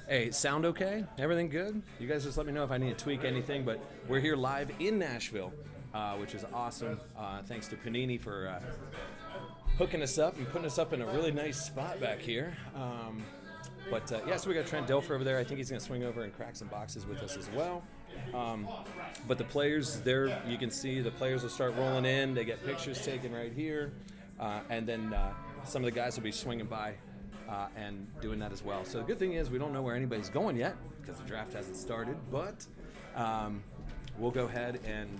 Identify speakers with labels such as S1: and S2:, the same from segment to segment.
S1: Hey, sound okay? Everything good? You guys just let me know if I need to tweak anything, but we're here live in Nashville, which is awesome. Thanks to Panini for hooking us up and putting us up in a really nice spot back here. So we got Trent Dilfer over there. I think he's going to swing over and crack some boxes with us as well. But the players there, you can see the players will start rolling in. They get pictures taken right here. And then some of the guys will be swinging by and doing that as well. So the good thing is we don't know where anybody's going yet because the draft hasn't started. But we'll go ahead and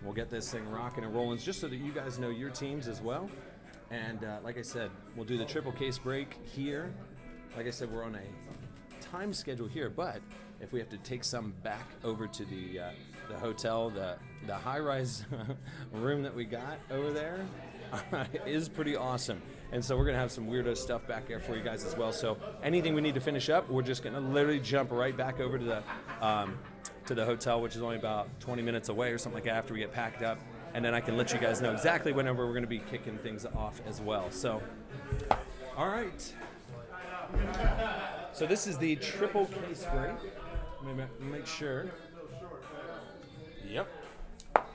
S1: we'll get this thing rocking and rolling just so that you guys know your teams as well. And like I said, we'll do the triple case break here. Like I said, we're on a time schedule here, but if we have to take some back over to the hotel, the high-rise room that we got over there is pretty awesome. And so we're going to have some weirdo stuff back there for you guys as well. So anything we need to finish up, we're just going to literally jump right back over to the hotel, which is only about 20 minutes away or something like that after we get packed up. And then I can let you guys know exactly whenever we're going to be kicking things off as well. So, all right. So this is the triple case break. Let me make sure. Yep.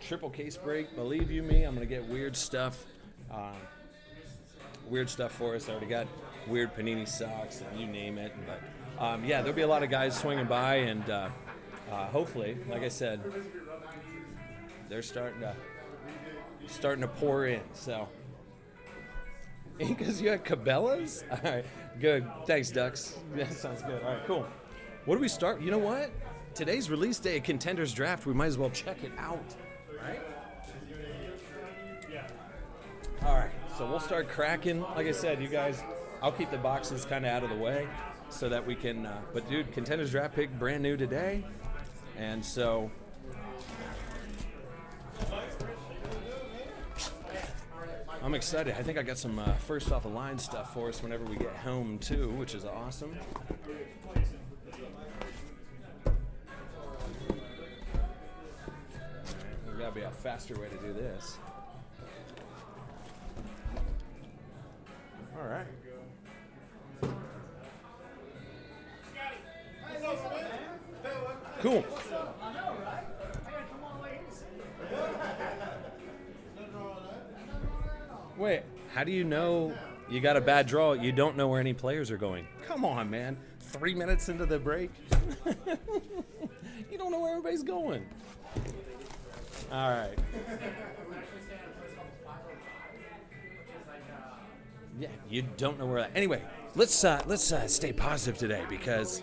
S1: Triple case break. Believe you me, I'm going to get weird stuff. Weird stuff for us. I already got weird Panini socks and you name it. But there'll be a lot of guys swinging by, and hopefully, like I said, they're starting to pour in. So, because you had Cabela's? All right, good. Thanks, Ducks. That sounds good. All right, cool. What do we start? You know what? Today's release day of Contenders Draft. We might as well check it out, right? All right, so we'll start cracking. Like I said, you guys, I'll keep the boxes kind of out of the way so that we can, but dude, Contenders Draft pick brand new today. And so, I'm excited. I think I got some first off the line stuff for us whenever we get home too, which is awesome. There's got to be a faster way to do this. All right. Cool. Wait, how do you know you got a bad draw? You don't know where any players are going. Come on, man. 3 minutes into the break. You don't know where everybody's going. All right. Yeah, you don't know where that. Anyway, let's stay positive today because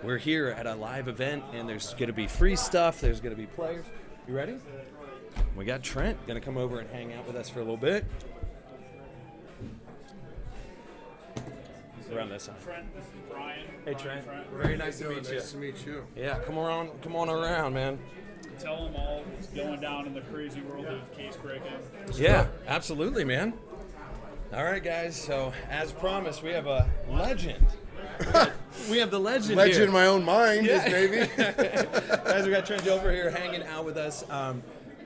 S1: we're here at a live event and there's going to be free stuff. There's going to be players. You ready? We got Trent going to come over and hang out with us for a little bit. Around this side.
S2: Trent, this is Brian.
S1: Hey, Trent. Very nice to meet you.
S3: Nice to meet you.
S1: Yeah, come on around, man.
S2: Tell them all what's going down in the crazy world of case breaking.
S1: Yeah, absolutely, man. All right, guys. So, as promised, we have a legend. We have the legend
S3: Legend
S1: here.
S3: in my own mind, maybe.
S1: Guys, we got Trent Dilfer here hanging out with us.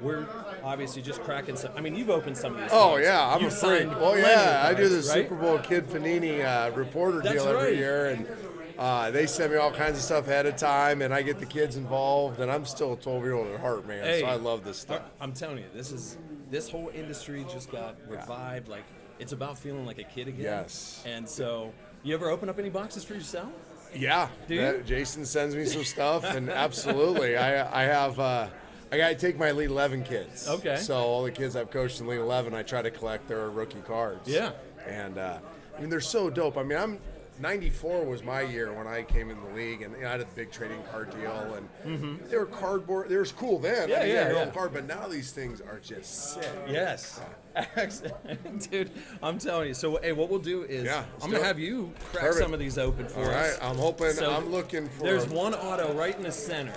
S1: We're obviously just cracking some. I mean, you've opened some of these.
S3: Oh,
S1: things.
S3: yeah, I'm
S1: You've
S3: afraid.
S1: signed
S3: Well,
S1: plenty
S3: yeah,
S1: of
S3: I do the
S1: cards, right?
S3: Super Bowl Kid Panini reporter
S1: That's
S3: deal every
S1: right.
S3: year, and they send me all kinds of stuff ahead of time, and I get the kids involved, and I'm still a 12-year-old at heart, man,
S1: Hey,
S3: so I love this stuff.
S1: I'm telling you, this whole industry just got revived. Like, it's about feeling like a kid again.
S3: Yes.
S1: And so, you ever open up any boxes for yourself?
S3: Yeah,
S1: Do you?
S3: Jason sends me some stuff, and absolutely, I have. I got to take my Elite 11 kids.
S1: Okay.
S3: So all the kids I've coached in Elite 11, I try to collect their rookie cards.
S1: Yeah.
S3: And I mean, they're so dope. I mean, 94 was my year when I came in the league, and I had a big trading card deal, and they were cardboard. They were cool then.
S1: Yeah,
S3: I mean,
S1: yeah,
S3: your
S1: yeah.
S3: own card, but now these things are just sick.
S1: Yes. Excellent. Dude, I'm telling you. So, hey, what we'll do is I'm going to have you crack
S3: Perfect.
S1: some of these open for
S3: All
S1: us.
S3: right, I'm hoping.
S1: So
S3: I'm looking for.
S1: There's one auto right in the center.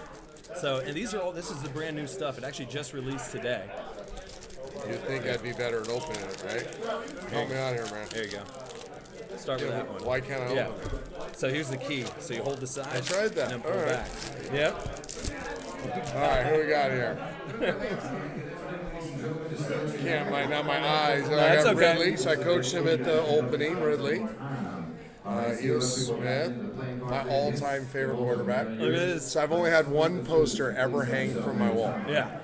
S1: So, and these are all. This is the brand new stuff. It actually just released today.
S3: You'd think I'd be better at opening it, right? Help me out here, man.
S1: There you go. Start with that one.
S3: Why can't I
S1: Yeah.
S3: open it?
S1: So here's the key. So you hold the side.
S3: I tried that.
S1: And then pull
S3: All right.
S1: back. Yep.
S3: All right, who we got here? Can't light out my eyes. I
S1: That's
S3: got
S1: okay.
S3: Ridley, so I coached him at the opening, Ridley. Eo Smith, my all-time favorite quarterback.
S1: Look at this.
S3: So I've only had one poster ever hang from my wall.
S1: Yeah.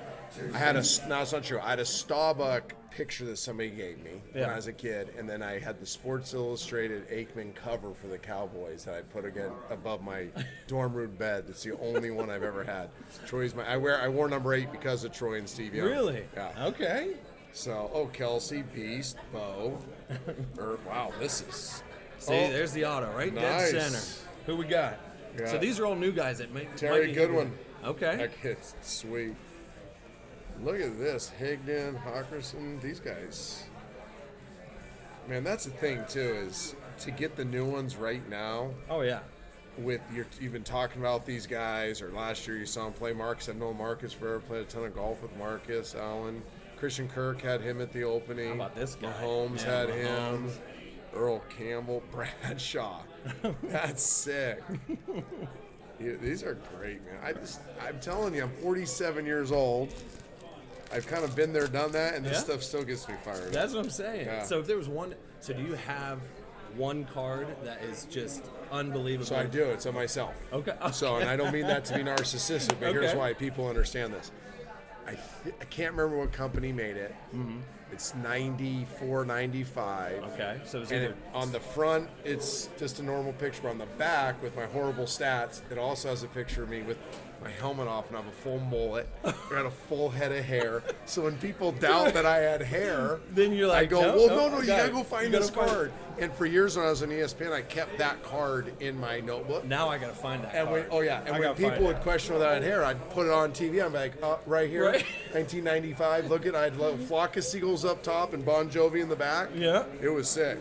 S3: I had no, it's not true. I had a Starbuck picture that somebody gave me when I was a kid, and then I had the Sports Illustrated Aikman cover for the Cowboys that I put again above my dorm room bed. It's the only one I've ever had. Troy's I wore number 8 because of Troy and Steve Young.
S1: Really?
S3: Yeah.
S1: Okay.
S3: So, Kelsey, Beast, Bo. Wow, this is.
S1: See, there's the auto right
S3: nice.
S1: dead center. Who we got?
S3: Yeah.
S1: So these are all new guys that might
S3: Terry
S1: be
S3: Goodwin.
S1: Okay.
S3: That kid's sweet. Look at this. Higdon, Hawkerson, these guys. Man, that's the thing, too, is to get the new ones right now.
S1: Oh, yeah.
S3: You've been talking about these guys, or last year you saw him play Marcus. I've known Marcus forever, played a ton of golf with Marcus, Allen. Christian Kirk had him at the opening.
S1: How about this guy?
S3: Mahomes had him. Earl Campbell, Bradshaw. That's sick. These are great, man. I'm telling you, I'm 47 years old. I've kind of been there, done that, and this stuff still gets me fired.
S1: That's what I'm saying.
S3: Yeah.
S1: So if there was one, do you have one card that is just unbelievable?
S3: So I do. It's on myself.
S1: Okay.
S3: So, and I don't mean that to be narcissistic, but here's why people understand this. I can't remember what company made it. Mm-hmm. It's 94, 95.
S1: Okay. So it's
S3: and on the front, it's just a normal picture. But on the back, with my horrible stats, it also has a picture of me with my helmet off, and I have a full mullet. I got a full head of hair. So when people doubt that I had hair,
S1: then you're like,
S3: I go, no, you gotta go find this card. And for years when I was on ESPN, I kept that card in my notebook.
S1: Now I gotta find that.
S3: And
S1: card.
S3: when people would question whether I had hair, I'd put it on TV. I'm like, right here,
S1: Right.
S3: 1995. Look at, I had a flock of seagulls up top and Bon Jovi in the back.
S1: Yeah.
S3: It was sick.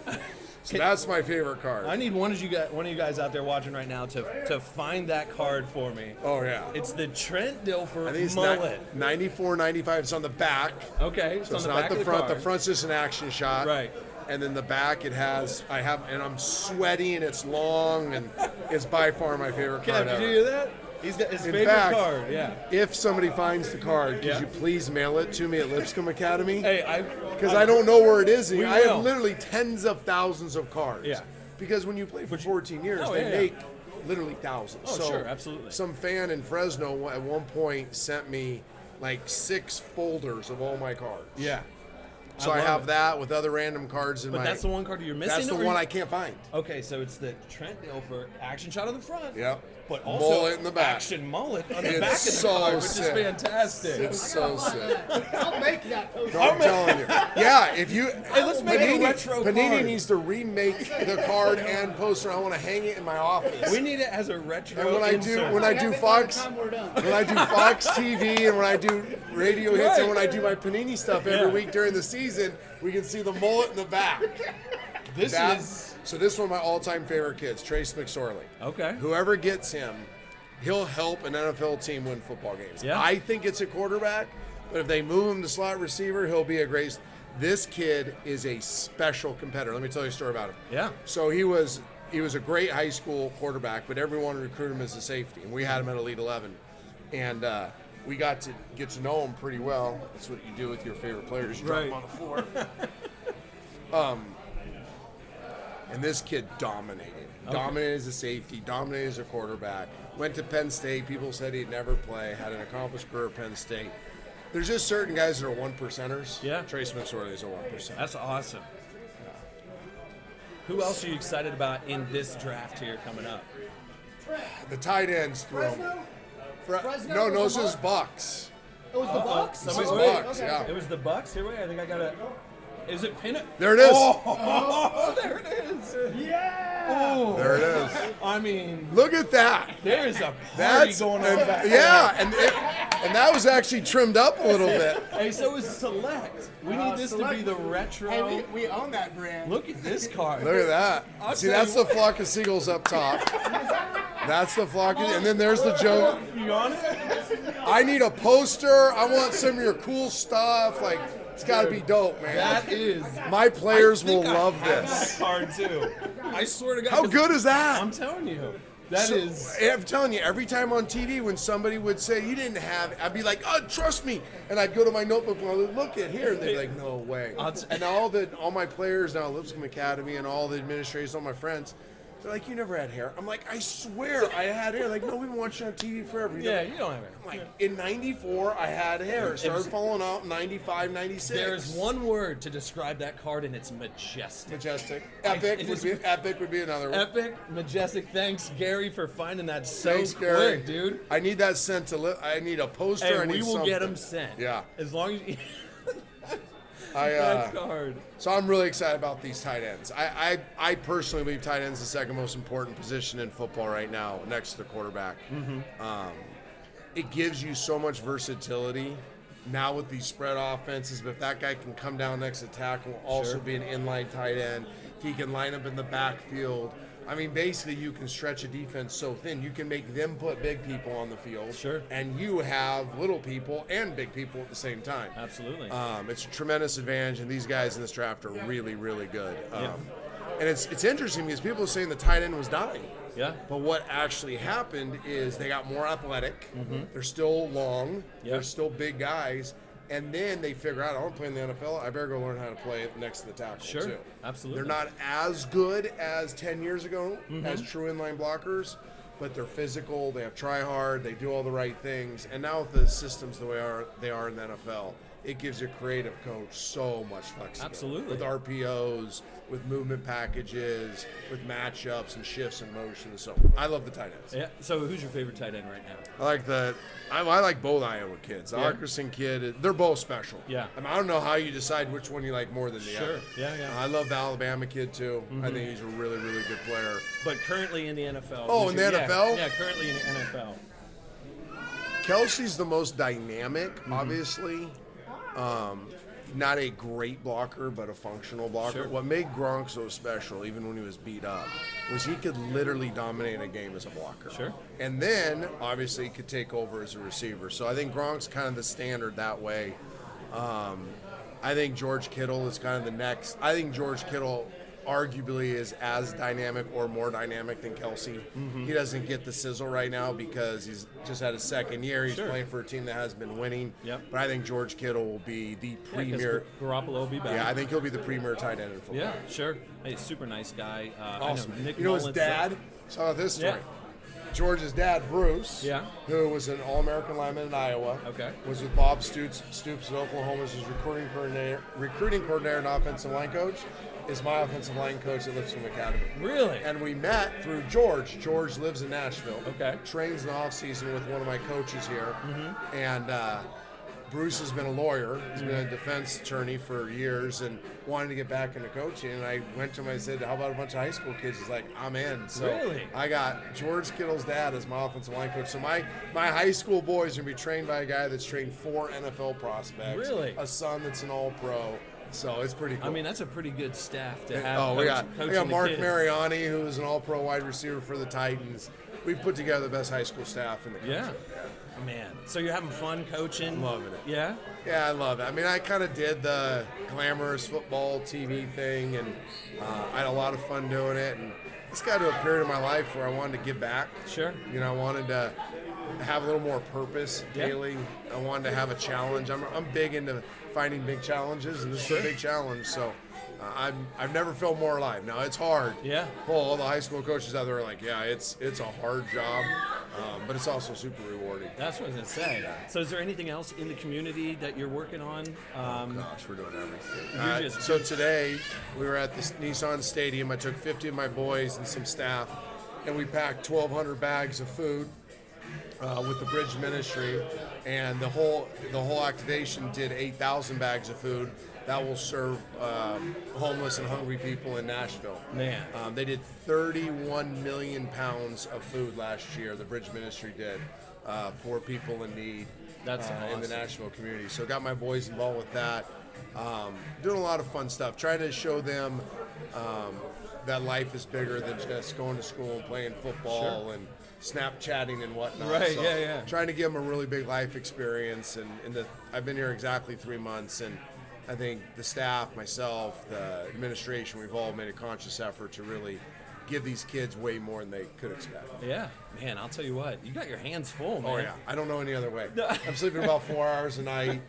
S3: So that's my favorite card.
S1: I need one of you guys out there watching right now to find that card for me.
S3: Oh, yeah.
S1: It's the Trent Dilfer
S3: I think it's
S1: mullet.
S3: 94, 95. It's on the back.
S1: Okay,
S3: So it's
S1: on the
S3: not
S1: back
S3: the
S1: of
S3: front.
S1: card.
S3: The front's just an action shot.
S1: Right.
S3: And then the back, and I'm sweaty and it's long, and it's by far my favorite card
S1: Kev,
S3: ever.
S1: did you hear that? He's got his favorite
S3: fact,
S1: card. Yeah.
S3: If somebody finds the card,
S1: Yeah.
S3: could you please mail it to me at Lipscomb Academy?
S1: Hey,
S3: Because I don't know where it is.
S1: We
S3: I
S1: will.
S3: have literally tens of thousands of cards.
S1: Yeah.
S3: Because when you play for 14 years,
S1: Oh,
S3: they
S1: yeah.
S3: make literally thousands.
S1: Oh,
S3: so
S1: sure, absolutely.
S3: Some fan in Fresno at one point sent me like 6 folders of all my cards.
S1: Yeah.
S3: So I
S1: love
S3: have
S1: it.
S3: that with other random cards in
S1: But
S3: my.
S1: that's the one card you're missing.
S3: That's the
S1: or
S3: one
S1: you-
S3: I can't find.
S1: Okay, so it's the Trent Dilfer action shot on the front.
S3: Yep.
S1: But also
S3: Mullet in the back.
S1: action mullet on the
S3: It's
S1: back of the
S3: so
S1: card, which
S3: sick.
S1: is fantastic.
S3: It's so sick.
S4: I'll make that poster.
S3: No, I'm telling you. Yeah, if you.
S1: Hey, let's make it a retro
S3: Panini
S1: card.
S3: needs to remake the card and poster. I want to hang it in my office.
S1: We need it as a retro.
S3: And when I
S1: insert.
S3: do
S4: Have it by the
S3: Fox,
S4: time we're done.
S3: when I do Fox TV and when I do radio hits
S1: Right.
S3: and when I do my Panini stuff every
S1: Yeah.
S3: week during the season, we can see the mullet in the back.
S1: This
S3: So this is one of my all-time favorite kids, Trace McSorley.
S1: Okay.
S3: Whoever gets him, he'll help an NFL team win football games.
S1: Yeah.
S3: I think it's a quarterback, but if they move him to slot receiver, he'll be a great. This kid is a special competitor. Let me tell you a story about him.
S1: Yeah.
S3: So he was a great high school quarterback, but everyone recruited him as a safety, and we had him at Elite 11, and we got to get to know him pretty well. That's what you do with your favorite players. You drop
S1: Right.
S3: them on the floor. And this kid dominated. Dominated as a safety, dominated as a quarterback. Went to Penn State. People said he'd never play. Had an accomplished career at Penn State. There's just certain guys that are one-percenters.
S1: Yeah.
S3: Trace McSorley is a 1%.
S1: That's awesome. Who else are you excited about in this draft here coming up?
S3: The tight ends throw.
S4: Fresno
S3: No,
S4: was
S3: this
S4: the
S3: is Bucks.
S4: It was the Bucks.
S3: This
S1: Somebody-
S3: is
S1: wait,
S3: Bucks,
S4: okay.
S3: yeah.
S1: It was the Bucks. Here, wait. I think I got it. Is it Pinnock?
S3: There it is.
S1: Oh, there it is.
S4: Yeah.
S1: Oh,
S3: There it is.
S1: I mean,
S3: Look at that.
S1: there is a party
S3: That's
S1: going on back there.
S3: yeah, and that was actually trimmed up a little bit.
S1: Hey, so is Select. We need this to be
S4: Select.
S1: the retro.
S4: Hey, we own that brand.
S1: Look at this card.
S3: Look at that.
S1: I'll
S3: See,
S1: tell
S3: that's
S1: you
S3: the flock of seagulls up top. That's the flock of, and then there's the joke.
S1: You on it?
S3: I need a poster. I want some of your cool stuff. Like, it's got to be dope, man.
S1: That is.
S3: My players
S1: I think
S3: will
S1: I
S3: love
S1: have
S3: this.
S1: That card too. I swear to God.
S3: How good is that?
S1: I'm telling you, that
S3: So,
S1: is.
S3: I'm telling you, every time on TV when somebody would say you didn't have it, I'd be like, oh, trust me. And I'd go to my notebook and I'd look at here, and they'd be like, no way.
S1: I'll t-
S3: And all my players now, Lipscomb Academy, and all the administrators, all my friends, They're like, you never had hair. I'm like, I swear I had hair. Like, no, we've been watching on TV forever.
S1: Yeah, you don't have it.
S3: I'm like, in 94, I had hair. It started falling out in 95, 96.
S1: There's one word to describe that card, and it's majestic.
S3: Majestic. Epic would be another one.
S1: Epic, majestic. Thanks, Gary, for finding that so
S3: Thanks,
S1: quick,
S3: Gary.
S1: dude.
S3: I need that sent to I need a poster.
S1: Hey,
S3: I need
S1: we will
S3: something.
S1: get them sent.
S3: Yeah.
S1: As long as you...
S3: that
S1: card.
S3: So I'm really excited about these tight ends. I personally believe tight ends is the second most important position in football right now, next to the quarterback. It gives you so much versatility now with these spread offenses. But if that guy can come down next to tackle, also be an inline tight end, if he can line up in the backfield. I mean, basically, you can stretch a defense so thin. You can make them put big people on the field.
S1: Sure.
S3: And you have little people and big people at the same time.
S1: Absolutely.
S3: It's a tremendous advantage, and these guys in this draft are really, really good. And it's interesting because people are saying the tight end was dying.
S1: Yeah.
S3: But what actually happened is they got more athletic. They're still long. They're still big guys. And then they figure out, I want to play in the NFL. I better go learn how to play next to the tackle, too.
S1: Absolutely.
S3: They're not as good as 10 years ago as true inline blockers, but they're physical. They have try hard. They do all the right things. And now with the systems the way they are in the NFL, it gives your creative coach so much flexibility.
S1: Absolutely.
S3: With RPOs, with movement packages, with matchups and shifts and motions. So I love the tight ends.
S1: Yeah. So who's your favorite tight end right now?
S3: I like both Iowa kids. The Arkerson kid, they're both special.
S1: Yeah.
S3: I mean, I don't know how you decide which one you like more than the other.
S1: Yeah.
S3: I love the Alabama kid too. I think he's a really, really good player.
S1: But currently in the NFL.
S3: Oh, in the NFL?
S1: Yeah, currently in the NFL.
S3: Kelsey's the most dynamic, obviously. Not a great blocker, but a functional blocker.
S1: Sure.
S3: What made Gronk so special, even when he was beat up, was he could literally dominate a game as a blocker.
S1: Sure.
S3: And then, obviously, he could take over as a receiver. So I think Gronk's kind of the standard that way. I think George Kittle is kind of the next. I think George Kittle arguably is as dynamic or more dynamic than Kelsey. He doesn't get the sizzle right now because he's just had his second year. He's playing for a team that has been winning. But I think George Kittle will be the premier.
S1: Garoppolo will be back.
S3: Yeah, I think he'll be the premier tight end in football.
S1: Yeah, sure. Hey, super nice guy.
S3: Awesome.
S1: I know Nick
S3: you know his
S1: Mullins,
S3: dad? Saw this story.
S1: Yeah.
S3: George's dad, Bruce,
S1: Yeah.
S3: who was an All-American lineman in Iowa,
S1: Okay.
S3: was with Bob Stoops at Oklahoma as his recruiting coordinator and offensive line coach, is my offensive line coach at Lipscomb Academy.
S1: Really?
S3: And we met through George. George lives in Nashville.
S1: Okay.
S3: Trains in the off-season with one of my coaches here. And Bruce has been a lawyer. He's been a defense attorney for years and wanted to get back into coaching. And I went to him and I said, how about a bunch of high school kids? He's like, I'm in. So
S1: Really?
S3: I got George Kittle's dad as my offensive line coach. So my high school boys are going to be trained by a guy that's trained 4 NFL prospects.
S1: Really?
S3: A son that's an all-pro. So it's pretty cool.
S1: I mean, that's a pretty good staff to have.
S3: Oh, we got Mark
S1: kids.
S3: Mariani, who is an all-pro wide receiver for the Titans. We've put together the best high school staff in the country.
S1: Yeah. Man, so you're having fun coaching?
S3: Loving it.
S1: Yeah?
S3: Yeah, I love it. I mean, I kind of did the glamorous football TV thing, and I had a lot of fun doing it. And it's got to a period of my life where I wanted to give back.
S1: Sure.
S3: You know, I wanted to have a little more purpose daily. I wanted to have a challenge. I'm big into finding big challenges, and this is a big challenge. So I've never felt more alive. Now, it's hard.
S1: Yeah.
S3: Well, all the high school coaches out there are like, yeah, it's a hard job, but it's also super rewarding.
S1: That's what I was going to say. So is there anything else in the community that you're working on?
S3: Gosh, we're doing everything.
S1: Just-
S3: So today, we were at the Nissan Stadium. I took 50 of my boys and some staff, and we packed 1,200 bags of food with the Bridge Ministry, and the whole activation did 8,000 bags of food that will serve homeless and hungry people in Nashville.
S1: Man.
S3: They did 31 million pounds of food last year, the Bridge Ministry did, for people in need.
S1: That's
S3: in the
S1: awesome.
S3: Nashville community. So got my boys involved with that. Doing a lot of fun stuff, trying to show them that life is bigger than just going to school and playing football and Snapchatting and whatnot.
S1: Right,
S3: So
S1: yeah.
S3: Trying to give them a really big life experience. And I've been here exactly 3 months, and I think the staff, myself, the administration, we've all made a conscious effort to really give these kids way more than they could expect.
S1: Yeah, man, I'll tell you what, you got your hands full, man.
S3: Oh yeah, I don't know any other way. I'm sleeping about 4 hours a night.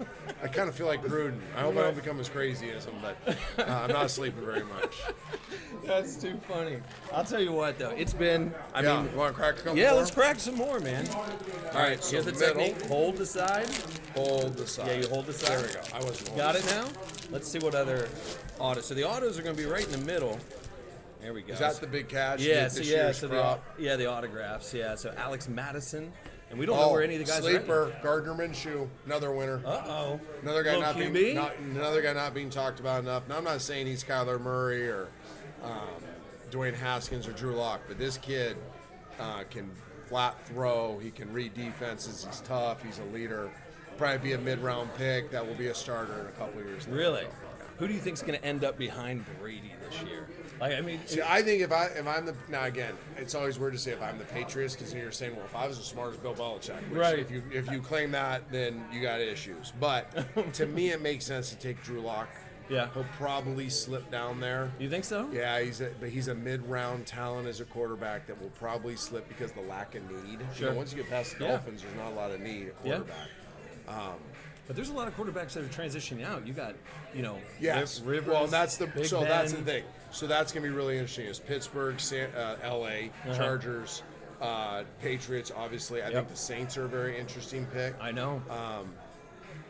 S3: I kind of feel like Gruden. I hope I don't become as crazy as him, but I'm not sleeping very much.
S1: That's too funny. I'll tell you what, though, it's been. I mean,
S3: you want to crack a couple
S1: yeah,
S3: more?
S1: let's crack some more, man. All right,
S3: so
S1: here's the
S3: middle.
S1: technique: hold the side.
S3: Hold the side.
S1: Yeah, you hold the side.
S3: There we go. I wasn't holding.
S1: Got it now? Let's see what other autos. So the autos are going to be right in the middle. There we go.
S3: Is that the big catch?
S1: Yeah,
S3: This
S1: so
S3: year's
S1: the
S3: crop?
S1: the autographs. Yeah, so Alex Madison, and we don't know where any of the guys
S3: sleeper, Gardner Minshew, another winner.
S1: Uh-oh.
S3: Another guy
S1: Little
S3: not
S1: QB?
S3: another guy not being talked about enough. Now I'm not saying he's Kyler Murray or Dwayne Haskins or Drew Lock, but this kid can flat throw. He can read defenses. He's tough. He's a leader. Probably be a mid-round pick that will be a starter in a couple of years.
S1: Really? Who do you think's going to end up behind Brady this year? Like, I mean,
S3: See, I think if I'm the now again, it's always weird to say if I'm the Patriots because you're saying, well, if I was as smart as Bill Belichick, which
S1: Right.
S3: If you claim that, then you got issues. But to me, it makes sense to take Drew Lock.
S1: Yeah.
S3: He'll probably slip down there.
S1: you think so?
S3: Yeah, he's a mid-round talent as a quarterback that will probably slip because of the lack of need.
S1: Sure.
S3: You know, once you get past the
S1: Yeah.
S3: Dolphins, there's not a lot of need at quarterback.
S1: But there's a lot of quarterbacks that are transitioning out. You got,
S3: Yes.
S1: Rivers.
S3: Well, that's the
S1: Big
S3: that's
S1: Ben.
S3: the thing. So that's gonna be really interesting. Is Pittsburgh, L.A., Chargers, Patriots. Obviously, I think the Saints are a very interesting pick.
S1: I know.
S3: I'll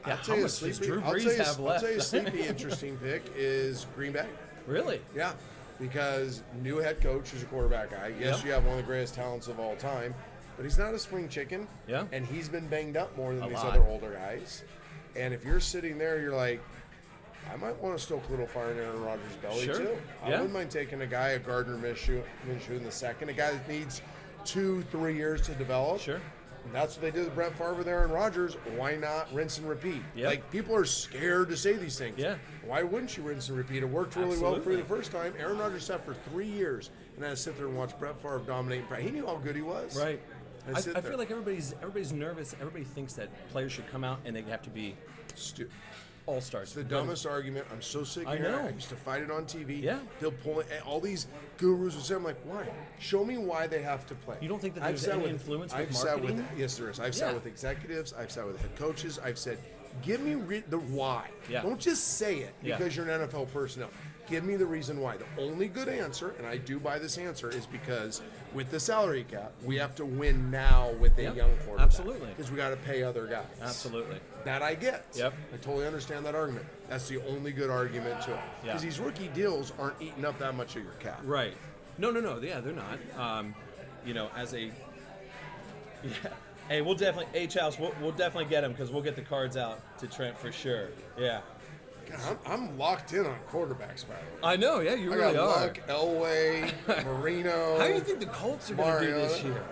S1: how
S3: tell you
S1: much does Drew
S3: I'll
S1: Brees
S3: tell you-
S1: have
S3: I'll
S1: left?
S3: tell you a sleepy interesting pick is Green Bay.
S1: Really?
S3: Yeah, because new head coach who's a quarterback guy. Yes,
S1: Yep.
S3: you have one of the greatest talents of all time, but he's not a spring chicken.
S1: Yeah.
S3: And he's been banged up more than
S1: A
S3: these
S1: lot.
S3: other older guys. And if you're sitting there, you're like, I might want to stoke a little fire in Aaron Rodgers' belly
S1: Sure.
S3: too. I
S1: Yeah.
S3: wouldn't mind taking a guy, a Gardner Minshew in the second, a guy that needs 2-3 years to develop.
S1: Sure.
S3: And that's what they did with Brett Favre with Aaron Rodgers. Why not rinse and repeat?
S1: Yep.
S3: Like, people are scared to say these things.
S1: Yeah.
S3: Why wouldn't you rinse and repeat? It worked really well for you
S1: Absolutely.
S3: the first time. Aaron Rodgers sat for 3 years and I had to sit there and watch Brett Favre dominate. He knew how good he was.
S1: Right.
S3: And sit
S1: I
S3: there.
S1: feel like everybody's nervous. Everybody thinks that players should come out and they have to be all-stars.
S3: It's the dumbest argument. I'm so sick of
S1: I
S3: hearing it.
S1: know.
S3: I used to fight it on TV.
S1: Yeah.
S3: They'll pull it. All these gurus would say, I'm like, why? Show me why they have to play.
S1: You don't think that
S3: I've
S1: there's
S3: sat
S1: any
S3: with-
S1: influence with
S3: I've sat with
S1: marketing?
S3: Yes, there is. I've
S1: Yeah.
S3: sat with executives. I've sat with head coaches. I've said, give me the why.
S1: Yeah.
S3: Don't just say it
S1: Yeah.
S3: because you're an NFL personnel. Give me the reason why. The only good answer, and I do buy this answer, is because with the salary cap, we have to win now with a
S1: Yep.
S3: young quarterback.
S1: Absolutely.
S3: Because we got to pay other guys.
S1: Absolutely.
S3: That I get.
S1: Yep.
S3: I totally understand that argument. That's the only good argument to it.
S1: Yeah.
S3: Because these rookie deals aren't eating up that much of your cap.
S1: Right. No. Yeah, they're not. As a. Yeah. Hey, we'll definitely H-House. We'll definitely get them because we'll get the cards out to Trent for sure. Yeah.
S3: God, I'm locked in on quarterbacks, by the way.
S1: I know. Yeah, you
S3: I
S1: really
S3: got
S1: are.
S3: Luck, Elway, Marino.
S1: How do you think the Colts are going to do this
S3: Mariota.
S1: year?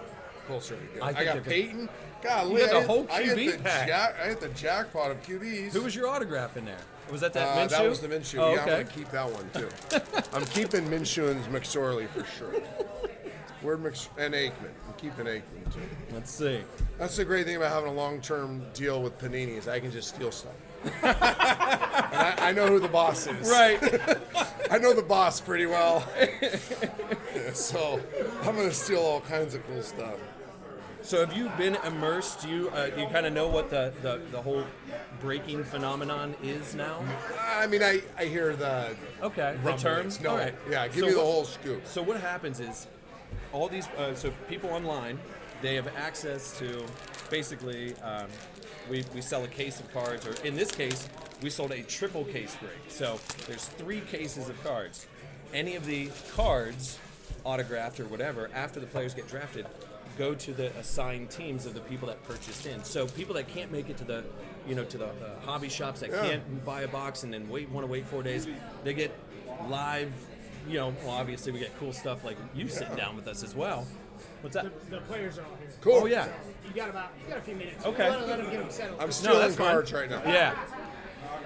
S3: Colts are gonna be good.
S1: I
S3: I,
S1: think
S3: got
S1: they're good.
S3: Peyton. God,
S1: You got the whole
S3: I
S1: QB
S3: hit the
S1: pack.
S3: I hit the jackpot of QBs.
S1: Who was your autograph in there? Was that Minshew?
S3: That was the Minshew.
S1: Oh,
S3: Yeah, I'm
S1: okay.
S3: going to keep that one, too. I'm keeping Minshew and McSorley for sure. And Aikman. I'm keeping Aikman, too.
S1: Let's see.
S3: That's the great thing about having a long-term deal with Panini is I can just steal stuff. And I know who the boss is.
S1: Right.
S3: I know the boss pretty well. So I'm going to steal all kinds of cool stuff.
S1: So have you been immersed? You kind of know what the whole breaking phenomenon is now?
S3: I mean, I hear the
S1: Okay. The
S3: rumblings.
S1: terms?
S3: No,
S1: All right.
S3: yeah, give
S1: So
S3: me the
S1: what-
S3: whole scoop.
S1: So what happens is all these so people online, they have access to basically we sell a case of cards, or in this case we sold a triple case break. So there's 3 cases of cards. Any of the cards autographed or whatever after the players get drafted go to the assigned teams of the people that purchased in. So people that can't make it to the hobby shops that can't buy a box and then want to wait 4 days, they get live. Well, obviously we get cool stuff like you sitting down with us as well. What's that?
S4: The players are all here.
S3: Cool.
S1: Oh yeah.
S4: You got a few minutes.
S1: Okay.
S4: Let them get them settled.
S3: I'm
S1: No,
S3: stealing
S1: that's fine.
S3: cards right now.
S1: Yeah.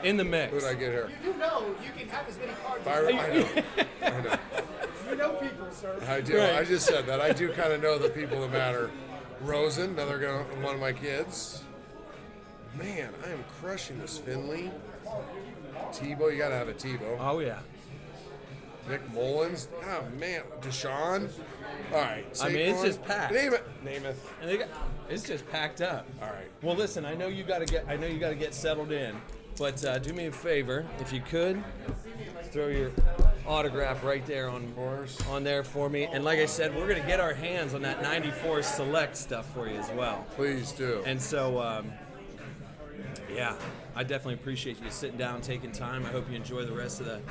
S1: In the mix.
S3: Who did I get here?
S4: You know you can have as many cards
S3: I
S4: as you
S3: know. I know.
S4: You know people, sir.
S3: I do.
S1: Right.
S3: I just said that. I do kind of know the people that matter. Rosen, one of my kids. Man, I am crushing this Finley. Tebow, you got to have a Tebow.
S1: Oh yeah.
S3: Nick Mullins. Oh man, Deshaun. All right.
S1: I mean, it's
S3: Saquon.
S1: just packed.
S3: Namath.
S1: And it's just packed up.
S3: All right.
S1: Well, listen, I know you got to get settled in, but do me a favor, if you could, throw your autograph right there on there for me. And like I said, we're gonna get our hands on that '94 Select stuff for you as well.
S3: Please do.
S1: And so, yeah, I definitely appreciate you sitting down, taking time. I hope you enjoy the rest of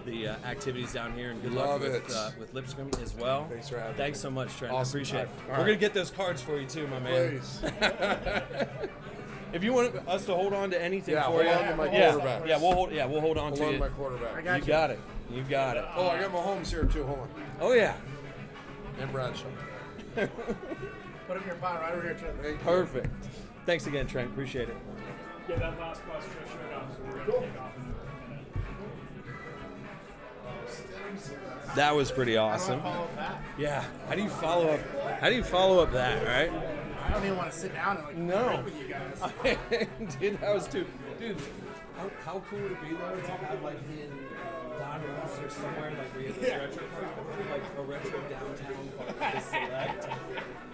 S1: the activities down here, and good luck with Lipscomb as well.
S3: Thanks for having me.
S1: Thanks so much, Trent.
S3: Awesome.
S1: I appreciate it.
S3: All
S1: We're
S3: right.
S1: gonna get those cards for you too, my man.
S3: Please.
S1: If you want us to hold on to anything
S3: Yeah,
S1: for
S3: hold
S1: you,
S3: on to my quarterback.
S1: Yeah, we'll hold on
S3: Hold
S1: to
S3: on
S1: you.
S3: to my quarterback.
S1: You got it. You got it.
S3: Oh, I got Mahomes here too. Hold on.
S1: Oh yeah.
S3: And Bradshaw.
S4: Put him in your pocket right over here, Trent.
S3: Thank you.
S1: Perfect. Thanks again, Trent. Appreciate it.
S2: Yeah, that last question just showed up, so we're going to take off in a minute.
S1: That was pretty awesome.
S4: Follow up that.
S1: Yeah. How do you follow up that, right?
S4: I don't even want to sit down and like
S1: No.
S4: rip with you guys.
S1: Dude, that was too. Dude, how cool would it be though to have like in Don Ross or somewhere like where you have the retro cars, but put like a retro downtown car like the Select,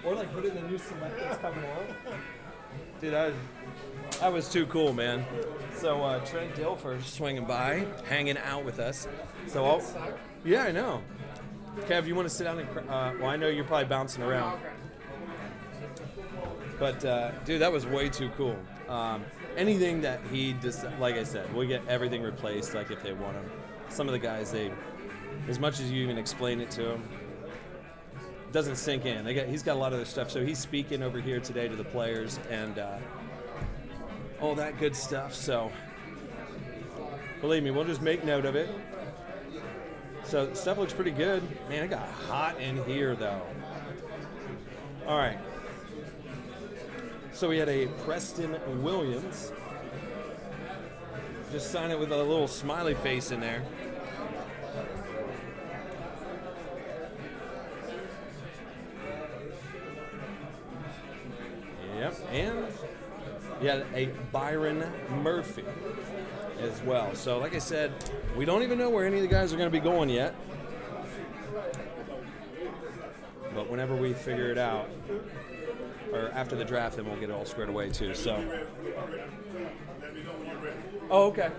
S1: or like put in the new Select that's coming out. Dude, that was too cool, man. So Trent Dilfer swinging by, hanging out with us. So yeah, I know. Kev, you want to sit down and? Well, I know you're probably bouncing around. But, dude, that was way too cool. Anything that he just, like I said, we'll get everything replaced, like if they want them. Some of the guys, as much as you even explain it to them, it doesn't sink in. He's got a lot of their stuff. So he's speaking over here today to the players and all that good stuff. So, believe me, we'll just make note of it. So, stuff looks pretty good. Man, it got hot in here, though. All right. So we had a Preston Williams. Just sign it with a little smiley face in there. Yep, and yeah, a Byron Murphy as well. So like I said, we don't even know where any of the guys are going to be going yet. But whenever we figure it out, or after the draft, then we'll get it all squared away too. So. Oh, okay.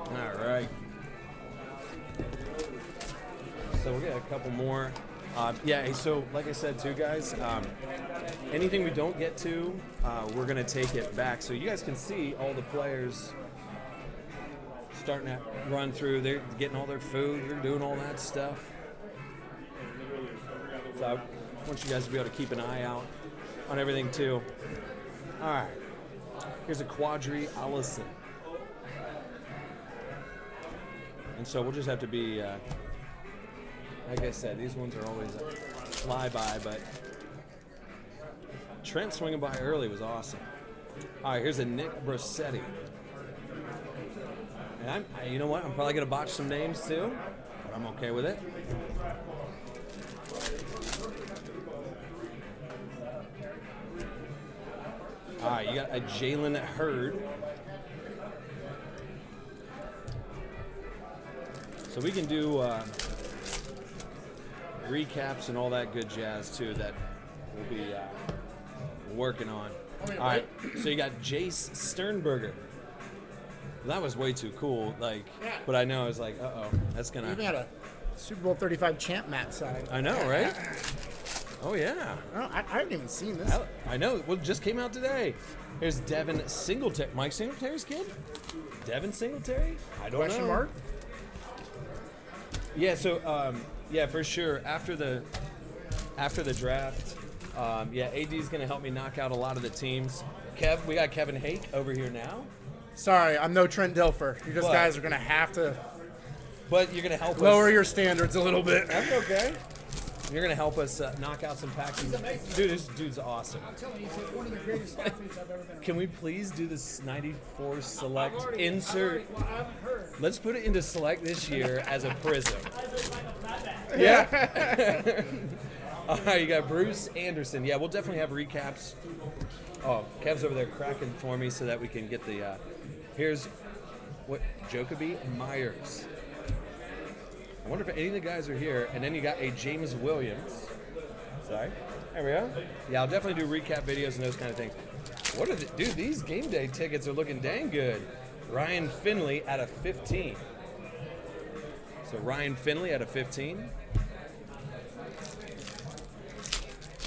S1: All right. So we'll get a couple more. Yeah. So like I said too, guys. Anything we don't get to, we're gonna take it back so you guys can see all the players. Starting to run through, they're getting all their food, they're doing all that stuff. So I want you guys to be able to keep an eye out on everything too. All right, here's a Quadri Allison. And so we'll just have to be, like I said, these ones are always a flyby, but Trent swinging by early was awesome. All right, here's a Nick Brossetti. And you know what? I'm probably going to botch some names too, but I'm okay with it. All right, you got a Jalen Hurd. So we can do recaps and all that good jazz too that we'll be working on. All right, so you got Jace Sternberger. That was way too cool, but I know I was like, that's gonna.
S4: We even had a Super Bowl 35 champ Matt side.
S1: I know, right? Oh yeah.
S4: I haven't even seen this.
S1: I know. Well, it just came out today. Here's Devin Singletary. Mike Singletary's kid. Devin Singletary. I don't
S4: Question
S1: know.
S4: mark?
S1: Yeah. So yeah, for sure. After the draft, yeah, AD's gonna help me knock out a lot of the teams. Kev, we got Kevin Hake over here now.
S4: Sorry, I'm no Trent Dilfer. You just
S1: What?
S4: guys are going to have to
S1: But you're gonna help
S4: lower
S1: us.
S4: your standards a little bit.
S1: That's okay. You're gonna help us knock out some packs. Dude, this dude's awesome.
S4: I'm telling you, he's one of the greatest athletes I've ever been around.
S1: Can we please do this 94 Select insert?
S4: I haven't heard.
S1: Let's put it into Select this year as a prism.
S4: Yeah.
S1: All right, you got Bruce Anderson. Yeah, we'll definitely have recaps. Oh, Kev's over there cracking for me so that we can get the. Here's what Jacoby Myers. I wonder if any of the guys are here. And then you got a James Williams. Sorry. There we go. Yeah, I'll definitely do recap videos and those kind of things. What are dude? These game day tickets are looking dang good. Ryan Finley out of 15. So Ryan Finley out of 15.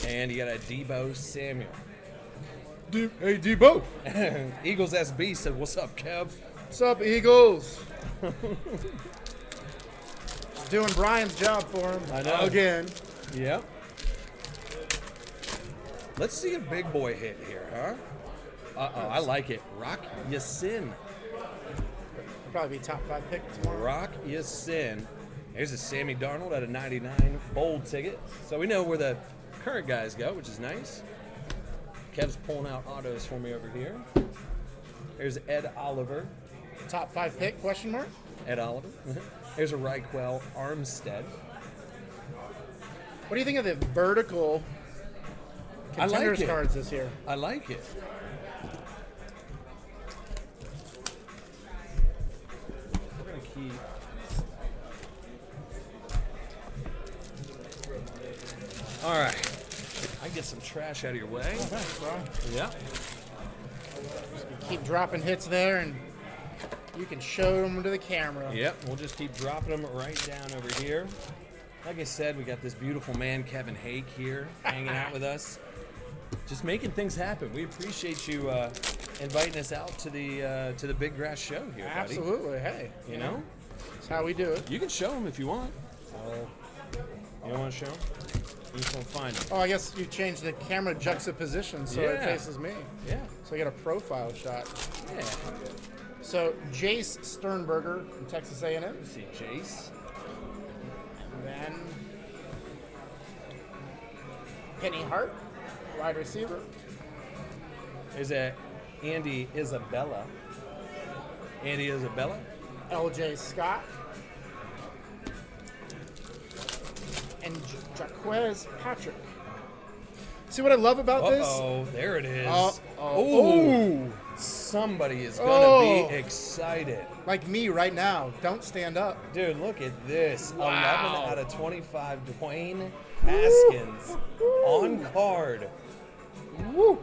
S1: And you got a Debo Samuel.
S4: Hey, Debo.
S1: Eagles SB said, "What's up, Kev?"
S4: What's up, Eagles? Just doing Brian's job for him.
S1: I know.
S4: Again.
S1: Yep. Let's see a big boy hit here, huh? Uh-oh, I like it. Rock Yassin.
S4: Probably be top 5 pick tomorrow.
S1: Rock Yassin. Here's a Sammy Darnold at a 99 bold ticket. So we know where the current guys go, which is nice. Kev's pulling out autos for me over here. Here's Ed Oliver.
S4: Top 5 pick, question mark?
S1: Ed Oliver. Here's a Raquel Armstead.
S4: What do you think of the vertical contenders
S1: it.
S4: cards this year?
S1: I like it. We're going to keep... All right. I can get some trash out of your way.
S4: Oh, thanks, bro.
S1: Yeah.
S4: Keep dropping hits there, and you can show them to the camera.
S1: Yep, we'll just keep dropping them right down over here. Like I said, we got this beautiful man, Kevin Hake, here hanging out with us. Just making things happen. We appreciate you inviting us out to the Big Grass Show here, buddy.
S4: Absolutely. Hey.
S1: You know?
S4: That's how we do it.
S1: You can show them if you want. You don't want to show them? You just want to find them.
S4: Oh, I guess you changed the camera juxtaposition so it faces me.
S1: Yeah.
S4: So I get a profile shot.
S1: Yeah.
S4: So Jace Sternberger from Texas A&M.
S1: Let's see, Jace.
S4: And then Penny Hart, wide receiver.
S1: There's a Andy Isabella. Andy Isabella.
S4: LJ Scott. And Jaquez Patrick. See what I love about this?
S1: Oh, there it is.
S4: Oh.
S1: Somebody is going to be excited.
S4: Like me right now. Don't stand up.
S1: Dude, look at this.
S4: Wow.
S1: 11 out of 25. Dwayne Haskins on card.
S4: Woo.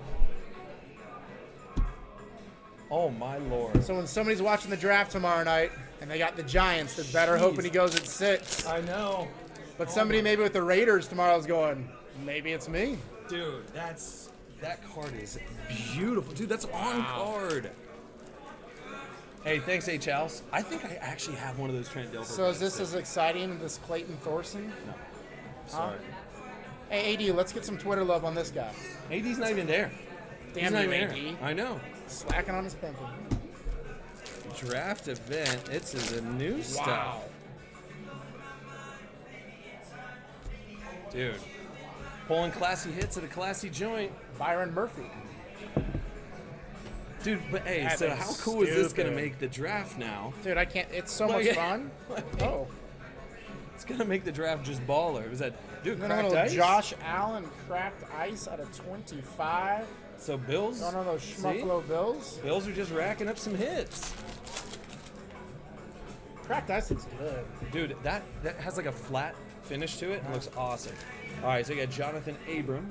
S1: Oh, my Lord.
S4: So when somebody's watching the draft tomorrow night and they got the Giants, they're better hoping he goes at 6.
S1: I know.
S4: But somebody maybe with the Raiders tomorrow is going, maybe it's me.
S1: Dude, that card is beautiful. Dude, that's on card. Hey, thanks, H. House. I think I actually have one of those Trent Dilfer.
S4: So is this as exciting as this Clayton Thorson?
S1: No. Sorry.
S4: Hey, AD, let's get some Twitter love on this guy.
S1: AD's not even there.
S4: Damn
S1: He's not
S4: you,
S1: even
S4: AD.
S1: there. I know.
S4: Slacking on his pimping.
S1: Draft event. It's the new stuff. Dude. Pulling classy hits at a classy joint.
S4: Byron Murphy.
S1: Dude, but hey,
S4: That
S1: so
S4: is
S1: how cool is this going to
S4: stupid.
S1: make the draft now?
S4: Dude, I can't. It's so much
S1: Like-
S4: fun. Oh.
S1: It's going to make the draft just baller. Was that, dude,
S4: Then a
S1: cracked
S4: little
S1: ice?
S4: Josh Allen cracked ice out of 25.
S1: So Bills?
S4: Going on those
S1: See?
S4: Schmuffalo Bills.
S1: Bills are just racking up some hits.
S4: Cracked ice looks good.
S1: Dude, that has like a flat finish to it and looks awesome. All right, so you got Jonathan Abram.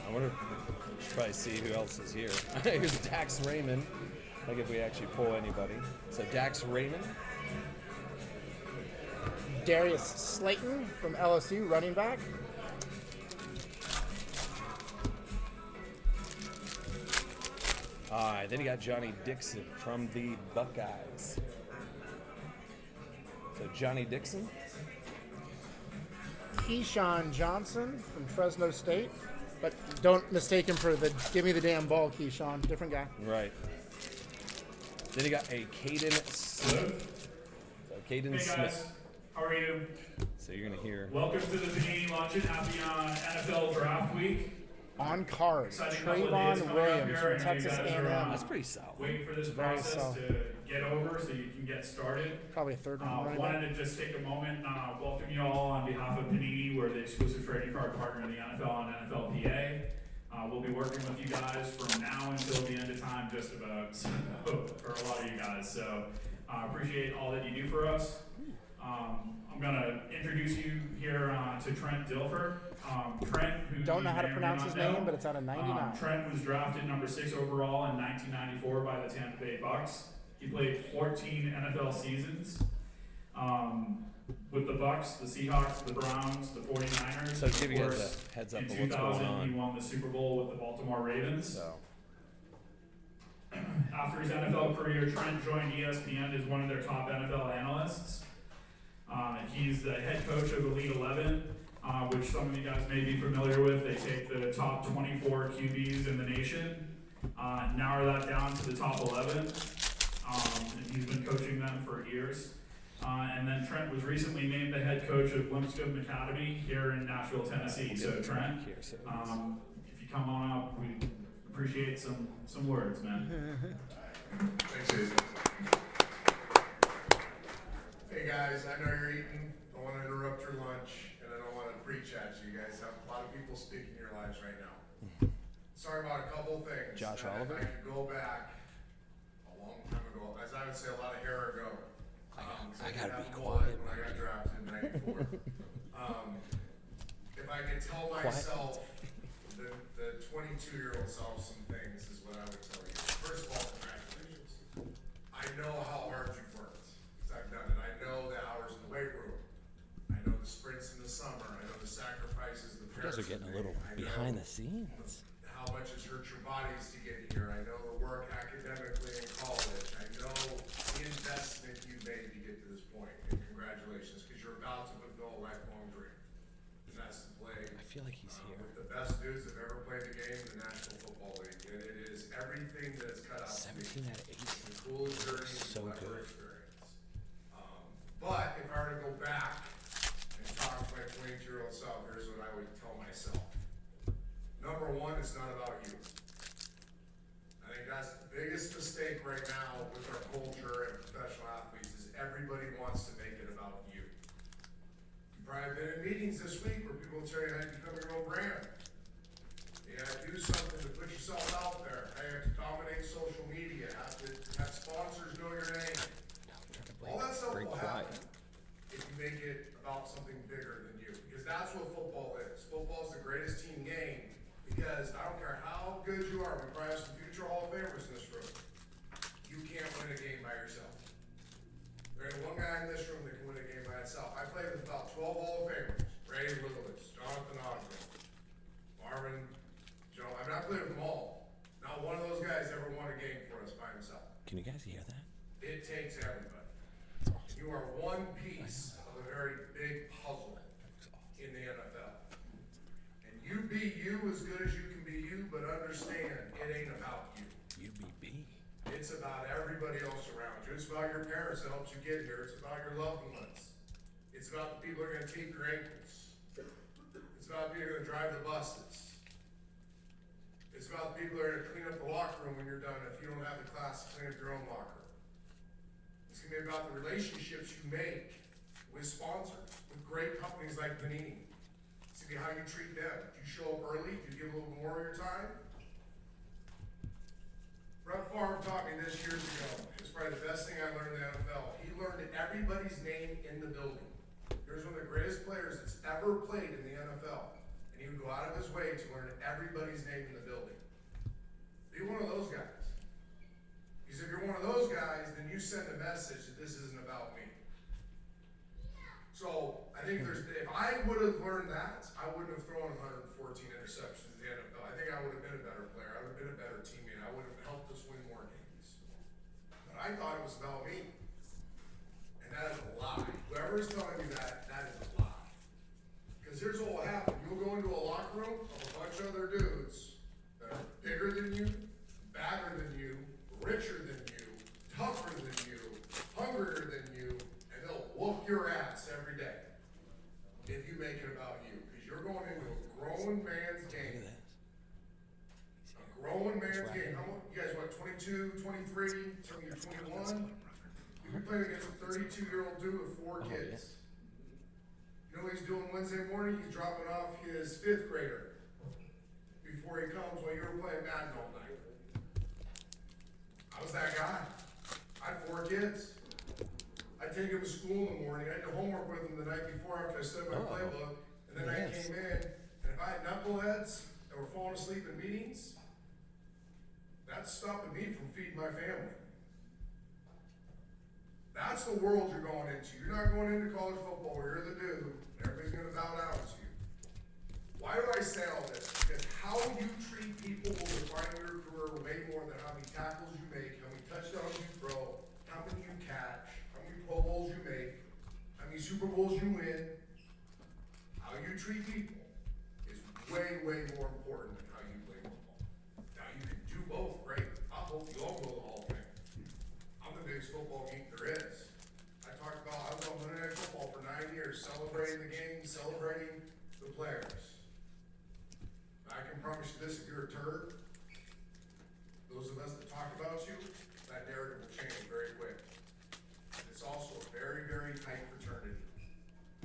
S1: I wonder if we should probably see who else is here. Here's Dax Raymond. Like if we actually pull anybody. So Dax Raymond.
S4: Darius Slayton from LSU, running back.
S1: All right, then you got Johnny Dixon from the Buckeyes. So Johnny Dixon.
S4: Keyshawn Johnson from Fresno State. But don't mistake him for the give me the damn ball, Keyshawn. Different guy.
S1: Right. Then you got a Caden Smith. So Caden
S2: Hey
S1: Smith.
S2: guys, how are you?
S1: So you're gonna hear.
S2: Welcome to the Panini Luncheon. Happy NFL Draft Week.
S4: On card,
S2: exciting couple of days
S4: Trayvon
S2: coming up
S4: Williams
S2: here.
S4: from
S2: I know you
S4: Texas
S2: guys are,
S4: A&M.
S1: That's pretty solid.
S2: waiting for this
S4: Very
S2: process
S4: solid.
S2: to get over so you can get started.
S4: Probably a third round running back.
S2: Wanted to just take a moment and welcome you all on behalf of Panini. We're the exclusive trading card partner of the NFL and NFLPA. We'll be working with you guys from now until the end of time, just about, so, for a lot of you guys. So appreciate all that you do for us. I'm going to introduce you here to Trent Dilfer. Trent, who
S4: Don't know
S2: you
S4: how to
S2: may or may
S4: pronounce
S2: not
S4: his
S2: know,
S4: name, but it's out of 99.
S2: Trent was drafted number 6 overall in 1994 by the Tampa Bay Bucks. He played 14 NFL seasons with the Bucks, the Seahawks, the Browns, the 49ers.
S1: So give you guys a heads up
S2: In
S1: of what's going
S2: 2000,
S1: on.
S2: he won the Super Bowl with the Baltimore Ravens.
S1: So
S2: After his NFL career, Trent joined ESPN as one of their top NFL analysts. He's the head coach of Elite 11, which some of you guys may be familiar with. They take the top 24 QBs in the nation, narrow that down to the top 11, and he's been coaching them for years. And then Trent was recently named the head coach of Lipscomb Academy here in Nashville, Tennessee. So Trent, if you come on up, we appreciate some words, man.
S3: Thanks, Jason. Hey guys, I know you're eating. I don't want to interrupt your lunch, and I don't want to preach at you. You guys have a lot of people speaking in your lives right now. Sorry about a couple of things.
S1: Josh
S3: If
S1: Oliver?
S3: I could go back a long time ago, as I would say, a lot of hair ago.
S1: I
S3: did
S1: gotta
S3: have
S1: be
S3: a mullet
S1: quiet.
S3: when I got drafted in '94. If I could tell myself, the 22-year-old self, some things is what I would tell you. First of all, congratulations. I know how hard you've worked, because I've done it. I know the hours in the weight room. I know the sprints in the summer. I know the sacrifices the
S1: you guys are
S3: parents
S1: getting a
S3: have
S1: little
S3: made. I know
S1: behind the scenes.
S3: how much it's hurt your bodies to get here. I know the work academically in college. I know the investment you made to get to this point. And congratulations, because you're about to fulfill a lifelong dream. And that's to play
S1: I feel like he's here.
S3: with the best dudes that have ever played the game in the National Football League. And it is everything that it's cut out to be.
S1: 17 out of 18.
S3: It's the coolest journey
S1: So
S3: you'll ever
S1: good.
S3: experience. But if I were to go back and talk to my 22-year-old self, here's what I would tell myself. Number one, it's not about you. I think that's the biggest mistake right now with our culture and professional athletes is everybody wants to make it about you. You've probably been in meetings this week where people will tell you how to become your own brand. You have to do something to put yourself out there. You have to dominate social media, have to have sponsors know your name. All that stuff will happen if you make it about something bigger than you. Because that's what football is. Football is the greatest team game. Because I don't care how good you are, we probably have some future Hall of Famers in this room. You can't win a game by yourself. There ain't one guy in this room that can win a game by itself. I played with about 12 Hall of Famers. Brady, Jonathan Ogden, Marvin, Joe. I mean, I played with them all. Not one of those guys ever won a game for us by himself.
S1: Can you guys hear that?
S3: It takes everybody. You are one piece of a very big puzzle in the NFL. And you be you as good as you can be you, but understand it ain't about you.
S1: UBB.
S3: It's about everybody else around you. It's about your parents that helped you get here. It's about your loved ones. It's about the people that are going to tape your ankles. It's about the people that are going to drive the buses. It's about the people that are going to clean up the locker room when you're done if you don't have the class to clean up your own locker. It's going to be about the relationships you make with sponsors, with great companies like Panini. It's going to be how you treat them. Do you show up early? Do you give a little more of your time? Brett Favre taught me this years ago. It's probably the best thing I learned in the NFL. He learned everybody's name in the building. Here's one of the greatest players that's ever played in the NFL. And he would go out of his way to learn everybody's name in the building. Be one of those guys. Because if you're one of those guys, then you send a message that this isn't about me. So I think if I would have learned that, I wouldn't have thrown 114 interceptions in the NFL. I think I would have been a better player. I would have been a better teammate. I would have helped us win more games. But I thought it was about me. And that is a lie. Whoever is telling you that, that is a lie. Because here's what will happen. You'll go into a locker room of a bunch of other dudes that are bigger than you, badder than you, richer than you, tougher than you, hungrier than you, and they'll whoop your ass every day if you make it about you. Because you're going into a grown man's game a man's game. You guys, what, 22, 23, some of you 21? You've been playing against a 32-year-old dude with 4 kids. You know what he's doing Wednesday morning? He's dropping off his 5th grader before he comes while you were playing Madden all night. I was that guy. I had 4 kids. I'd take him to school in the morning. I did homework with him the night before after I studied my playbook. And then I came in, and if I had knuckleheads that were falling asleep in meetings, that's stopping me from feeding my family. That's the world you're going into. You're not going into college football where you're the dude, and everybody's going to bow down to you. Why do I say all this? Because how you treat people will define your career way more than how many tackles you make, how many touchdowns you throw, how many you catch, how many Pro Bowls you make, how many Super Bowls you win. How you treat people is way, way more important than how you play football. Now you can do both, great. I hope you all go to the Hall of Fame. I'm the biggest football geek there is. I was on Monday Night Football for 9 years, celebrating the game, celebrating the players. I can promise you this, if you're a turd, those of us that talk about you, that narrative will change very quick. It's also a very, very tight fraternity.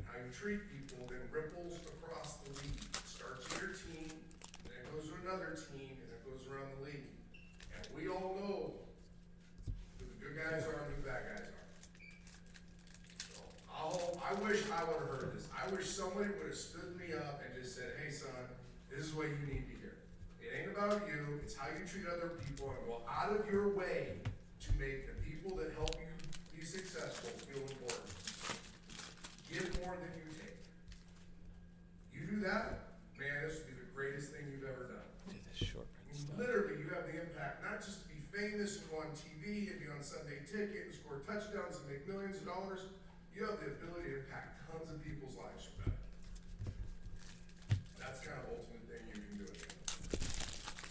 S3: How you treat people then ripples across the league. It starts with your team, and it goes to another team, and it goes around the league. And we all know who the good guys are and who the bad guys are. So I wish I would have heard this. I wish somebody would have stood me up and just said, hey son, this is what you need to hear. It ain't about you, it's how you treat other people, and go out of your way to make the people that help you be successful feel important. Give more than you take. You do that, man, this would be the greatest thing you've ever done.
S1: Do this short print stuff.
S3: Literally, you have the impact, not just to be famous and go on TV and be on Sunday Ticket and score touchdowns and make millions of dollars. You have the ability to impact tons of people's lives for better. That's kind of the ultimate thing you can do.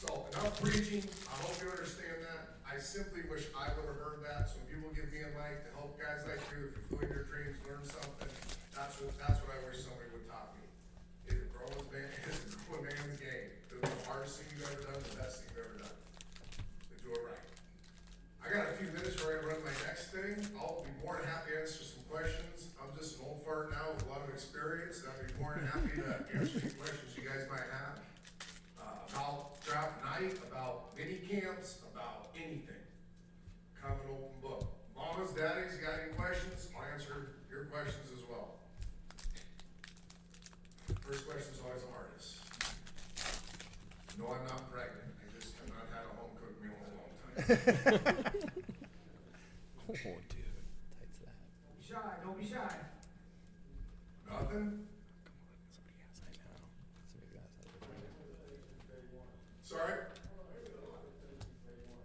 S3: So, enough preaching. I hope you understand that. I simply wish I would have heard that. So when people give me a mic to help guys like you, if you're doing your dreams, learn something. That's what I wish somebody would taught me. Is a grown man's game. Do the hardest thing you've ever done, the best thing you've ever done. But do it right. I got a few minutes before I run my next thing. I'll be more than happy to answer some questions. I'm just an old fart now with a lot of experience. I'd be more than happy to answer any questions you guys might have. About draft night, about mini camps, about anything. Kind of an open book. Mamas, daddies, you got any questions? I'll answer your questions as well. First question is always the hardest. No, I'm not pregnant. I just have not had a home cooked meal in a long time.
S1: Oh, dude. Tight to that.
S5: Don't be shy. Don't be shy.
S3: Nothing?
S1: Somebody has, I know. Somebody has.
S3: Sorry?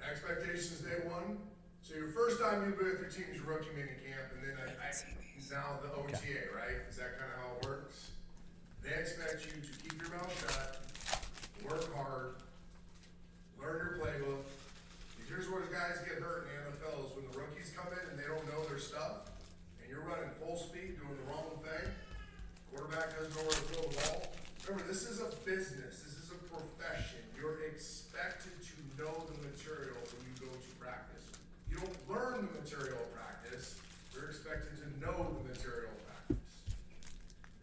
S3: Expectations day one. So your first time you've been with your team's rookie mini camp, and then now the OTA, right? Is that kind of how it works? They expect you to keep your mouth shut, work hard, learn your playbook. Here's where guys get hurt in the NFL is when the rookies come in and they don't know their stuff, and you're running full speed doing the wrong thing. Quarterback doesn't know where to throw the ball. Remember, this is a business. This is a profession. You're expected to know the material when you go to practice. You don't learn the material at practice. You're expected to know the material at practice.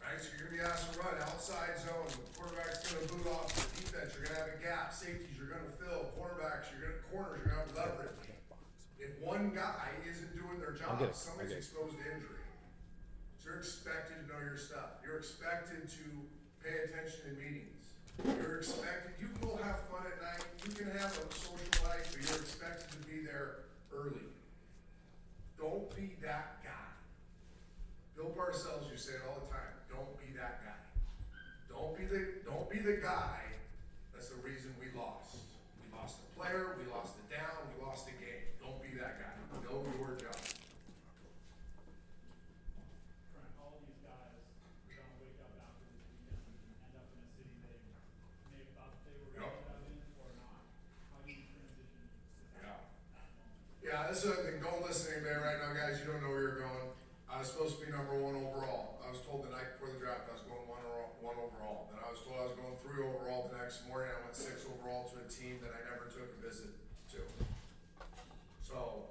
S3: Right? So you're going to be asked to run outside zone. The quarterback's going to boot off the defense. You're going to have a gap. Safeties, you're going to fill. Corners, you're going to have leverage. If one guy isn't doing their job, somebody's exposed to injury. So you're expected to know your stuff. You're expected to pay attention in meetings. You're expected, you can go have fun at night. You can have a social life, but you're expected to be there early. Don't be that guy. Bill Parcells, you say it all the time. Don't be that guy. Don't be the guy that's the reason we lost. We lost a player, we lost a down, we lost a game. Don't be that guy. Know your job.
S2: Trent, all these guys are gonna wake up after this weekend and end up in a city they may have thought they were gonna end up in or not. How do you transition to that moment?
S3: Yeah, this is the thing. Don't listen to anybody right now, guys. You don't know where you're going. I was supposed to be number 1 overall. I was told the night before the draft I was going one overall. Then I was told I was going 3 overall the next morning. I went 6 overall baseball to a team that I never took a visit to. So,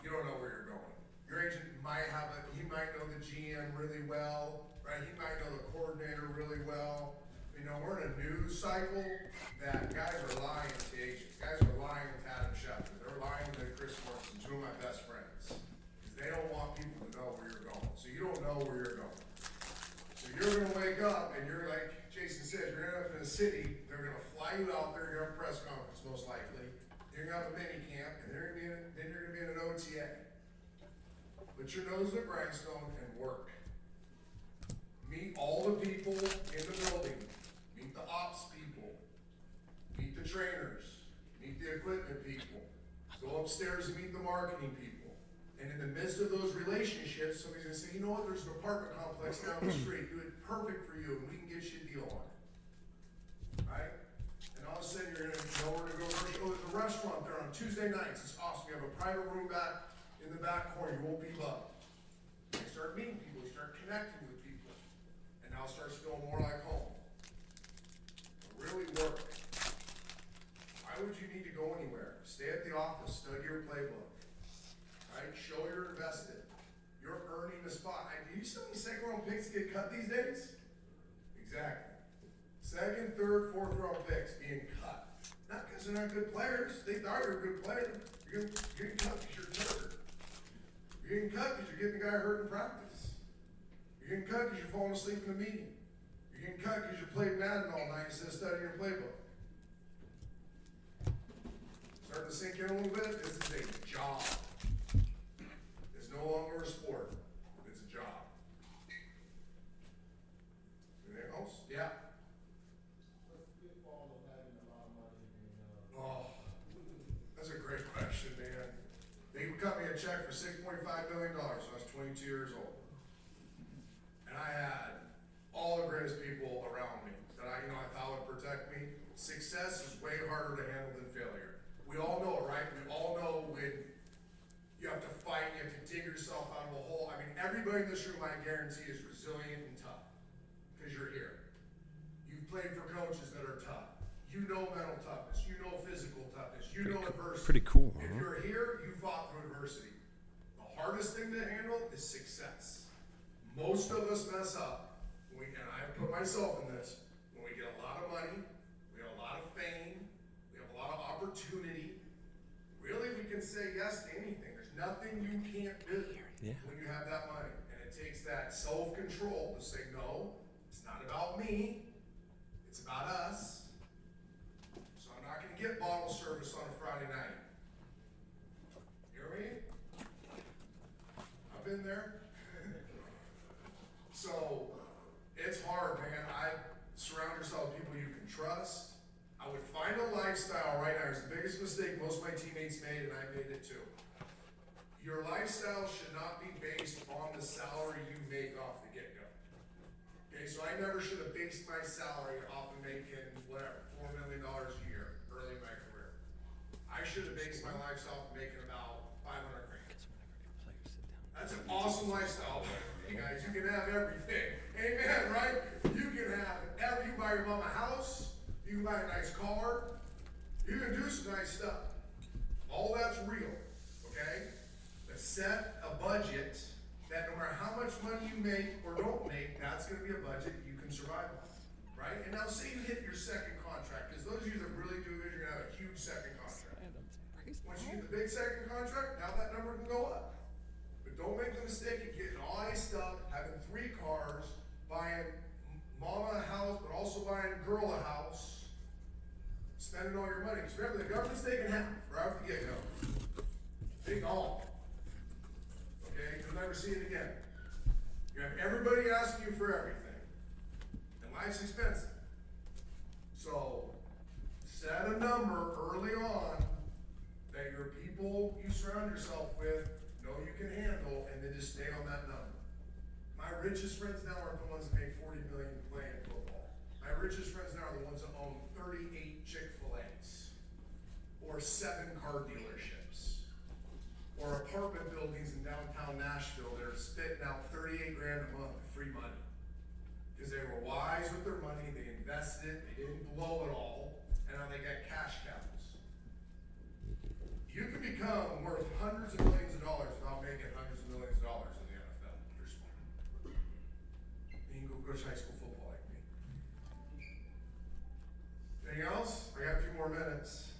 S3: you don't know where you're going. Your agent might he might know the GM really well, right? He might know the coordinator really well. You know, we're in a news cycle that guys are lying to agents. Guys are lying to Adam Schefter. They're lying to Chris Morrison, two of my best friends. Because they don't want people to know where you're going. So you don't know where you're going. So you're going to wake up and you're like Jason said, you're going to end up in a city. They're going to fly you out there. You're going to have a press conference most likely. You're going to have a mini camp, and then you're going to be in an OTA. Put your nose to the grindstone and work. Meet all the people in the building. Meet the ops people. Meet the trainers. Meet the equipment people. Go upstairs and meet the marketing people. And in the midst of those relationships, somebody's going to say, you know what, there's an apartment complex down the street. Do it perfect for you, and we can get you a deal on it. Right? And all of a sudden, you're going to know where to go. Oh, there's a restaurant there on Tuesday nights. It's awesome. You have a private room back in the back corner. You won't be loved. You start meeting people. You start connecting with people. And now it starts feeling more like home. Really work. Why would you need to go anywhere? Stay at the office. Study your playbook. Right? Show you're invested. You're earning a spot. Do you see how many second round picks get cut these days? Exactly. Second, third, fourth round picks being cut. Not because they're not good players. They thought you're a good player. You're getting cut because you're tired. You're getting cut because you're getting the guy hurt in practice. You're getting cut because you're falling asleep in the meeting. You're getting cut because you played Madden all night instead of studying your playbook. Starting to sink in a little bit. This is a job. It's no longer a sport. It's a job. Anything else? Yeah. Oh, that's a great question, man. They cut me a check for $6.5 million when I was 22 years old. And I had all the greatest people around me that I thought would protect me. Success is way harder to handle than failure. We all know it, right? We all know when you have to fight, you have to dig yourself out of a hole. I mean, everybody in this room, I guarantee, is resilient and tough because you're here. You've played for coaches that are tough. You know mental toughness. You know physical toughness. You know adversity.
S1: Pretty cool.
S3: If you're here, you fought through adversity. The hardest thing to handle is success. Most of us mess up, and I put myself in this, when we get a lot of money, we have a lot of fame, we have a lot of opportunity. Really, we can say yes to anything. There's nothing you can't do when you have that money. And it takes that self-control to say, no, it's not about me, it's about us. So I'm not going to get bottle service on a Friday night. Hear me? I've been there. So it's hard, man. Surround yourself with people you can trust. I would find a lifestyle right now. It's the biggest mistake most of my teammates made, and I made it too. Your lifestyle should not be based on the salary you make off the get-go. Okay, so I never should have based my salary off of making whatever, $4 million a year early in my career. I should have based my lifestyle off making about $500 grand. That's an awesome lifestyle. You guys, you can have everything. Amen, right? You can buy your mom a house, you can buy a nice car, you can do some nice stuff. All that's real, okay? But set a budget that no matter how much money you make or don't make, that's gonna be a budget you can survive on, right? And now say you hit your second contract, because those of you that really do good, you're gonna have a huge second contract. Once you get the big second contract, now that number can go up. But don't make the mistake of getting all iced up, having 3 cars, buying mama a house, but also buying girl a house, spending all your money. Because remember, the government's taking half right off the get-go. Take all. Okay? You'll never see it again. You have everybody asking you for everything. And life's expensive. So, set a number early on that your people you surround yourself with know you can handle, and then just stay on that number. My richest friends now are the ones that make $40 million playing football. My richest friends now are the ones that own 38 Chick-fil-A's, or 7 car dealerships, or apartment buildings in downtown Nashville that are spitting out $38 grand a month of free money. Because they were wise with their money, they invested it, they didn't blow it all, and now they got cash more minutes.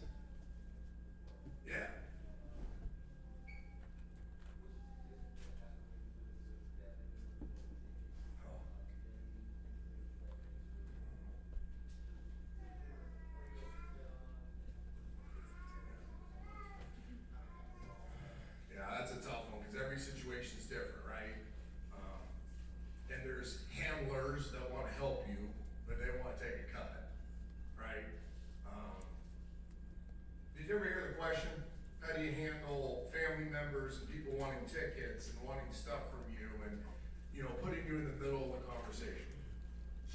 S3: Yeah. Yeah, that's a tough one because every situation is different, right? And there's handlers that want to help you, but they want to take a cut, right? Did you ever hear the question, how do you handle family members and people wanting tickets and wanting stuff from you and, you know, putting you in the middle of the conversation?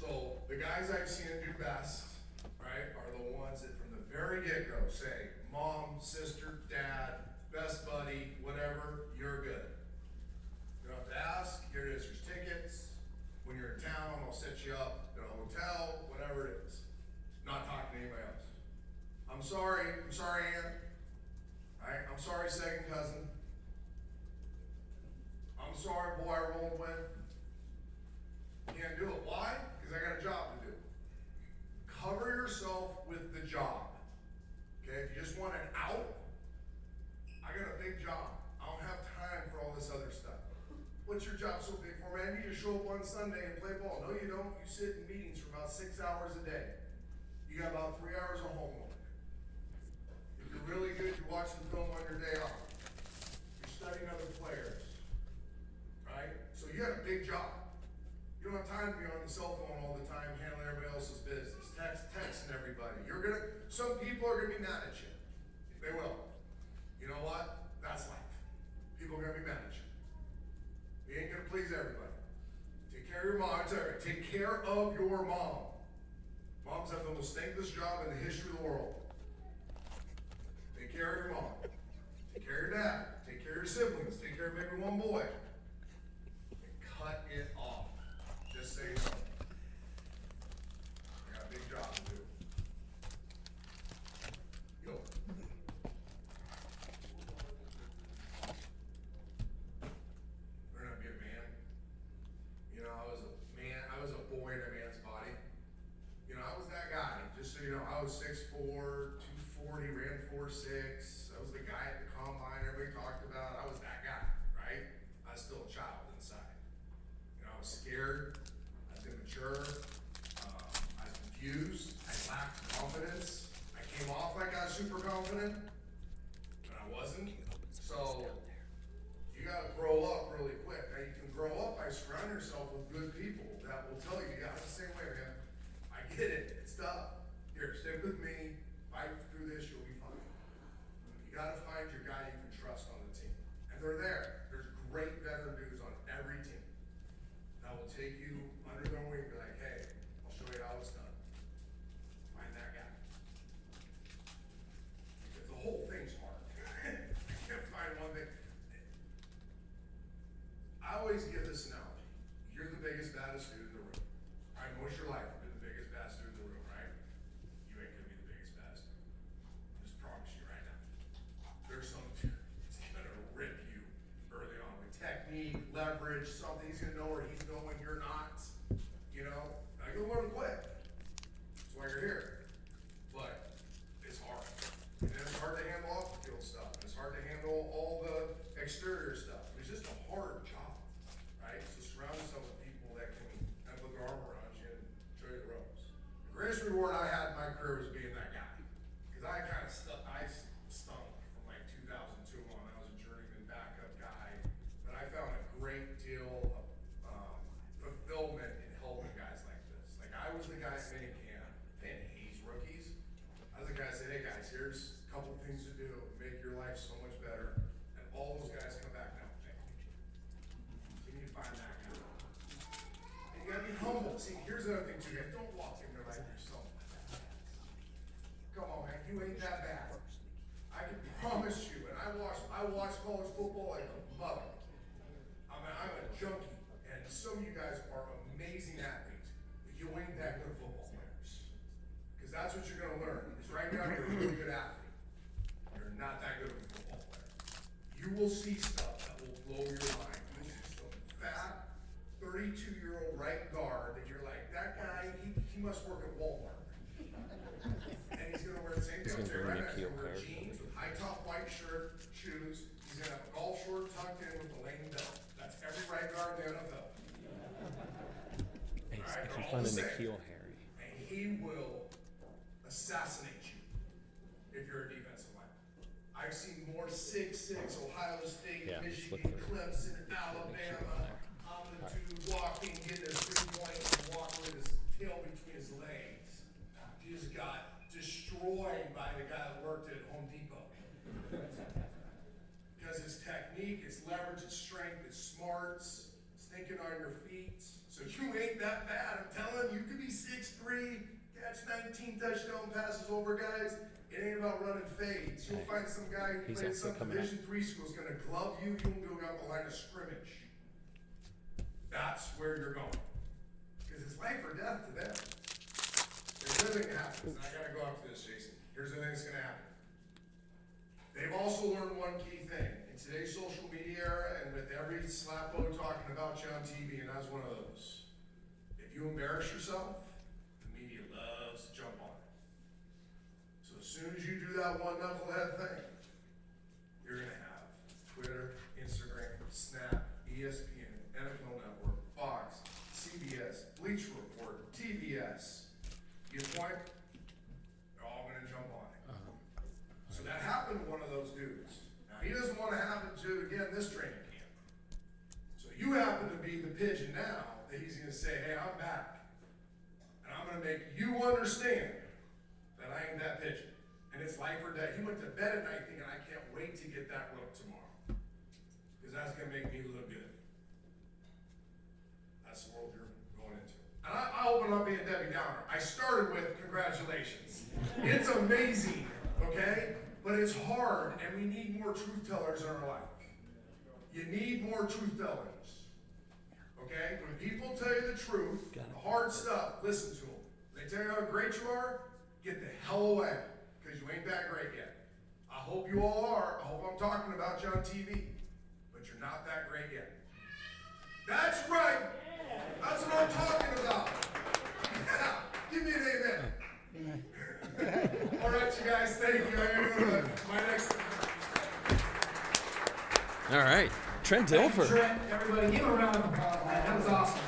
S3: So the guys I've seen it do best, right, are the ones that from the very get-go say, mom, sister, dad, best buddy, whatever, you're good. You don't have to ask, here it is, there's tickets. When you're in town, I'll set you up in a hotel, whatever it is. Not talking to anybody else. I'm sorry, Aunt. Right? I'm sorry, second cousin. I'm sorry, boy, I rolled with. Can't do it. Why? Because I got a job to do. Cover yourself with the job. Okay? If you just want an out, I got a big job. I don't have time for all this other stuff. What's your job so big for, man? You just show up on Sunday and play ball. No, you don't. You sit in meetings for about 6 hours a day. You got about 3 hours of homework. If you're really good, you're watching film on your day off. You're studying other players. Right? So you have a big job. You don't have time to be on the cell phone all the time handling everybody else's business, texting everybody. Some people are gonna be mad at you. They will. You know what? That's life. People are gonna be mad at you. You ain't gonna please everybody. Take care of your mom. Take care of your mom. Moms have the most thankless job in the history of the world. Take care of your mom. Take care of your dad. Take care of your siblings. Take care of maybe one boy. And cut it off. Just say no. I got a big job to do. Yo. Learn how to be a man. You know, I was a boy in a man's body. You know, I was that guy. Just so you know, I was 6'4", 240, ran 4'6". I was the guy at the combine everybody talked about. I was that guy, right? I was still a child inside. You know, I was scared. I was immature. I was confused. I lacked confidence. I came off like I was super confident, but I wasn't. So you gotta grow up really quick. Now you can grow up by surrounding yourself with good people that will tell you, yeah, I'm the same way, man. I get it. It's tough. Here, stick with me. Fight through this. You'll be fine. You gotta find your guy you can trust on the team, and they're there. There's great veteran dudes on every team that will take you under their wing and be like, hey, I'll show you how it's done. Find that guy. Because the whole thing's hard. I can't find one thing. I always give this analogy. You're the biggest, baddest dude in the room. All right, most of your life, you've been the biggest, baddest dude in the room, right? You ain't gonna be the biggest, baddest dude. I just promise you right now. There's some dude that's gonna rip you early on with technique, leverage, something. He's gonna know where he's going, you're not. You know? Now you'll learn quick. That's why you're here. But it's hard. And then it's hard to handle off the field stuff. And it's hard to handle all the exterior stuff. It's just a hard job, right? So surround yourself with people that can kind of put their arm around you and show you the ropes. The greatest reward I had in my career was being that guy. Because I kind of stunk from like 2002 on. I was a journeyman backup guy. But I found a great deal of fulfillment in helping guys like this. Like I was the guy at minicamp paying Hayes rookies. I was the guy that said, hey guys, here's a couple things to do, make your life so much better. And all those guys come back now. You need to find that guy. And you gotta be humble. See, here's the other thing too, guys. Don't walk in there like you're something. Come on, man, you ain't that bad. I can promise you, and I watch college football like a mother. I'm a junkie, and some of you guys are amazing athletes, but you ain't that good football players. Because that's what you're gonna learn. Because right now you're a really good athlete. You're not that good of a football player. You will see stuff that will blow your mind. You will see some fat, 32-year-old right guard that you're like, that guy, he must work at Walmart. And he's gonna wear the same
S1: going to bring N'Keal Harry.
S3: Jeans with high top white shirt, shoes. He's going to have a golf short tucked in with a lane belt. That's every right guard in the NFL.
S1: Hey, if you find a N'Keal Harry.
S3: And he will assassinate you if you're a defensive lineman. I've seen more 6'6", Ohio State, Michigan, Clemson, Alabama, dude walking, getting a 3-point, and walking with his tail between his legs. He just got destroyed by the guy that worked at Home Depot. Because his technique, his leverage, his strength, his smarts, his thinking on your feet. So you ain't that bad. I'm telling you, you could be 6'3", catch 19 touchdown passes over guys. It ain't about running fades. You'll find some guy who played some Division III school is going to glove you. You won't go down the line of scrimmage. That's where you're going. Because it's life or death to them. There's nothing that happens. And I got to go after this, Jason. Here's the thing that's going to happen. They've also learned one key thing. In today's social media era, and with every slappo talking about you on TV, and I was one of those. If you embarrass yourself, the media loves to jump on it. So as soon as you do that one knucklehead thing, you're going to have Twitter, Instagram, Snap, ESPN, NFL Network, Fox, CBS, Bleacher Report, TBS. You get the point? They're all going to jump on it. So that happened to one of those dudes. Now, he doesn't want to happen to it again this training camp. So you happen to be the pigeon now that he's going to say, hey, I'm back. And I'm going to make you understand that I am that pigeon. And it's life or death. He went to bed at night thinking, I can't wait to get that look tomorrow. Because that's going to make me look good. That's the world you're going into. And I hope I'm not being Debbie Downer. I started with congratulations. It's amazing, okay? But it's hard, and we need more truth tellers in our life. You need more truth tellers, okay? When people tell you the truth, the hard stuff, listen to them. When they tell you how great you are, get the hell away, because you ain't that great yet. I hope you all are. I hope I'm talking about you on TV, but you're not that great yet. That's right. That's what I'm talking about. Yeah. Give me an amen. All right, you guys. Thank you. I'm going to my next.
S1: All right. Trent Dilfer.
S5: Trent, everybody, give him a round of applause, man. That was awesome.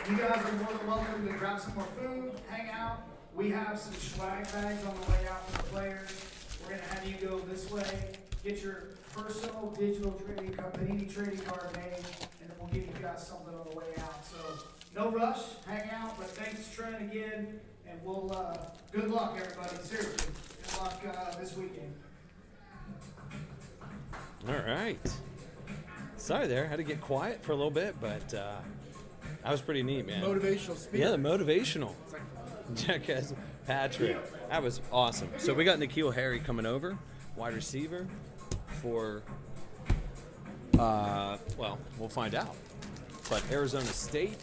S5: You guys are more than welcome to grab some more food, hang out. We have some swag bags on the way out for the players. We're going to have you go this way, get your personal digital trading company trading card made, and then we'll give you guys something on the way out. So no rush, hang out, but thanks Trent again, and we'll good luck everybody, seriously. Good luck this weekend.
S1: All right. Sorry there, had to get quiet for a little bit, but that was pretty neat, man.
S4: Motivational speaker.
S1: Yeah, the motivational. Jackass Patrick. That was awesome. So we got N'Keal Harry coming over, wide receiver for, well, we'll find out. But Arizona State.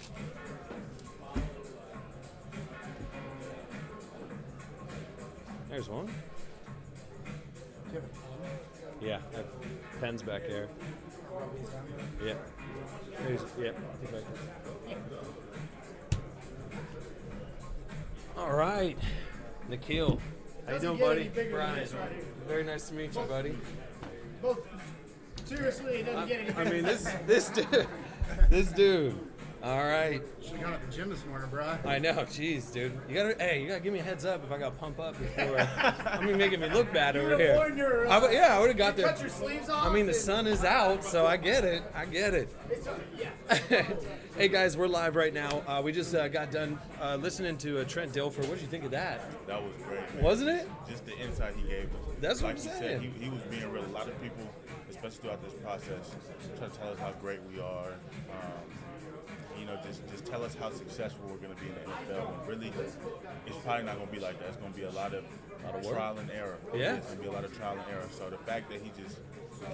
S1: There's one. Yeah, I have pens back there. Yeah. He's back there. All right, N'Keal. How you doing, buddy? Brian. Very nice to meet you, buddy.
S4: Both. Seriously, it doesn't get any
S1: I mean, this dude. All right.
S4: Should have gone to the gym this morning, bro.
S1: I know, jeez, dude. You gotta give me a heads up if I got to pump up before. I mean, making me look bad over here. I would have got there.
S4: Cut your sleeves off.
S1: I mean, the sun is out, so I get it.
S4: Yeah.
S1: Hey guys, we're live right now. We just got done listening to Trent Dilfer. What did you think of that?
S6: That was great, man.
S1: Wasn't it?
S6: Just the insight he gave us.
S1: That's what
S6: like
S1: I'm
S6: he
S1: saying.
S6: said, he was being real. A lot of people, especially throughout this process, try to tell us how great we are. Just tell us how successful we're going to be in the NFL. And really, it's probably not going to be like that. It's going to be a lot of trial and error.
S1: Yeah.
S6: It's going to be a lot of trial and error. So the fact that he just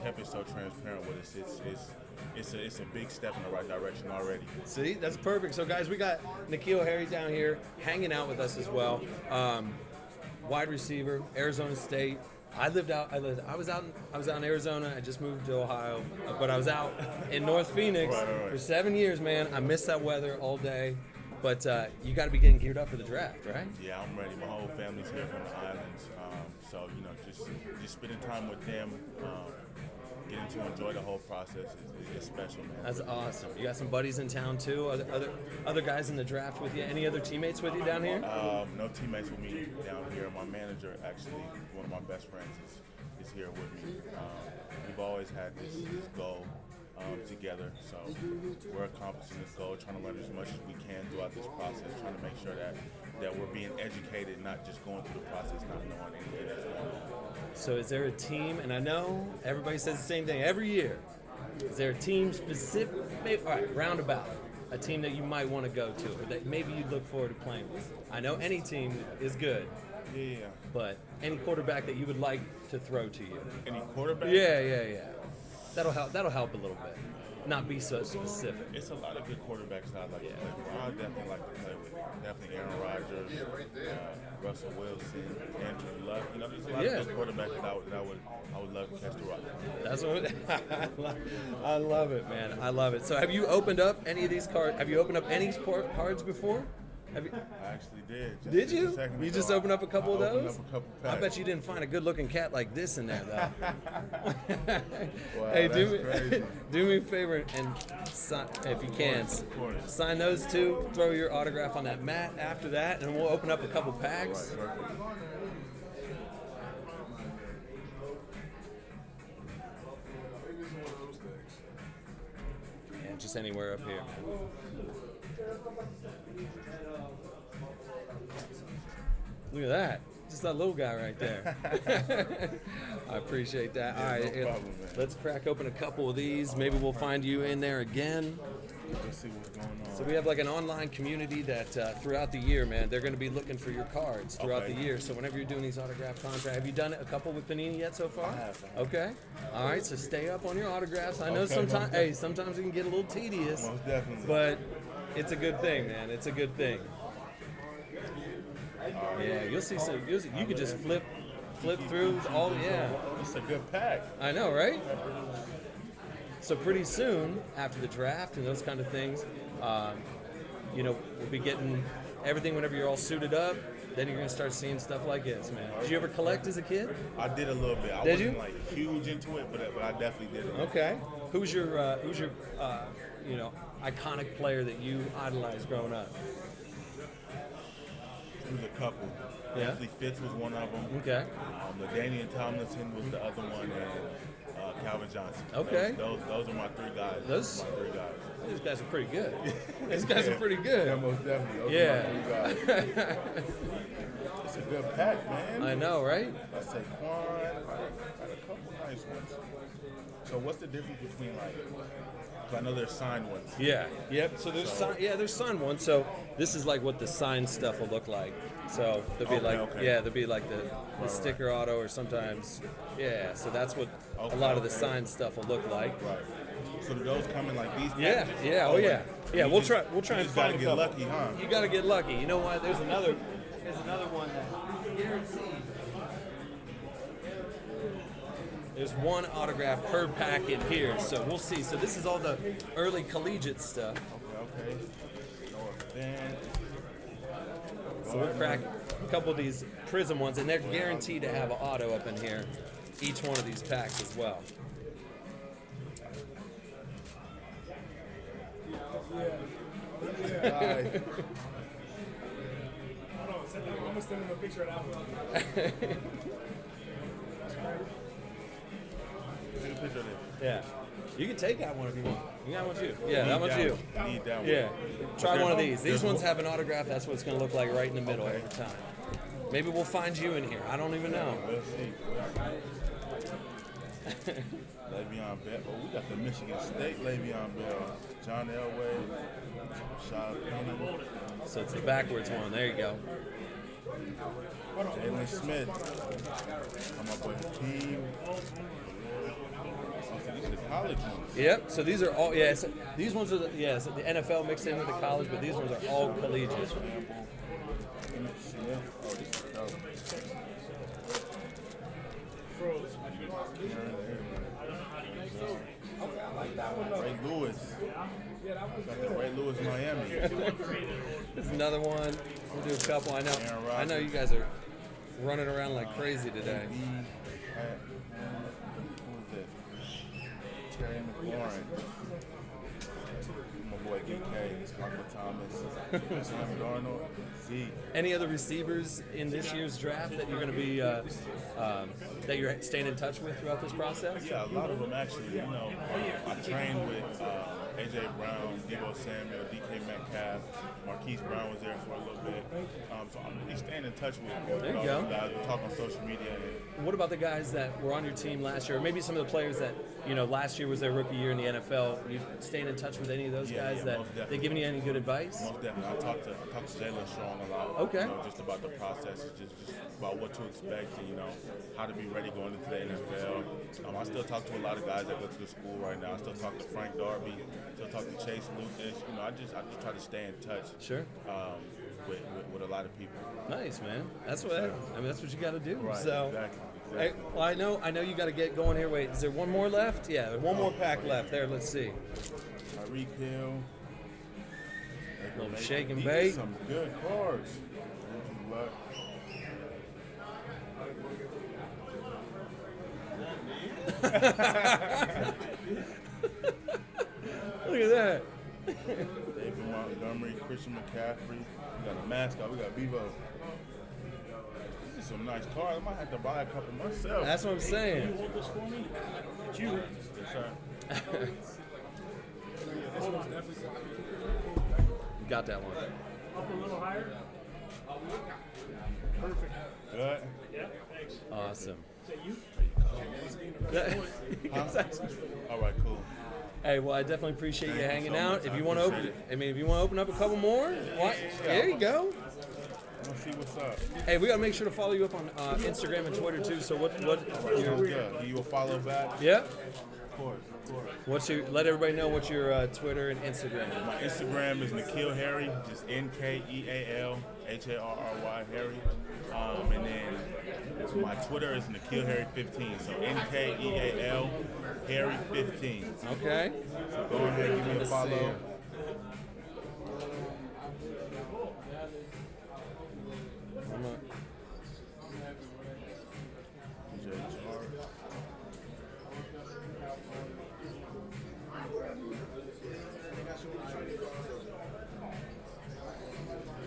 S6: kept it so transparent with us, it's a big step in the right direction already.
S1: See, that's perfect. So guys, we got N'Keal Harry down here hanging out with us as well. Wide receiver, Arizona State. I was out in Arizona. I just moved to Ohio, but I was out in North Phoenix for 7 years, man. I miss that weather all day. But you got to be getting geared up for the draft, right?
S6: Yeah, I'm ready. My whole family's here from the islands, so just spending time with them, getting to enjoy the whole process is special, man.
S1: That's awesome. You got some buddies in town too. Other guys in the draft with you. Any other teammates with you down here?
S6: No teammates with me down here. My manager, actually, one of my best friends, is here with me. We've always had this goal together, so we're accomplishing this goal, trying to learn as much as we can throughout this process, trying to make sure that we're being educated, not just going through the process, not knowing anything that's going on.
S1: So is there a team, and I know everybody says the same thing every year, is there a team specific, all right, roundabout, a team that you might want to go to, or that maybe you look forward to playing with? I know any team is good,
S6: Yeah.
S1: but any quarterback that you would like to throw to you?
S6: Any quarterback?
S1: Yeah. That'll help a little bit. Not be so specific.
S6: It's a lot of good quarterbacks that I'd like to play for. I'd definitely like to play with definitely Aaron Rodgers, Russell Wilson, Andrew Luck. There's a lot of good quarterbacks that I would love to catch the rock.
S1: That's what I love it, man. I love it. So have you opened up any of these cards? Have you opened up any cards before?
S6: I actually did.
S1: Did you? You just opened up a couple of those?
S6: Opened up a couple packs.
S1: I bet you didn't find a good-looking cat like this in there, though.
S6: Wow,
S1: Hey,
S6: crazy.
S1: do me a favor and sign, if you can, sign those two. Throw your autograph on that mat after that, and we'll open up a couple packs.
S6: Right, perfect.
S1: Yeah, just anywhere up here, man. Look at that. Just that little guy right there. I appreciate that. All right,
S6: no problem, man.
S1: let's crack open a couple of these. Maybe we'll find you in there again.
S6: Let's see what's going on.
S1: So we have like an online community that throughout the year, man, they're going to be looking for your cards throughout the year. So whenever you're doing these autograph contracts, have you done a couple with Panini yet so far?
S6: I have.
S1: Okay. All right, so stay up on your autographs. I know sometimes it can get a little tedious.
S6: Most definitely.
S1: But it's a good thing, man. It's a good thing. Yeah, you'll see some. You could just flip through all. Yeah,
S6: It's a good pack.
S1: I know, right? So pretty soon after the draft and those kind of things, we'll be getting everything whenever you're all suited up. Then you're gonna start seeing stuff like this, man. Did you ever collect as a kid?
S6: I did a little bit. I
S1: Did
S6: wasn't
S1: you?
S6: like huge into it, but I definitely did it.
S1: Okay. Who's your iconic player that you idolized growing up?
S6: There was a couple.
S1: Yeah.
S6: Definitely Fitz was one of them.
S1: Okay.
S6: LaDainian Tomlinson was the other one, and Calvin Johnson.
S1: Okay.
S6: Those are my three guys.
S1: Those-
S6: are my three guys.
S1: These guys are pretty good. These guys are pretty good.
S6: Yeah, most definitely. Those
S1: Yeah.
S6: are my three guys. It's a good pack, man.
S1: I know, right?
S6: I say Quan. I got a couple nice ones. So what's the difference between 'cause I know there's signed ones.
S1: Yeah. Yep. So there's signed ones. So this is like what the signed stuff will look like. So there'll be there'll be like the sticker auto, or sometimes So that's what a lot of the signed stuff will look like.
S6: Right. So do those come in like these
S1: Yeah.
S6: packages?
S1: Yeah. Oh yeah. Yeah. We'll try and
S6: Gotta
S1: find a
S6: get
S1: couple.
S6: lucky, huh?
S1: You gotta get lucky. You know what? There's another one that guaranteed. There's one autograph per packet here, so we'll see. So this is all the early collegiate stuff.
S6: Okay. Noah Fant.
S1: So we'll crack a couple of these Prism ones, and they're guaranteed to have an auto up in here, each one of these packs as well.
S6: Hi.
S7: I'm gonna send him a picture of that one.
S6: Take a picture of this.
S1: Yeah. You can take that one if you want. That one's you. Yeah, that one's you.
S6: Need that one.
S1: Yeah. Try one of these. These
S6: there's
S1: ones
S6: one-
S1: have an autograph. That's what it's going to look like right in the middle every time. Maybe we'll find you in here. I don't even know.
S6: We'll see. Le'Veon Bell. Oh, we got the Michigan State Le'Veon Bell. John Elway. Rashad Penny.
S1: So it's the backwards one. There you go.
S6: Jalen Smith. Come up with a team. Oh, so these are the college ones.
S1: Yep. So these are all. Yeah. So these ones are the so the NFL mixed in with the college, but these ones are all collegiate.
S6: Smith. Oh, this is dope. Ray Lewis. Got the Ray Lewis Miami.
S1: There's another one. We'll do a couple. I know you guys are running around like crazy today.
S6: Who is this? Terry McLaurin. My boy DK, Michael Thomas, Sam Darnold, Zeke.
S1: Any other receivers in this year's draft that you're going to be that you're staying in touch with throughout this process?
S6: Yeah, a lot of them actually. You know, I trained with AJ Brown, Deebo Samuel, DK Metcalf, Marquise Brown was there for a little bit. So I'm really staying in touch with
S1: there you
S6: all
S1: go.
S6: those guys. We talk on social media.
S1: What about the guys that were on your team last year, or maybe some of the players that last year was their rookie year in the NFL? You staying in touch with any of those guys that they giving you any good advice?
S6: Most definitely. I talked to Jalen Strong a lot.
S1: Okay.
S6: Just about the process, just about what to expect, and how to be ready going into the NFL. I still talk to a lot of guys that go to the school right now. I still talk to Frank Darby. Still talk to Chase Lucas. I just try to stay in touch.
S1: Sure.
S6: With a lot of people.
S1: Nice, man. That's what that's what you got to do.
S6: Right.
S1: So,
S6: exactly.
S1: Hey, well, I know you got to get going here. Wait, is there one more left? Yeah, there's one more pack left. There, let's see.
S6: Tyreek Hill.
S1: Little shake and
S6: These
S1: bake.
S6: are some good cards. Luck.
S1: Look at that.
S6: David Montgomery, Christian McCaffrey. We got a mascot. We got Bevo. These are some nice cards. I might have to buy a couple myself.
S1: That's what I'm saying.
S7: You hold this for me? It's you.
S6: Yes, sir.
S7: This one's definitely
S1: You got that one.
S7: up a little higher. Perfect.
S6: Good.
S7: Yeah, thanks.
S1: Awesome.
S7: Is that you?
S6: All right, cool.
S1: Hey, well, I definitely appreciate you
S6: Thank you
S1: hanging
S6: so
S1: out.
S6: much.
S1: If you
S6: I
S1: want to open,
S6: appreciate
S1: if you want to open up a couple more, there you go.
S6: Let's see what's up.
S1: Hey, we gotta make sure to follow you up on Instagram and Twitter too. So what?
S6: Sounds good. Give you a follow back.
S1: Yeah.
S6: Of course.
S1: What's your? Let everybody know what your Twitter and Instagram.
S6: My Instagram is NeKeal Harry, just NKEAL HARRY Harry. And then my Twitter is NeKeal Harry 15. So NKEAL Harry 15.
S1: Okay.
S6: So go ahead, give me a
S1: Let's
S6: follow.
S1: see.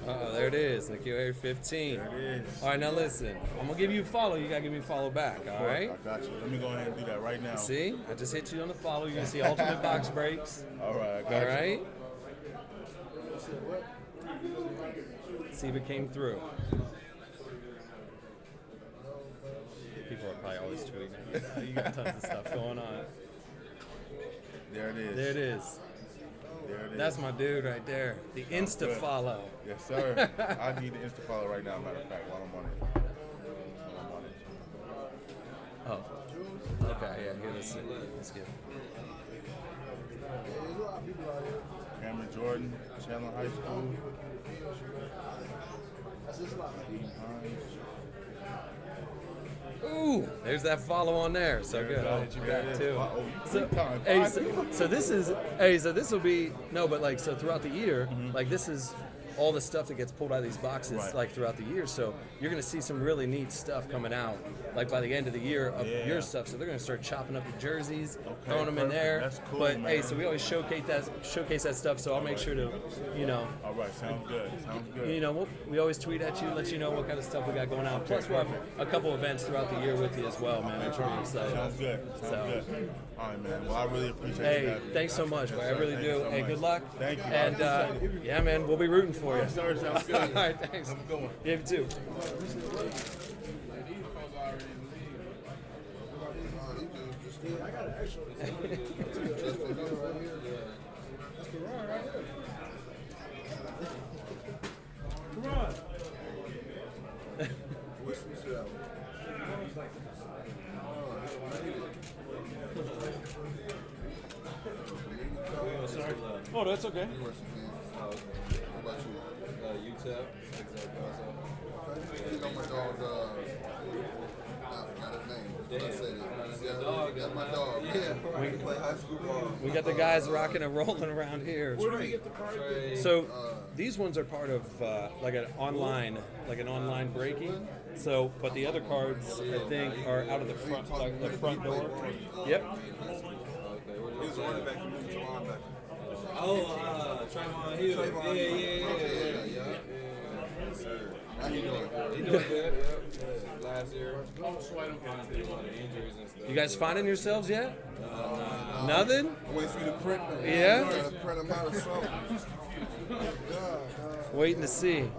S1: There it is, NeKeal Harry 15.
S6: There it is.
S1: All right, now listen. I'm gonna give you a follow. You gotta give me a follow back. All right.
S6: I got you. Let me go ahead and do that right now.
S1: See, I just hit you on the follow. You're gonna see ultimate box breaks.
S6: All right, I got
S1: All
S6: you.
S1: right. See if it came through. People are probably always tweeting. You got tons of stuff going on.
S6: There it is.
S1: There it is.
S6: There it is.
S1: That's my dude right there. The Insta
S6: good.
S1: follow.
S6: Yes, sir. I need the Insta follow right now, matter of fact, while I'm on it.
S1: Oh. Okay, yeah, here, let's see. Let's get it.
S6: Cameron Jordan, Chandler High School. Dean Hines.
S1: Ooh, there's that follow on there. So good. I'll hit you back too.
S6: Oh,
S1: So,
S6: time.
S1: hey, so this is, so this will be, no, but like, so throughout the year, like this is all the stuff that gets pulled out of these boxes,
S6: Right.
S1: like throughout the year. So you're going to see some really neat stuff coming out, like by the end of the year of your stuff. So they're going to start chopping up your jerseys, throwing them in
S6: perfect.
S1: there.
S6: That's cool,
S1: but hey,
S6: man.
S1: so we always showcase that stuff. So I'll make sure to,
S6: All right, sounds good. Sounds good.
S1: we always tweet at you, let you know what kind of stuff we got going on. Plus, we'll have a couple events throughout the year with you as well, man. Which we're excited.
S6: Sounds good. Sounds good. All right, man. Well, I really appreciate you
S1: Hey,
S6: having me.
S1: thanks so much, man. I really
S6: Thank you
S1: do.
S6: so
S1: Hey,
S6: much.
S1: good luck.
S6: Thank you.
S1: And yeah, man, we'll be rooting for you.
S6: Yes, sir. Sounds good.
S1: All right, thanks.
S6: Have a good one.
S1: You too.
S7: Come on.
S1: Oh, that's okay.
S8: How about you? UTEP. You know my dog, I forgot his name. I said it. That's my dog. We play high school ball.
S1: We got the guys rocking and rolling around here. So these ones are part of like an online breaking. So, but the other cards I think are out of the front, like the front door. Yep.
S8: He was a running back. He moved to linebacker.
S9: Trayvon Hill. Yeah.
S8: How you doing?
S9: He doing good. Last year. Injuries and stuff.
S1: You guys finding yourselves yet? Nothing?
S8: I went through the print.
S1: Yeah?
S8: Trying to print them out or something.
S1: Waiting to see.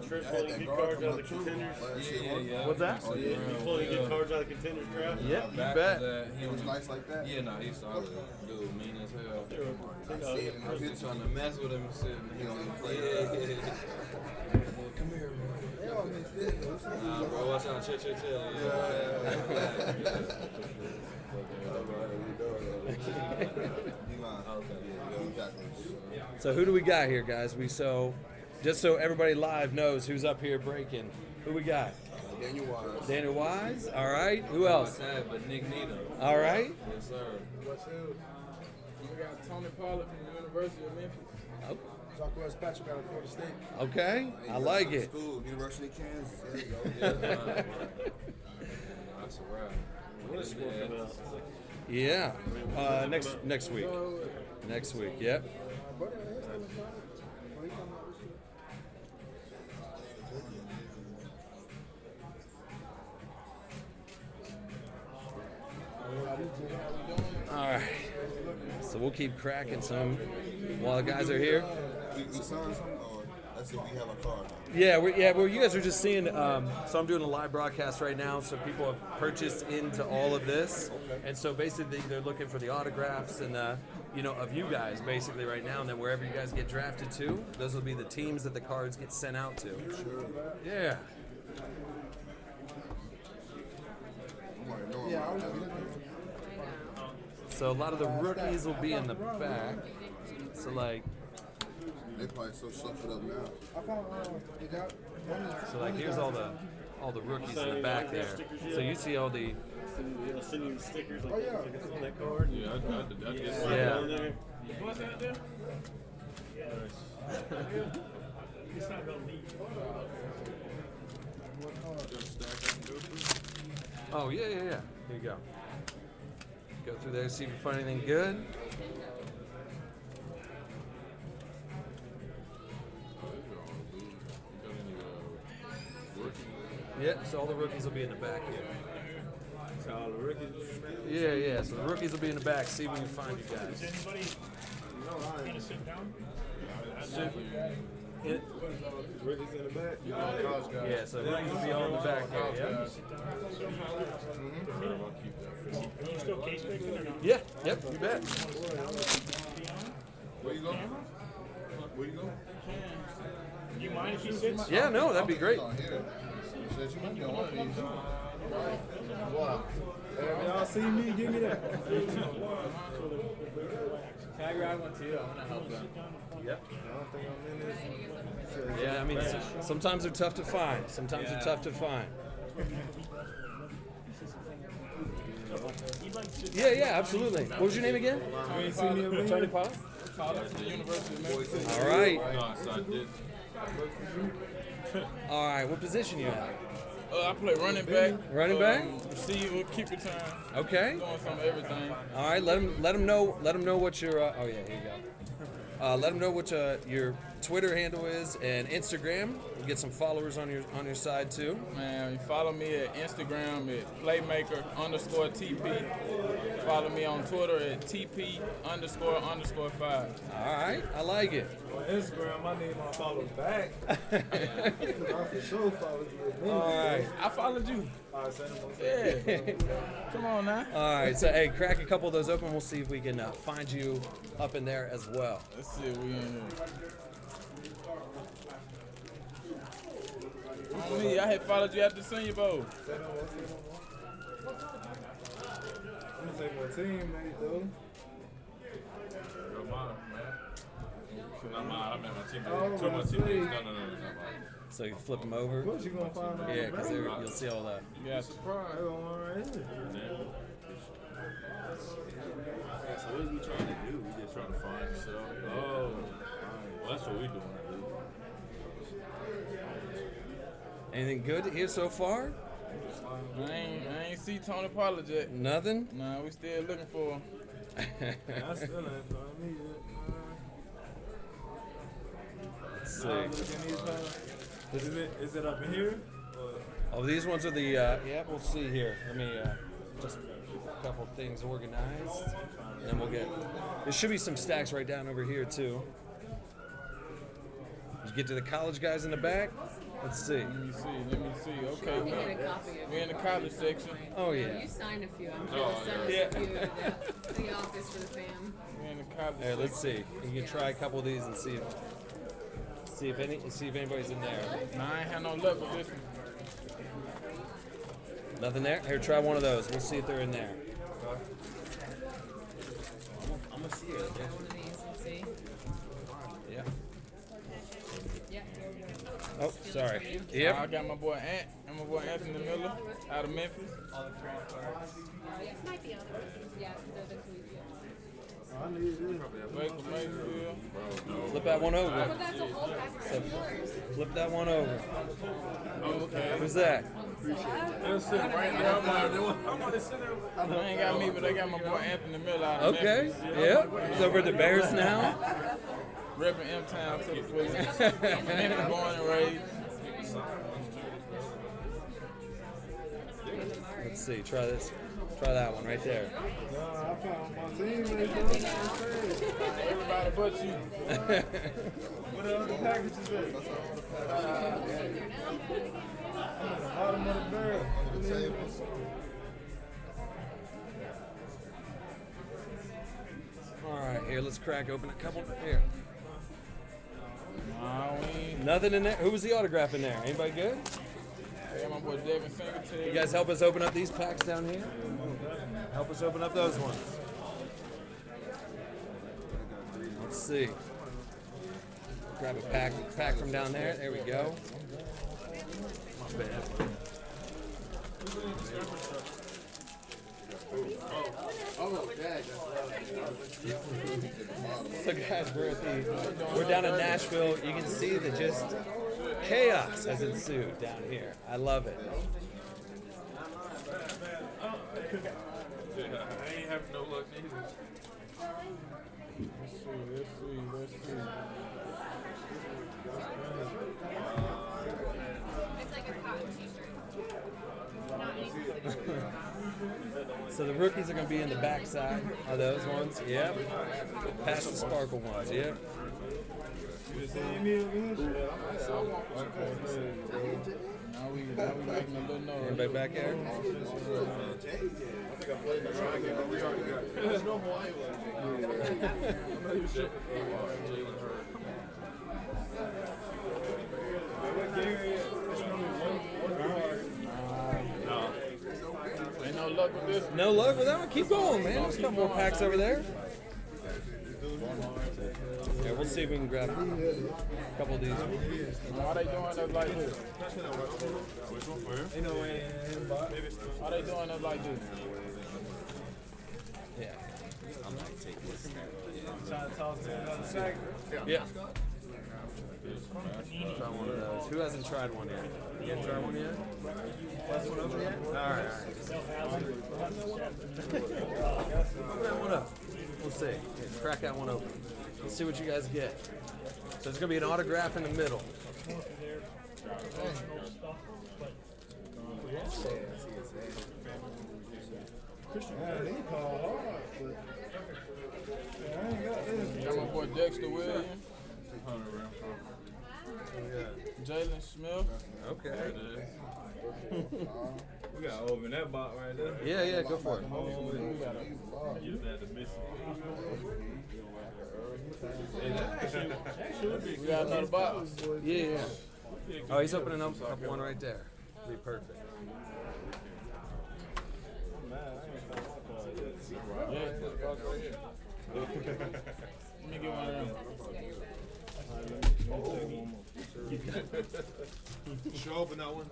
S7: Trent pulling good cards out of the contenders.
S1: What's that?
S7: You pulling good cards out of the contenders draft.
S1: Yep, you bet.
S8: He was nice like that.
S9: Yeah, he's solid. Dude, mean as hell.
S8: I see it in
S9: I
S8: the
S9: was
S8: picture.
S9: trying to mess with him and shit.
S8: He don't even play.
S9: Come here, bro. Nah, bro, watch out. Chill.
S1: So who do we got here, guys? Just so everybody live knows who's up here breaking. Who we got?
S8: Daniel Wise.
S1: Daniel Wise. All right. Who else?
S9: But Nick Needham.
S1: All right.
S9: Yes, sir.
S10: What's who? We got Tony Pollard from the University of Memphis.
S1: Oh,
S8: Jacquez Patrick out of Florida State.
S1: okay. I like it.
S8: School, University of Kansas. There you go.
S9: That's a wrap.
S7: What is score coming out?
S1: Yeah. Next week. Next week. Yep. All right. So we'll keep cracking some while the guys are here.
S8: We signed something, or that's if we have a card.
S1: Well, you guys are just seeing. So I'm doing a live broadcast right now. So people have purchased into all of this, and so basically they're looking for the autographs and of you guys basically right now. And then wherever you guys get drafted to, those will be the teams that the cards get sent out to.
S8: Sure.
S1: Yeah. So a lot of the rookies will be in the back. So like.
S8: They probably so shuffled up now.
S1: So like here's all the rookies in the back there. So you see all the.
S7: Send you the stickers like on that card.
S9: Yeah, I guess.
S1: Yeah.
S7: What's that there? Nice. It's not gonna leave.
S1: Oh yeah. Here you go. Go through there, see if you find anything good. Yeah, so all the rookies will be in the back here.
S7: So all the rookies.
S1: Yeah. So the rookies will be in the back. See if we can find you
S7: Is
S1: guys.
S7: anybody gonna sit down?
S10: Ricky's in the back.
S1: Yeah, so rookies will be all in the back there. Yeah.
S7: Are you still case making or not?
S1: Yeah. Yep. You bet.
S8: Where you going? Where you going?
S7: Do you mind if he sits?
S1: Yeah. No, that'd be great.
S10: If y'all see me, give me that.
S9: Can I grab one too? I want to help them.
S1: Yep.
S10: I don't think I'm in this.
S1: Yeah. I mean, sometimes they're tough to find. Yeah. Absolutely. What was your name again?
S10: You ain't seen me up in
S1: Tony
S10: here?
S1: Pollard.
S10: From the University of Memphis.
S1: All right.
S9: No, so I did.
S1: All right. What position you at?
S10: I play running back.
S1: Running back?
S10: Receiver, keeper time.
S1: Okay.
S10: Doing some of everything.
S1: All right. Let them know what your. Oh yeah. Here you go. Let them know what your Twitter handle is and Instagram. We'll get some followers on your side too.
S10: Man, you follow me at Instagram at playmaker_TP. Follow me on Twitter at TP__5.
S1: All right. I like it.
S10: On Instagram, I need my followers back. I for sure followed you.
S1: All right.
S10: I followed you. Yeah. Come on now.
S1: All right. So hey, crack a couple of those open. We'll see if we can find you up in there as well.
S10: Let's see if we in here. On me, I had followed you at the Senior Bowl. I'm gonna take my teammate though.
S9: Not mine. I mean my teammates.
S11: Oh,
S9: Two of my
S11: that's
S9: teammates.
S11: sweet.
S9: No.
S1: So you flip them over.
S11: Of course you gonna find out.
S1: Yeah, because you'll see all that.
S11: Yeah, surprise. I got one right here.
S9: So what is we trying to do? We just trying to find stuff. Oh, well, that's what we doing.
S1: Anything good here so far?
S10: I ain't see Tony Pollard yet.
S1: Nothing?
S10: Nah, we still looking for him.
S11: I still ain't found me yet.
S1: Let's see.
S11: Is it up in here?
S1: Oh, these ones are the, yeah, we'll see here. Let me just a couple things organized. And then we'll get, there should be some stacks right down over here too. Did you get to the college guys in the back? Let's see.
S10: Let me see. Okay,
S12: We get a copy of
S10: we're in the college section.
S1: Oh, yeah.
S12: You signed a few. I'm sure send us a few to the office for the fam.
S10: We're in the college
S1: Hey,
S10: section.
S1: let's see. You can try a couple of these and see if anybody's in there.
S10: Nah, I ain't had no luck with this one.
S1: Nothing there? Here, try one of those. We'll see if they're in there.
S9: I'm gonna see it.
S12: Try one of these and see.
S1: Yeah.
S12: Yeah.
S1: Oh, sorry.
S10: I
S1: Yep.
S10: got my boy Ant and my boy Anthony Miller out of Memphis.
S12: Might be on it. Yeah, so the collegiate.
S11: I need this.
S10: Baker Mayfield.
S1: Flip that one over.
S12: But that's a whole package of yours.
S1: Flip that one over.
S10: Okay.
S1: Who's that?
S11: They're sitting right there. I'm gonna sit there.
S10: They ain't got me, but they got my boy Anthony Miller out of
S1: Okay.
S10: Memphis.
S1: Yep. He's over at the Bears now.
S10: Repping M-Town to the fullest. Memphis born and raised.
S1: Let's see. Try this. Try that one right there.
S11: I found my teammates.
S10: Everybody but you.
S11: What the other packages at? I'm at the bottom of the barrel.
S1: All right. Here, let's crack open a couple. Here.
S10: Nah, we ain't.
S1: Nothing in there. Who was the autograph in there? Anybody good?
S10: I got my boy Devin Singleton.
S1: You guys help us open up these packs down here? Help us open up those ones. Let's see. Grab a pack from down there. There we go. My bad. So guys, we're down in Nashville. You can see that just chaos has ensued down here. I love it.
S9: I ain't having no luck neither.
S10: Let's see.
S12: It's like a cotton t-shirt. Not anything.
S1: So the rookies are going to be in the backside. Are those ones? Yep. Past the sparkle ones. Yep.
S10: Now we making a little noise.
S1: Anybody back there?
S10: Ain't no luck with this.
S1: No luck with that one? Keep going, man. There's a couple more packs over there. Yeah, we'll see if we can grab a couple of these.
S10: Why they doing us like this? Why they doing us like this?
S1: Yeah.
S9: I might take this.
S11: Trying to toss to another sack.
S1: Yeah. Try one of those. Who hasn't tried one yet? You haven't tried one yet? Last one open yet? All right. Open that one up. We'll see. Here, crack that one open. Let's see what you guys get. So there's going to be an autograph in the middle.
S11: Man, they call hard, but I ain't got this.
S10: Got my boy Dexter Williams. Jalen Smith.
S1: Okay.
S11: We got to open that box right there.
S1: Yeah, go for it.
S10: We got another box.
S1: Yeah. Oh, he's opening up one right there. Be perfect.
S10: Let me get one of them.
S9: Show up in that one.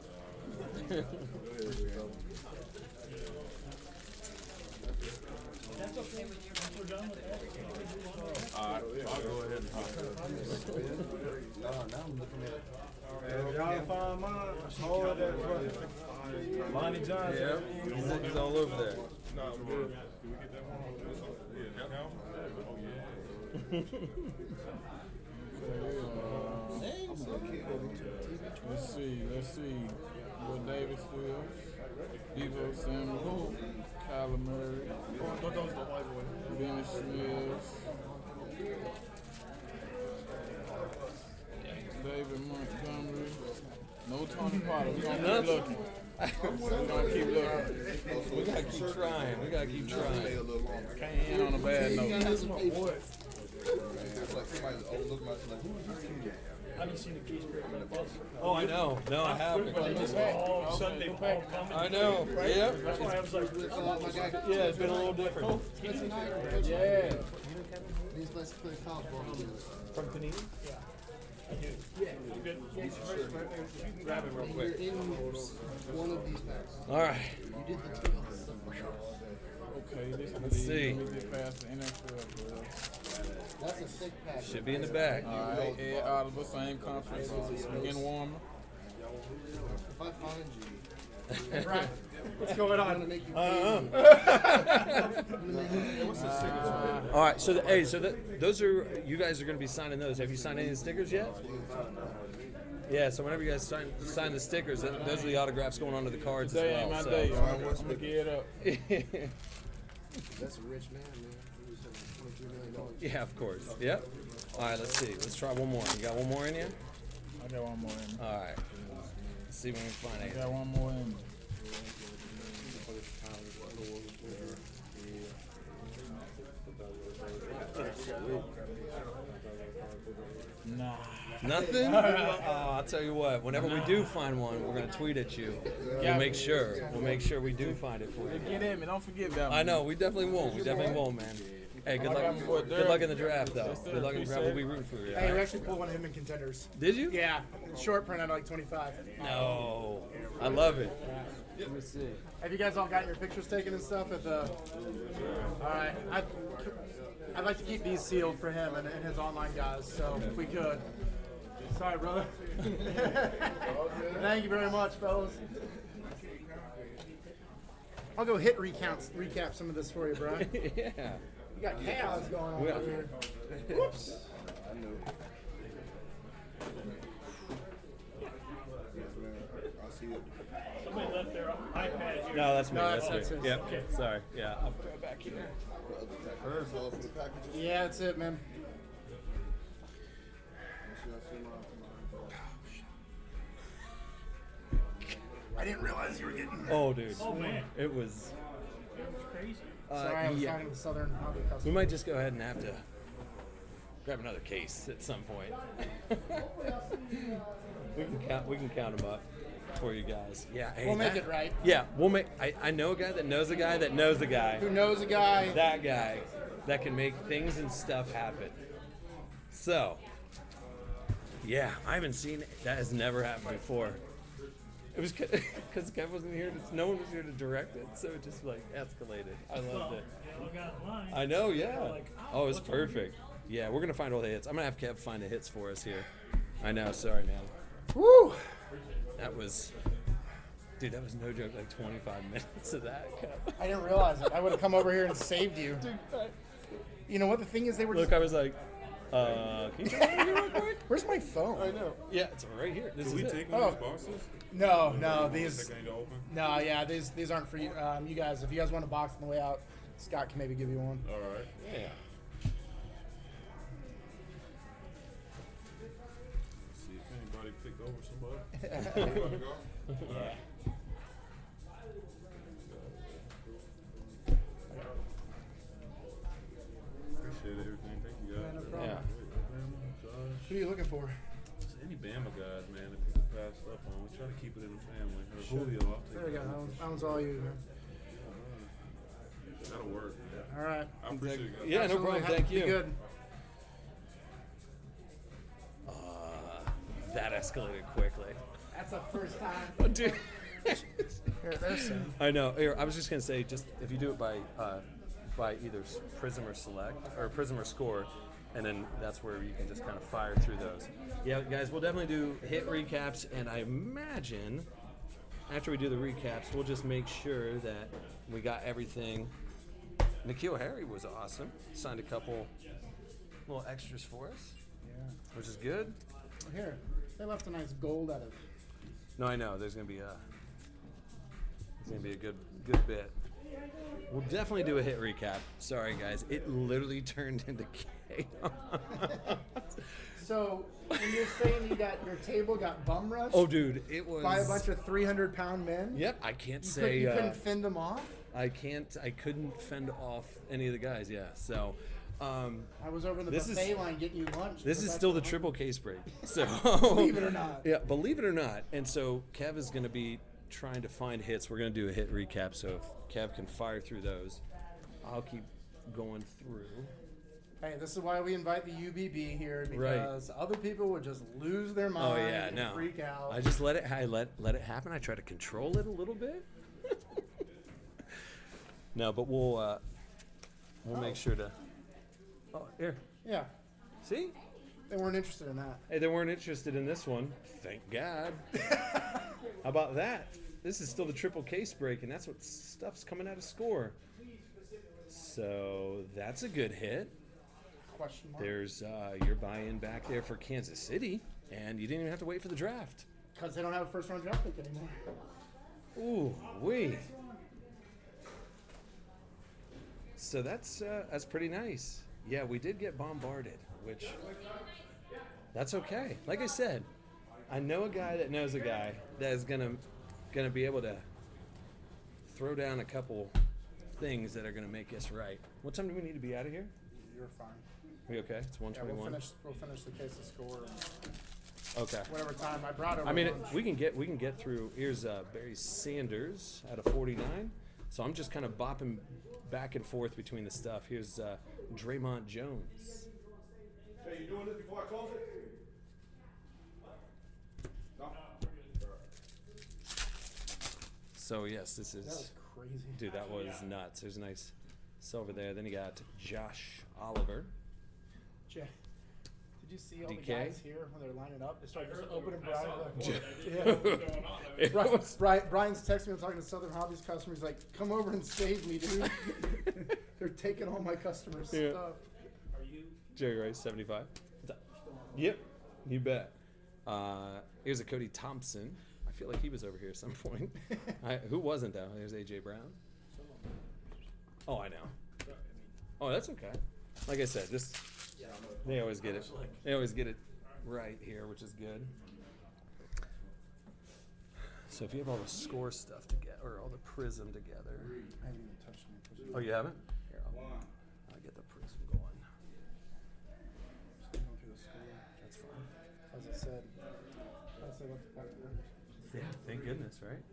S7: That's okay with you. We're done with that.
S9: Alright, I'll go ahead and talk.
S8: Now I'm looking at.
S11: Y'all find mine. Hold that fucking Lonnie Johnson.
S1: Yeah, he's all over there.
S9: No, I'm good. Did we get that one? Yeah.
S10: Let's see. Will Davis still? Devo Samuel, Kyler Murray, Dennis Smith, David Montgomery. No Tony Potter. We're gonna keep looking.
S1: We gotta keep trying.
S10: Can't end on a bad note.
S7: I haven't seen a case break like this.
S1: Oh, I know. No, I haven't.
S7: All of a sudden they all come.
S1: I know. Yeah.
S7: That's why I was like,
S1: Yeah, it's been a little different.
S10: Yeah.
S8: These let's play college ball.
S1: From Panini?
S7: yeah. I do. Yeah. You good? Yeah,
S1: You can grab it real quick.
S8: You're in one of these packs.
S1: All right.
S8: You did the tails.
S10: Okay, this is
S1: Let's see.
S10: Let me get past the NFL, bro.
S8: That's a sick pack.
S1: Should be in the back.
S10: All right, Ed Oliver, same conference. Getting warmer.
S8: If I find you,
S4: Right. What's going
S8: I'm
S4: on?
S8: gonna make you
S1: All right. So, those are you guys are going to be signing those. Have you signed any of the stickers yet? Yeah. So whenever you guys sign the stickers, those are the autographs going onto the cards
S10: Today
S1: as
S10: ain't
S1: well.
S10: my day. I'm gonna get it up.
S8: That's a rich man, man. He was having $23 million.
S1: Yeah, of course. Yep. All right. Let's see. Let's try one more. You got one more in you?
S10: I got one more in.
S1: All right. Let's see when we find
S10: I
S1: it.
S10: got one more in. Nah.
S1: Nothing? I'll tell you what. Whenever we do find one, we're gonna tweet at you. We'll make sure. We'll make sure we do find it for you.
S10: Get in me. Don't forget that one.
S1: I know. We definitely won't. We definitely won't, man. Hey, good luck. Good luck in the draft, though. Good luck in the draft. We'll be rooting for you.
S4: Hey, we actually pulled one of him in contenders.
S1: Did you?
S4: Yeah, short print at like 25.
S1: No. I love it. Let me see.
S4: Have you guys all gotten your pictures taken and stuff at the? All right, I'd like to keep these sealed for him and his online guys, so if we could. Sorry, brother. Thank you very much, fellas. I'll go recap some of this for you, bro.
S1: Yeah.
S4: You got chaos going on
S1: Yeah.
S4: over here. Whoops.
S8: I know. I see it.
S7: somebody left their iPad here.
S1: No, that's me.
S4: No,
S1: That's
S4: that's
S1: me.
S4: his.
S1: Yep.
S7: Okay.
S1: Sorry. Yeah. I'll put it back here.
S4: Yeah, that's it, man. I didn't realize you were getting.
S1: Oh, dude.
S7: Oh, man.
S1: It was.
S7: It was crazy.
S4: Sorry, I was
S1: yeah.
S4: talking to Southern Hobby Customer.
S1: We might just go ahead and have to grab another case at some point. we can count them up for you guys. Yeah, hey,
S4: We'll make it right.
S1: Yeah, we'll make. I know a guy that knows a guy that knows a guy.
S4: Who knows a guy?
S1: That guy that can make things and stuff happen. So, yeah, I haven't seen that. Has never happened before. It was because Kev wasn't here. No one was here to direct it, so it just like escalated. I loved it.
S7: They all got in line.
S1: I know, yeah.
S7: Like,
S1: Oh, it was perfect. Yeah, we're gonna find all the hits. I'm gonna have Kev find the hits for us here. I know. Sorry, man.
S4: Woo!
S1: That was, dude. That was no joke. Like 25 minutes of that. Kev.
S4: I didn't realize it. I would have come over here and saved you. You know what? The thing is, they were.
S1: Look,
S4: just,
S1: I was like, can you come over here real quick?
S4: Where's my phone?
S1: I know. Yeah, it's right here. This
S9: Can
S1: is
S9: we
S1: it.
S9: take one of these boxes?
S4: No, these.
S9: Second to open?
S4: No, yeah, these aren't for you. You guys, if you guys want a box on the way out, Scott can maybe give you one.
S9: All right.
S1: Yeah.
S9: See if anybody picked over somebody.
S1: Yeah.
S9: Appreciate everything. Thank you guys.
S4: no problem.
S1: Yeah.
S4: Who are you looking for?
S9: Just any Bama guys, man, that people pass up on. We try to keep it in the family. Or Julio, I'll take
S4: There we go.
S9: it.
S4: That one's all you, man.
S9: That'll work, man.
S4: All right.
S9: I appreciate it, guys.
S1: Yeah, no
S4: Absolutely.
S1: problem.
S4: Have-
S1: Thank
S4: be
S1: you.
S4: good.
S1: escalated quickly.
S4: That's the first time.
S1: Oh, dude.
S4: Here, there's some.
S1: I know. Here, I was just gonna say, just if you do it by either Prism or Select or Prism or Score, and then that's where you can just kind of fire through those. Yeah, guys, we'll definitely do hit recaps, and I imagine after we do the recaps, we'll just make sure that we got everything. N'Keal Harry was awesome. Signed a couple little extras for us.
S4: Yeah.
S1: Which is good.
S4: Here, they left a nice gold out of it.
S1: No, I know. There's gonna be a good bit. We'll definitely do a hit recap. Sorry, guys. It literally turned into chaos.
S4: So, when you're saying your table got bum rushed?
S1: Oh, dude, it was
S4: by a bunch of 300-pound men?
S1: Yep, I can't
S4: you
S1: say.
S4: You couldn't fend them off?
S1: I couldn't fend off any of the guys. Yeah, so.
S4: I was over in the buffet line getting you lunch.
S1: This is still the triple case break. So
S4: believe it or not.
S1: Yeah, believe it or not. And so Kev is going to be trying to find hits. We're going to do a hit recap. So if Kev can fire through those, I'll keep going through.
S4: Hey, this is why we invite the UBB here, because other people would just lose their mind and freak out.
S1: I just let it happen. I try to control it a little bit. No, but we'll make sure to. Oh, here.
S4: Yeah.
S1: See?
S4: They weren't interested in that.
S1: Hey, they weren't interested in this one. Thank God. How about that? This is still the triple case break, and that's what stuff's coming out of Score. So that's a good hit.
S4: Question mark.
S1: There's your buy-in back there for Kansas City, and you didn't even have to wait for the draft.
S4: Because they don't have a first-round draft pick anymore.
S1: Ooh, wee. So that's pretty nice. Yeah, we did get bombarded, which that's okay. Like I said, I know a guy that knows a guy that is gonna be able to throw down a couple things that are gonna make us right. What time do we need to be out of here?
S4: You're fine.
S1: We okay? It's 1:21.
S4: Yeah, we'll finish the case of Score.
S1: Okay.
S4: Whatever time I brought over.
S1: I mean,
S4: lunch.
S1: we can get through. Here's Barry Sanders out of 49. So I'm just kind of bopping back and forth between the stuff. Here's Draymond Jones.
S13: Hey, you doing this before I close it? No.
S1: So yes, this is.
S4: That was crazy.
S1: Dude, that was nuts. There's a nice silver there. Then you got Josh Oliver.
S4: Did you see all
S1: DK?
S4: the guys here when they're lining up? They start just opening Brian's texting me. I'm talking to Southern Hobbies customers. He's like, "Come over and save me, dude." They're taking all my customers' stuff.
S7: Are you
S1: Jerry Rice, 75. Yep, you bet. Here's a Cody Thompson. I feel like he was over here at some point. Who wasn't though? There's AJ Brown. Oh, I know. Oh, that's okay. Like I said, just they always get it. They always get it right here, which is good. So if you have all the Score stuff together, or all the Prism together.
S4: I haven't even touched my Prism.
S1: Oh, you haven't? Here, I'll get the Prism going.
S4: Still going through the Score.
S1: That's fine.
S4: As I said, let the back numbers.
S1: Yeah, thank goodness, right?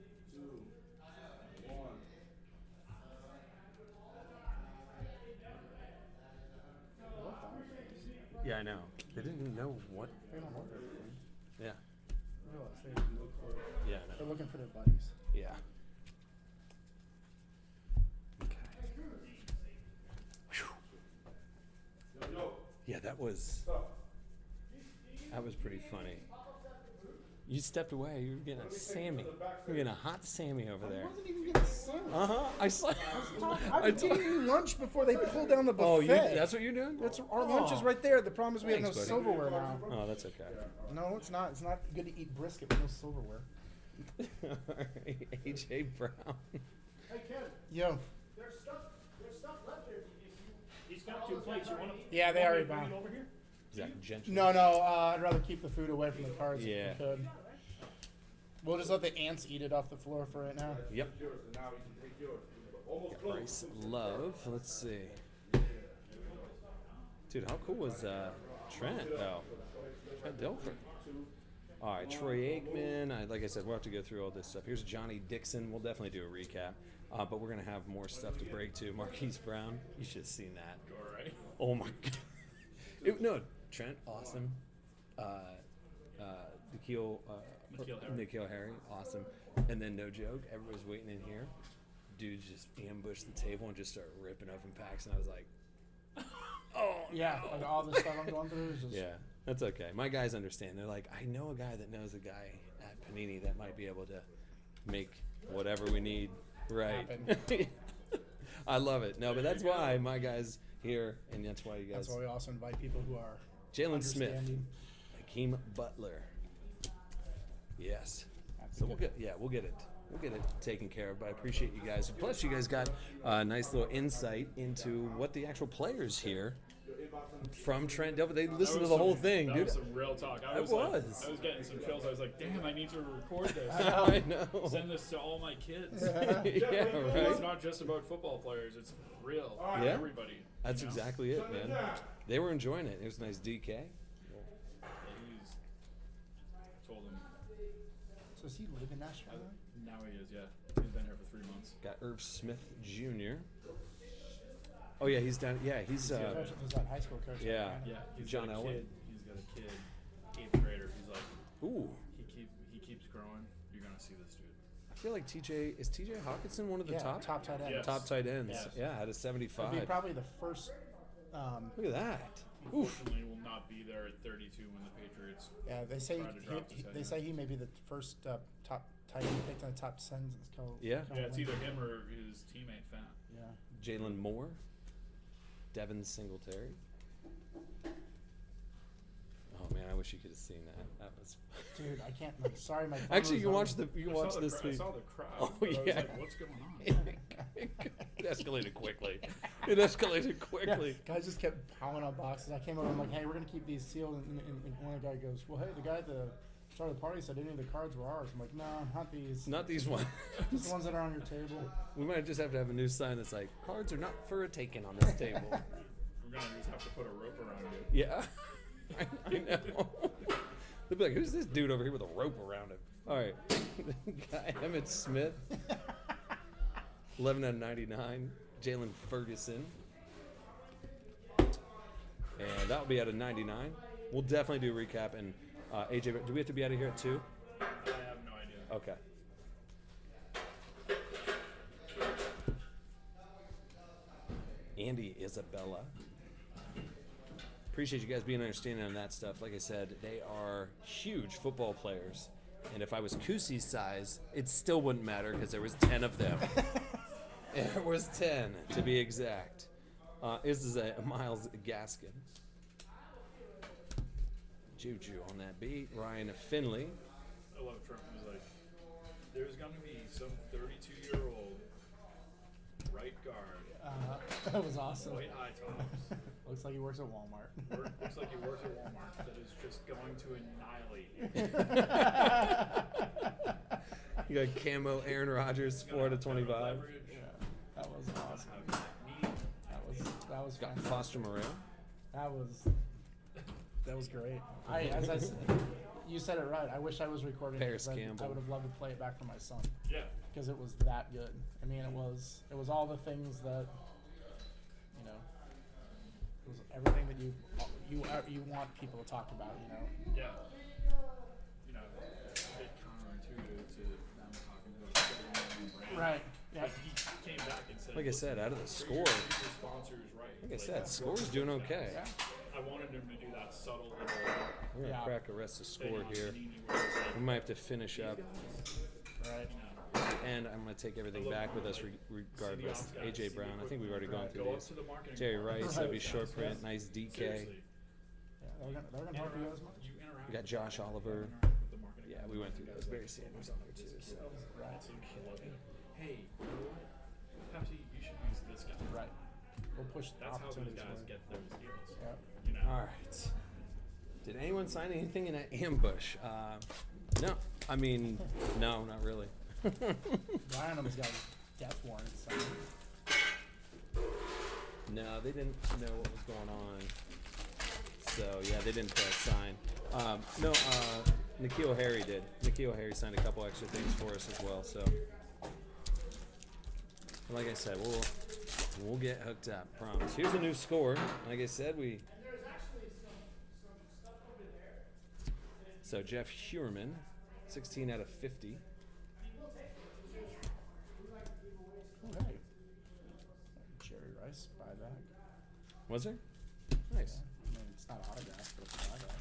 S1: Yeah, I know. They didn't know what.
S4: They don't know everything.
S1: Yeah.
S4: I realize they have to look for it.
S1: Yeah, I know.
S4: They're looking for their buddies.
S1: Yeah. Okay. Whew. Yeah, that was pretty funny. You stepped away. You were getting a Sammy. You were getting a hot Sammy over there.
S4: I wasn't even getting Sammy.
S1: I saw.
S4: I was getting you lunch before they pulled down the buffet.
S1: Oh, that's what you're doing?
S4: Our lunch is right there. The problem is we have no
S1: Thanks, buddy.
S4: silverware now.
S1: Oh, that's okay.
S4: No, it's not. It's not good to eat brisket with no silverware.
S1: AJ Brown.
S5: Hey, Ken.
S4: Yo.
S5: There's stuff left here.
S7: He's got 2 plates. You want to?
S4: Yeah, they already
S7: bring
S4: bought.
S7: it over here?
S1: Is that gentry?
S4: No. I'd rather keep the food away from the cards
S1: Yeah.
S4: if we could. We'll just let the ants eat it off the floor for right now.
S1: Yep. Got Bryce Love. Let's see. Dude, how cool was Trent, though? Trent Dilfer. All right, Troy Aikman. Like I said, we'll have to go through all this stuff. Here's Johnny Dixon. We'll definitely do a recap. But we're going to have more stuff to break, too. Marquise Brown. You should have seen that.
S7: All right.
S1: Oh, my God. No, Trent, awesome. Nikhil Harry, awesome. And then no joke, everybody's waiting in here. Dudes just ambushed the table and just started ripping open packs, and I was like, oh
S4: yeah,
S1: no.
S4: like all the stuff I'm going through is just
S1: Yeah, that's okay. My guys understand. They're like, I know a guy that knows a guy at Panini that might be able to make whatever we need right. I love it. No, but that's why my guys here, and that's why you guys.
S4: That's why we also invite people who are
S1: Jalen Smith,
S4: understanding.
S1: Hakeem Butler. Yes. So we'll get it taken care of. But I appreciate you guys. Plus, you guys got a nice little insight into what the actual players here from Trent Dilfer. They listened to the whole thing,
S2: that
S1: dude.
S2: was some real talk. I was getting some chills. I was like, damn, I need to record this.
S1: I know.
S2: Send this to all my kids.
S1: Yeah, right.
S2: It's not just about football players. It's real.
S1: Yeah.
S2: Everybody.
S1: That's exactly it, man. They were enjoying it. It was a nice DK.
S2: Yeah, told him.
S4: So does he live in Nashville?
S2: Now he is, yeah. He's been here for 3 months.
S1: Got Irv Smith Jr. Oh yeah, he's down. Yeah, he's.
S4: He's that high school coach.
S1: Yeah.
S2: Yeah, he's
S1: John
S2: got a
S1: Elway.
S2: kid. He's got a kid, 8th grader. He's like,
S1: Ooh.
S2: He keeps growing. You're gonna see this dude.
S1: I feel like is TJ Hawkinson one of the top
S4: top tight ends.
S2: Yes.
S1: top tight ends?
S2: Yes.
S1: Yeah, out of 75.
S4: He'd be probably the first.
S1: Look at that.
S2: Unfortunately, will not be there at 32 when the Patriots.
S4: Yeah, they say
S2: try to drop the tight
S4: they
S2: end.
S4: say he may be the first top tight end picked in the top 10.
S1: Yeah.
S2: Yeah, it's either him or his teammate Fant.
S4: Yeah.
S1: Jalen Moore, Devin Singletary. Oh man, I wish you could have seen that. That was.
S4: Dude, I can't. I'm sorry, my.
S1: Actually, you can watch this.
S2: I
S1: Tweet.
S2: saw the crowd.
S1: Oh
S2: but I was
S1: yeah.
S2: like, what's going on?
S1: It escalated quickly. It escalated quickly.
S4: Yeah, guys just kept piling on boxes. I came over. I'm like, hey, we're gonna keep these sealed. And one guy goes, well, hey, the guy at the start of the party said any of the cards were ours. I'm like, no, not these.
S1: Not these ones.
S4: Just the ones that are on your table.
S1: We might just have to have a new sign that's like, cards are not for a taken on this table.
S2: We're gonna just have to put a rope around you.
S1: Yeah. I know. They'll be like, who's this dude over here with a rope around him? All right. Guy Emmett Smith. 11 out of 99. Jalen Ferguson. And that'll be out of 99. We'll definitely do a recap. And AJ, do we have to be out of here at 2?
S2: I have no idea.
S1: Okay. Andy Isabella. Appreciate you guys being understanding on that stuff. Like I said, they are huge football players. And if I was Kusi's size, it still wouldn't matter because there was 10 of them. There was 10, to be exact. This is a Miles Gaskin. Juju on that beat. Ryan Finley.
S2: I love Trent. He was like, there's going to be some 32-year-old right guard.
S4: That was awesome.
S2: White high tops.
S4: Looks like he works at Walmart.
S2: Looks like he works at Walmart. That is just going to annihilate you.
S1: You got camo Aaron Rodgers, 4 to 25.
S4: Yeah, that was awesome. That was
S1: Got
S4: fantastic.
S1: Foster Moreau.
S4: That was great. As I said, you said it right. I wish I was recording.
S1: Paris
S4: I
S1: Campbell.
S4: would have loved to play it back for my son.
S2: Yeah.
S4: Because it was that good. I mean, it was all the things that, you know, it was everything that you want people to talk about. You know.
S2: Yeah. You know, a bit counterintuitive to them talking about the
S4: Right. Yeah.
S2: But he came back and said,
S1: Like I said, out of the score,
S2: your sponsors right.
S1: like I said, score's doing okay.
S4: Yeah.
S2: I wanted him to do that subtle little.
S1: We're going to crack a rest of score here. We might have to finish up.
S4: Right.
S1: And I'm going to take everything back with us regardless. AJ Brown, I think we've already gone through these. Jerry Rice, that'd be short print, nice DK.
S4: Yeah, they're gonna help you as much.
S1: We got Josh Oliver. Yeah, we went through those. Barry Sanders on there too. So.
S2: Hey, you know what? Pepsi, you should use this guy.
S4: Right. We'll push the
S2: That's how those
S4: opportunities.
S2: guys get those deals.
S4: Yeah.
S2: You know.
S1: All right. Did anyone sign anything in an ambush? No. I mean, no, not really.
S4: Ryan almost got death warrants.
S1: No, they didn't know what was going on. So, yeah, they didn't sign. Nikhil Harry did. Nikhil Harry signed a couple extra things for us as well. So, like I said, we'll get hooked up, promise. Here's a new score. Like I said, So Jeff Heuerman, 16 out of 50.
S4: Oh, hey. Jerry Rice buyback.
S1: Was there? Nice.
S4: Yeah. I mean, it's not autographed, but it's a buyback.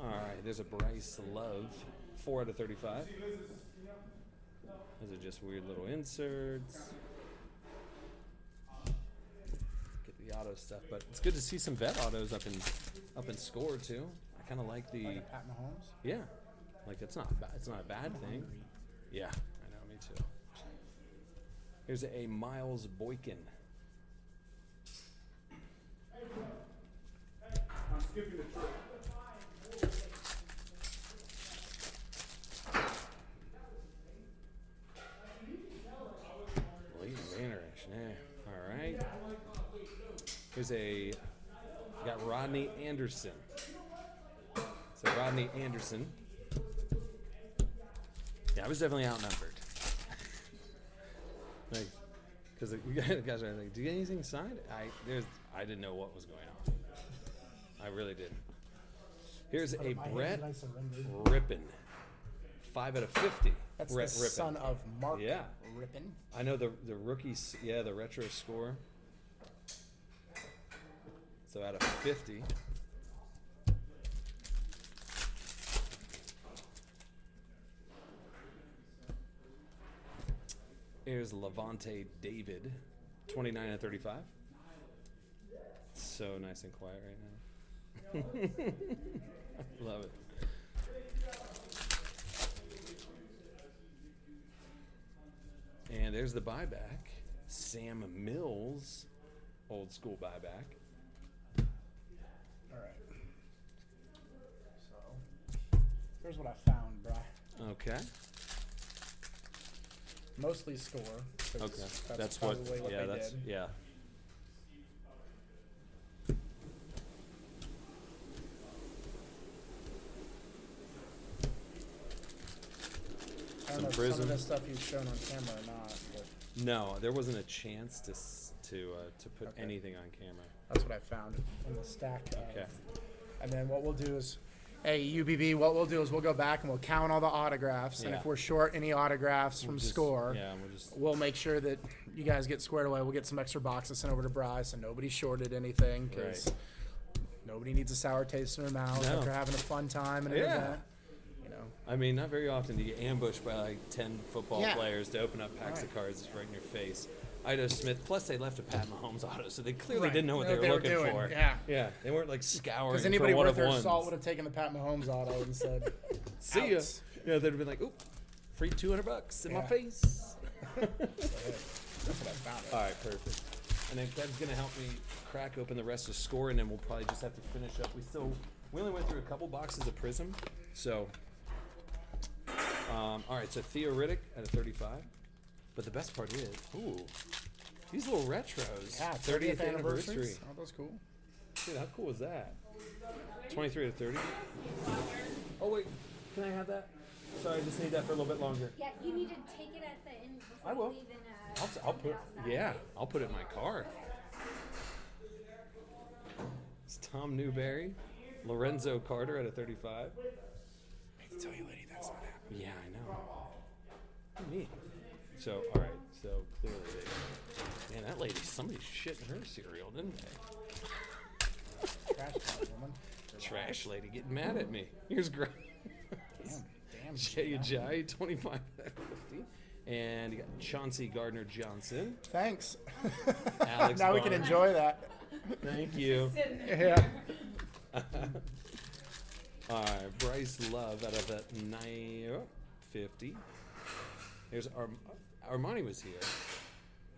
S1: All right, there's a Bryce Love, 4 out of 35. Those are just weird little inserts. Get the auto stuff, but it's good to see some vet autos up in score too. I kind of like the
S4: Pat Mahomes.
S1: Yeah, like it's not a bad thing. Yeah, I know, me too. Here's a Miles Boykin.
S13: I'm skipping the trip.
S1: All right. Here's we got Rodney Anderson. So Rodney Anderson. Yeah, I was definitely outnumbered. Like, because you guys are like, do you get anything signed? I didn't know what was going on. I really didn't. Here's a Brett Rippin. 5 out of 50.
S4: That's
S1: Brett
S4: the
S1: Rippin.
S4: son of Mark
S1: Yeah.
S4: Rippin.
S1: I know the rookies, yeah, the retro score. So out of 50. Here's Levante David, 29 and 35. So nice and quiet right now. Love it. And there's the buyback. Sam Mills, old school buyback.
S4: All right. So, here's what I found, Bri.
S1: Okay.
S4: Mostly score.
S1: Okay.
S4: That's probably what
S1: yeah,
S4: they
S1: that's,
S4: did.
S1: yeah.
S4: I don't know if some of this stuff you've shown on camera or not. But
S1: No, there wasn't a chance to put anything on camera.
S4: that's what I found in the stack.
S1: Okay.
S4: And then what we'll do is, hey, UBB, what we'll do is we'll go back and we'll count all the autographs. And
S1: Yeah.
S4: if we're short any autographs from
S1: just-
S4: score,
S1: yeah,
S4: we'll make sure that you guys get squared away. We'll get some extra boxes sent over to Bryce, so nobody shorted anything because nobody needs a sour taste in their mouth
S1: No.
S4: after having a fun time and an
S1: Yeah.
S4: event. You know.
S1: I mean, not very often do you get ambushed by like 10 football
S4: Yeah.
S1: players to open up packs of cards right in your face. Ito Smith, plus they left a Pat Mahomes auto, so they clearly
S4: Right.
S1: didn't know what
S4: Know
S1: they were looking
S4: doing.
S1: for.
S4: Yeah.
S1: Yeah, they weren't like scouring
S4: Because
S1: for
S4: anybody
S1: one
S4: worth
S1: of
S4: their
S1: ones.
S4: salt would have taken the Pat Mahomes auto and said,
S1: See ya.
S4: "Outs."
S1: Yeah, they'd have been like, oop, free $200 in my
S4: Yeah.
S1: face.
S4: That's what I found.
S1: All right, perfect. And then Kev's gonna help me crack open the rest of score, and then we'll probably just have to finish up. We only went through a couple boxes of Prism, so. All right, so Theo Riddick at a 35, but the best part is, ooh, these little retros.
S4: Yeah,
S1: 30th anniversary.
S4: anniversaries. Oh, that's cool.
S1: Dude, how cool is that? 23 to 30. Oh wait, can I have that? Sorry, I just need that for a little bit longer.
S12: Yeah, you need to take it at the end before
S1: I will.
S12: you leave and
S1: I'll put I'll put it in my car. It's Tom Newberry, Lorenzo Carter at a 35.
S4: I hate to tell you, lady, that's not happening.
S1: Yeah, I know. What do you mean? So, all right. So clearly, man, that lady, somebody shit in her cereal, didn't they?
S4: Trash can, woman.
S1: Trash lady getting mad at me. Here's Greg.
S4: Damn.
S1: Jay Ajayi, 25 out of 50. And you got Chauncey Gardner-Johnson.
S4: Thanks.
S1: Alex
S4: now we can
S1: Barnes.
S4: enjoy that.
S1: Thank you.
S4: Yeah.
S1: All right, Bryce Love out of that 50. Here's Armani was here.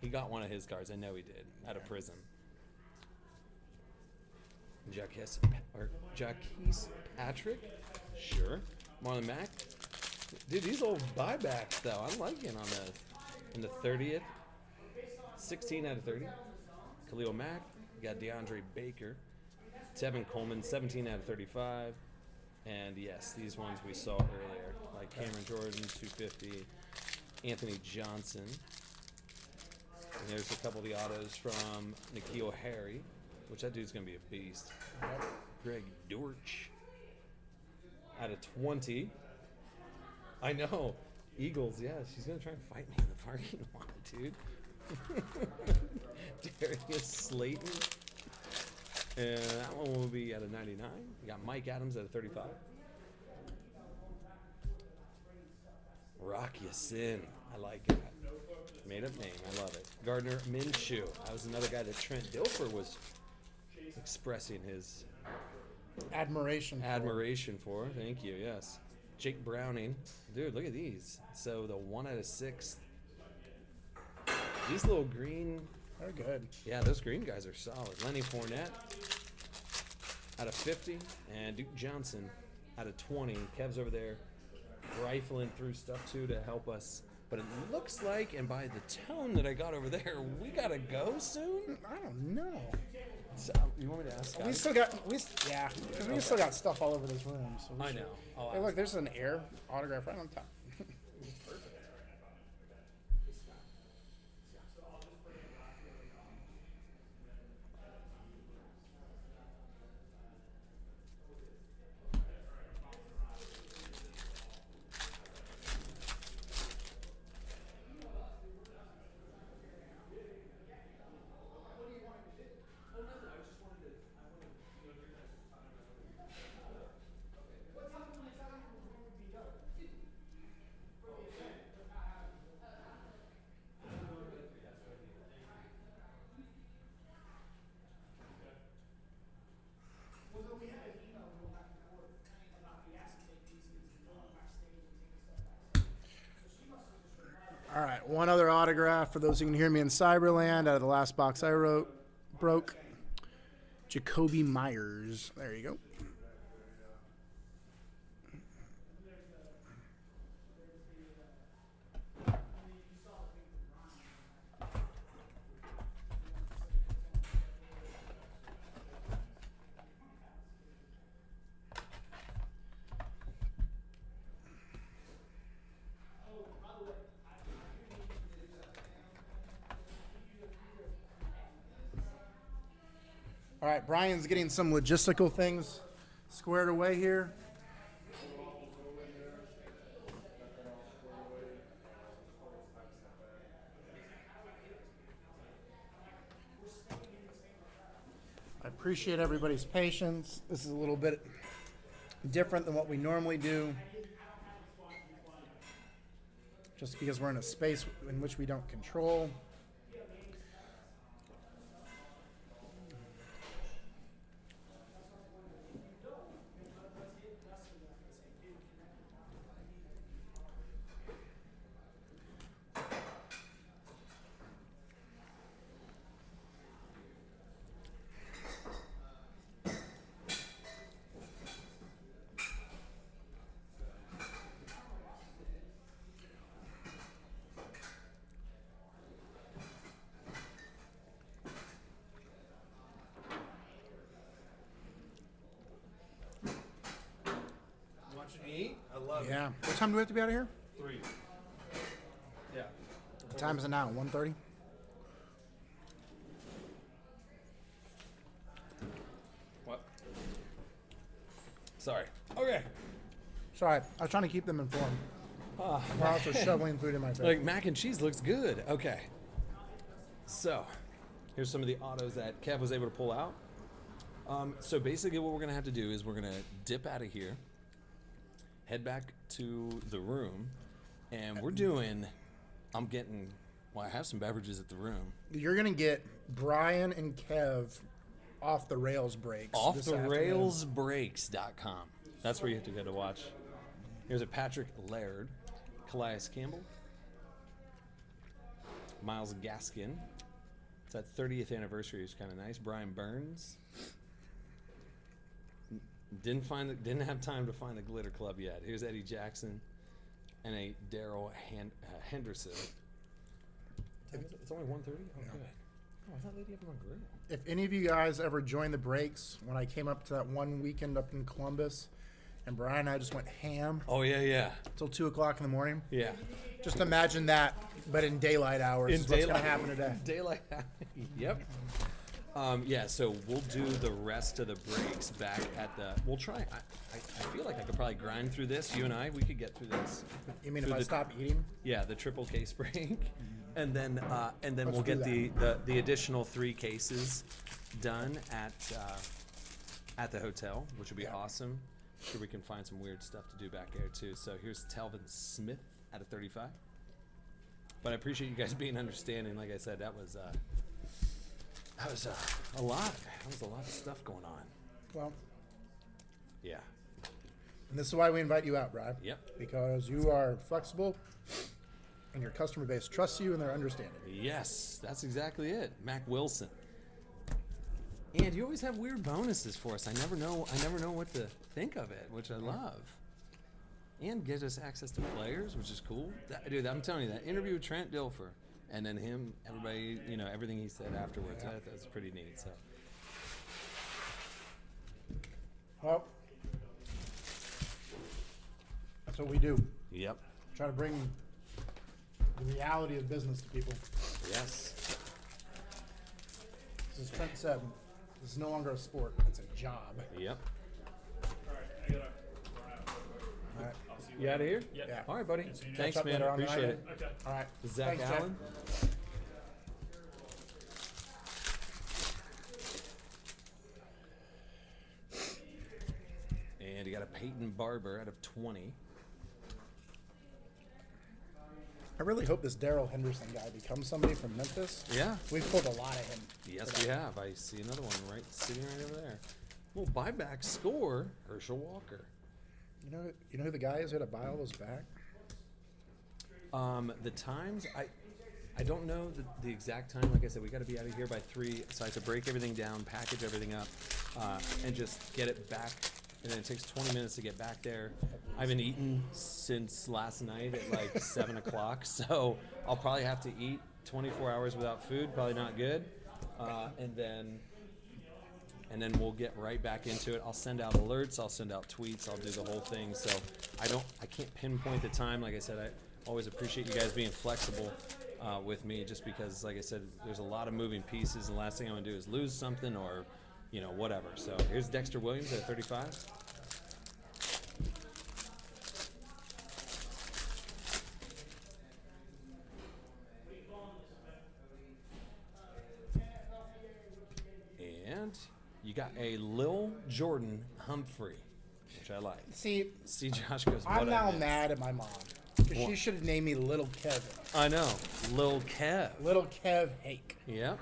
S1: He got one of his cards. I know he did. Out of Prism. Jaquez Patrick. Sure. Marlon Mack. Dude, these old buybacks though. I'm liking on this. In the 30th. 16 out of 30. Khalil Mack. You got DeAndre Baker. Tevin Coleman, 17 out of 35. And yes, these ones we saw earlier, like Cameron Jordan, 250. Anthony Johnson. And there's a couple of the autos from N'Keal Harry. which that dude's going to be a beast. Greg Dortch out of 20. I know. Eagles, yeah. She's going to try and fight me in the parking lot, dude. Darius Slayton. And that one will be out of 99. You got Mike Adams out of 35. Rock Ya-Sin. I like that. Made up name. I love it. Gardner Minshew. That was another guy that Trent Dilfer was expressing his
S4: admiration
S1: for. Thank you. Yes. Jake Browning. Dude, look at these. So the 1 out of 6. These little green.
S4: They're good.
S1: Yeah, those green guys are solid. Lenny Fournette out of 50. And Duke Johnson out of 20. Kev's over there rifling through stuff too to help us. But it looks like, and by the tone that I got over there, we gotta go soon.
S4: I don't know.
S1: So, you want me to ask?
S4: We still got, because we still got stuff all over this room. So
S1: I know.
S4: Hey, look, there's an air autograph right on top. All right, one other autograph for those who can hear me in Cyberland out of the last box I broke. Jacoby Myers. There you go. All right, Brian's getting some logistical things squared away here. I appreciate everybody's patience. This is a little bit different than what we normally do, just because we're in a space in which we don't control. Yeah. What time do we have to be out of here?
S1: 3. Yeah.
S4: What time is it now? 1:30?
S1: What? Sorry. Okay.
S4: Sorry, I was trying to keep them informed. While also shoveling food in my face.
S1: Like mac and cheese looks good. Okay. So, here's some of the autos that Kev was able to pull out. So basically what we're going to have to do is we're going to dip out of here, head back to the room, and we're doing, I have some beverages at the room.
S4: You're going to get Brian and Kev off the rails breaks.
S1: Offtherailsbreaks.com. That's where you have to go to watch. Here's a Patrick Laird, Calais Campbell, Miles Gaskin. It's that 30th anniversary. It's kind of nice. Brian Burns. Didn't have time to find the Glitter Club yet. Here's Eddie Jackson and a Daryl Henderson. It's only 1:30? Oh, good. Oh, I thought they'd have them on grill.
S4: If any of you guys ever joined the breaks when I came up to that one weekend up in Columbus, and Brian and I just went ham.
S1: Oh, yeah.
S4: Till 2 o'clock in the morning.
S1: Yeah.
S4: Just imagine that, but in daylight hours. What's going to happen today.
S1: Daylight. Yep. Yeah, so we'll do the rest of the breaks back at the. We'll try. I feel like I could probably grind through this. You and we could get through this.
S4: You mean if I stop eating?
S1: Yeah, the triple case break, and then we'll
S4: do
S1: get the additional 3 cases done at the hotel, which would be awesome. Sure, we can find some weird stuff to do back there too. So here's Telvin Smith at a 35. But I appreciate you guys being understanding. Like I said, that was a lot. That was a lot of stuff going on.
S4: Well,
S1: yeah.
S4: And this is why we invite you out, Brian.
S1: Yep.
S4: Because you are flexible, and your customer base trusts you, and they're understanding.
S1: Yes, that's exactly it. Mac Wilson. And you always have weird bonuses for us. I never know what to think of it, which I love. And gives us access to players, which is cool. Dude, I'm telling you, that interview with Trent Dilfer, and then him, everybody, everything he said afterwards, that's pretty neat. So.
S4: Well, that's what we do.
S1: Yep.
S4: Try to bring the reality of business to people.
S1: Yes.
S4: As Trent said, this is no longer a sport, it's a job.
S1: Yep.
S4: All right.
S1: You out of here?
S4: Yeah.
S1: All right, buddy.
S4: Catch
S1: Thanks,
S4: up
S1: man.
S4: later on the
S1: Appreciate
S4: night.
S1: it.
S4: Okay. All right.
S1: Zach
S4: Thanks, Jack.
S1: Allen. And you got a Peyton Barber out of 20.
S4: I really hope this Darrell Henderson guy becomes somebody from Memphis.
S1: Yeah.
S4: We've pulled a lot of him.
S1: Yes, we have. I see another one sitting right over there. Little buyback score, Herschel Walker.
S4: You know who the guy is who had to buy all those back?
S1: The times, I don't know the exact time. Like I said, we got to be out of here by 3, so I have to break everything down, package everything up, and just get it back. And then it takes 20 minutes to get back there. I haven't eaten since last night at like 7 o'clock, so I'll probably have to eat 24 hours without food. Probably not good. And then we'll get right back into it. I'll send out alerts. I'll send out tweets. I'll do the whole thing. So I can't pinpoint the time. Like I said, I always appreciate you guys being flexible with me, just because, like I said, there's a lot of moving pieces, and the last thing I want to do is lose something or, whatever. So here's Dexter Williams at 35. And you got a Lil Jordan Humphrey, which I like. See, Josh goes,
S4: I'm now mad at my mom. Because she should have named me Little Kevin.
S1: I know. Lil Kev.
S4: Little Kev Hake.
S1: Yep.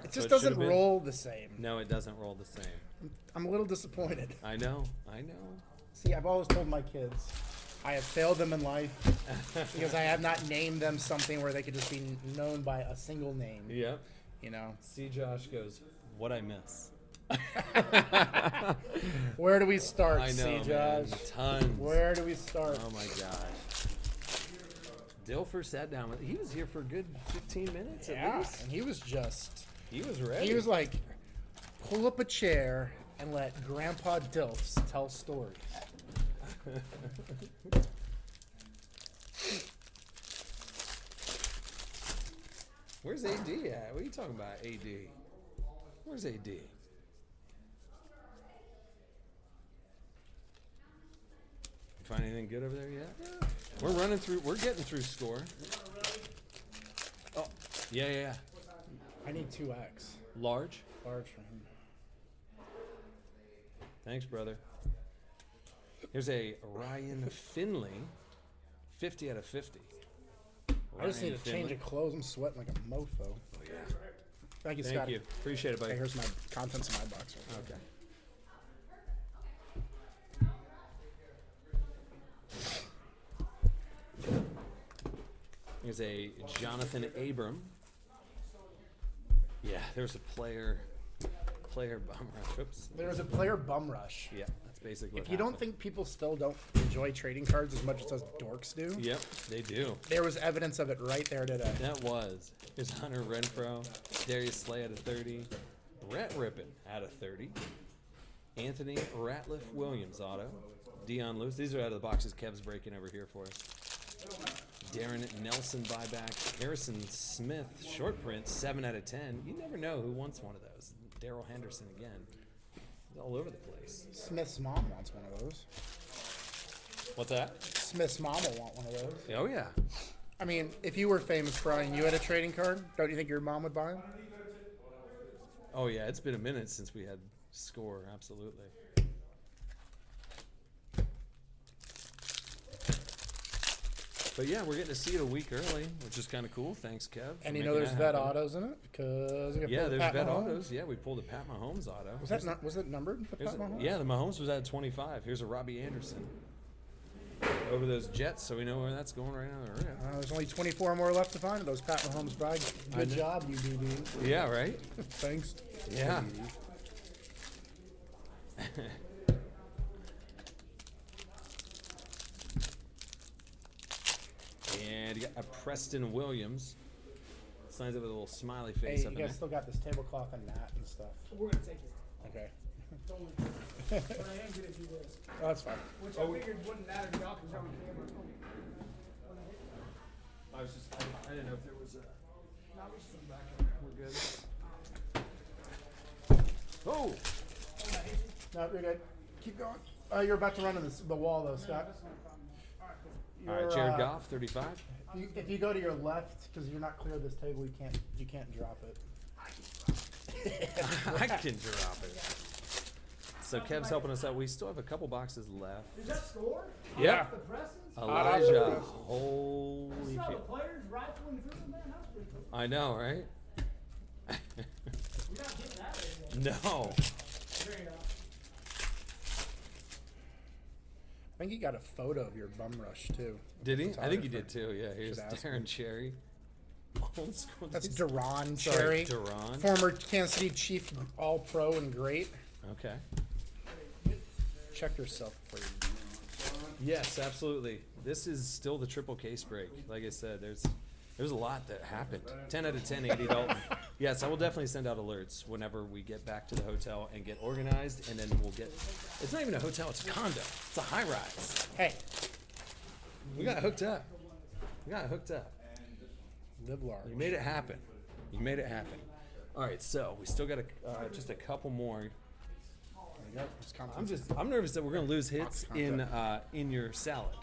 S4: It just doesn't roll the same.
S1: No, it doesn't roll the same.
S4: I'm a little disappointed.
S1: I know.
S4: See, I've always told my kids I have failed them in life because I have not named them something where they could just be known by a single name.
S1: Yep. See, Josh goes, what I miss.
S4: Where do we start,
S1: I know,
S4: see, Josh?
S1: man. Tons.
S4: Where do we start?
S1: Oh, my gosh. Dilfer sat down he was here for a good 15 minutes at least.
S4: And he was
S1: ready.
S4: He was like, pull up a chair and let Grandpa Dilfs tell stories.
S1: Where's AD at? What are you talking about, AD? Where's AD? Find anything good over there yet? Yeah. We're getting through score. Oh, yeah.
S4: I need 2X.
S1: Large
S4: for him.
S1: Thanks, brother. Here's a Ryan Finley, 50 out of 50.
S4: I just need a change of clothes. I'm sweating like a mofo.
S1: Oh, yeah.
S4: Thank you, Scott.
S1: Thank you. Appreciate it, buddy.
S4: Okay, here's my contents of my box.
S1: Okay. Here's a Jonathan Abram. Yeah, there's a player bum rush. Oops.
S4: There's a player bum rush.
S1: Yeah, that's basically what
S4: If you don't think people still don't enjoy trading cards as much as us dorks do.
S1: Yep, they do.
S4: There was evidence of it right there today.
S1: That was. Here's Hunter Renfro, Darius Slay out of 30, Brett Rippon out of 30, Anthony Ratliff Williams auto, Dion Lewis. These are out of the boxes Kev's breaking over here for us. Darren Nelson buyback, Harrison Smith short print, 7 out of 10. You never know who wants one of those. Daryl Henderson again. He's all over the place.
S4: Smith's mom wants one of those.
S1: What's that?
S4: Smith's mom will want one of those.
S1: Oh, yeah.
S4: I mean, if you were famous, Brian, you had a trading card, don't you think your mom would buy them?
S1: Oh, yeah. It's been a minute since we had score. Absolutely. But yeah, we're getting to see it a week early, which is kind of cool. Thanks, Kev.
S4: And you know there's vet autos in it? Because
S1: there's vet autos. Yeah, we pulled a Pat Mahomes auto.
S4: Was it numbered? The Pat Mahomes?
S1: Yeah, the Mahomes was at 25. Here's a Robbie Anderson. Over those Jets, so we know where that's going right now.
S4: There's only 24 more left to find of those Pat Mahomes brags. Good job, you DB.
S1: Yeah, right?
S4: Thanks.
S1: Yeah. And you got a Preston Williams. Signs up with a little smiley face
S4: Hey,
S1: up
S4: you
S1: in
S4: guys
S1: there.
S4: still got this tablecloth and mat and stuff.
S5: We're gonna take it.
S4: Okay.
S5: Don't leave it. But I am gonna do this.
S4: Oh, that's fine.
S5: Which I figured wouldn't matter to y'all because y'all would camera.
S1: I didn't know if there was a.
S5: Now we just back in there.
S1: We're good. Oh!
S4: No, you're good. Keep going. You're about to run into the wall, though, Scott.
S1: All right, Jared Goff, 35.
S4: If you go to your left, because you're not clear of this table, you can't drop it.
S1: I can drop it. So Kev's helping us out. We still have a couple boxes left.
S5: Did that score?
S1: Yeah.
S5: The presses?
S1: Elijah, holy
S5: You saw the
S1: shit.
S5: players rifling through them, man. That was pretty cool.
S1: I know, right?
S5: You're not getting that anymore.
S1: No.
S5: Very nice.
S4: I think he got a photo of your bum rush, too.
S1: Did he? I think he did, too. Yeah, here's
S4: Should ask
S1: Darren
S4: him.
S1: Cherry. Old school.
S4: That's Duron
S1: Sorry,
S4: Cherry.
S1: Duron.
S4: Former Kansas City Chief, All-Pro and great.
S1: Okay.
S4: Check yourself before you.
S1: Yes, absolutely. This is still the triple case break. Like I said, there's a lot that happened. 10 out of 10, Andy Dalton. Yes, I will definitely send out alerts whenever we get back to the hotel and get organized, and then we'll get. It's not even a hotel; it's a condo. It's a high rise.
S4: Hey,
S1: we got hooked up.
S4: Live large.
S1: You made it happen. All right, so we still got just a couple more. I'm nervous that we're gonna lose hits in your salad.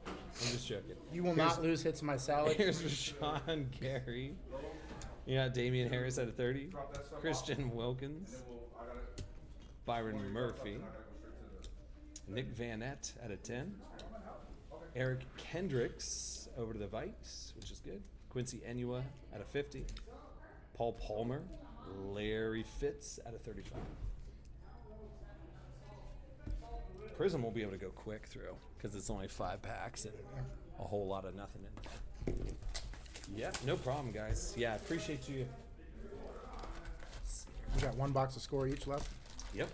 S1: I'm just joking.
S4: You will not lose hits in my salad.
S1: Here's Rashawn Gary. You got Damian Harris at a 30. Christian Wilkins. Byron Murphy. Nick Vanette at a 10. Eric Kendricks over to the Vikes, which is good. Quincy Enua at a 50. Paul Palmer. Larry Fitz at a 35. Prism will be able to go quick through because it's only 5 packs and a whole lot of nothing in there. Yeah, no problem, guys. Yeah, I appreciate you.
S4: We got one box of score each left.
S1: Yep.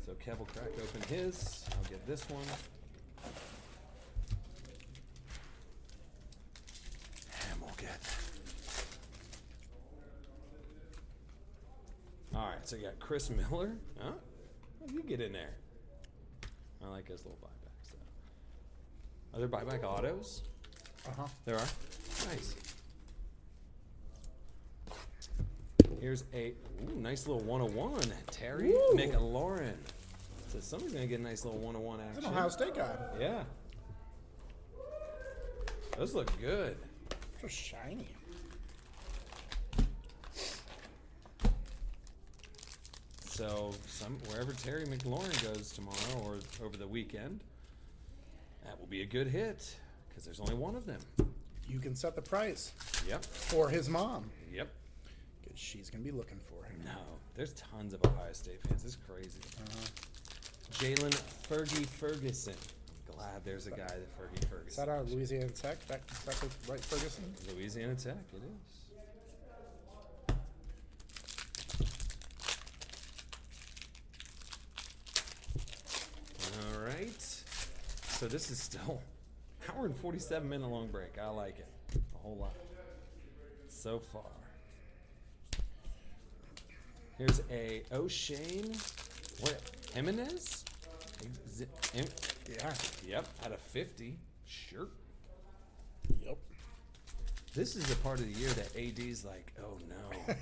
S1: So Kev will crack open his. I'll get this one. And we'll get. All right, so you got Chris Miller. Huh? You get in there. I like his little buybacks. Are there buyback autos?
S4: Uh-huh.
S1: There are? Nice. Here's a nice little 101. Terry McLaurin. So somebody's going to get a nice little 101 action.
S4: It's an Ohio State guy.
S1: Yeah. Those look good.
S4: So shiny.
S1: So wherever Terry McLaurin goes tomorrow or over the weekend, that will be a good hit because there's only one of them.
S4: You can set the price.
S1: Yep.
S4: For his mom.
S1: Yep.
S4: Because she's going to be looking for him.
S1: No, there's tons of Ohio State fans. It's crazy. Jalen Ferguson. I'm glad there's a guy that Ferguson.
S4: Is that our Louisiana Tech? Is that the right Ferguson?
S1: Louisiana Tech, it is. All right. So this is still hour and 47-minute long break. I like it a whole lot so far. Here's a O'Shane. What? Jimenez?
S4: Yeah.
S1: Yep. Out of 50. Sure.
S4: Yep.
S1: This is the part of the year that AD's like, oh no.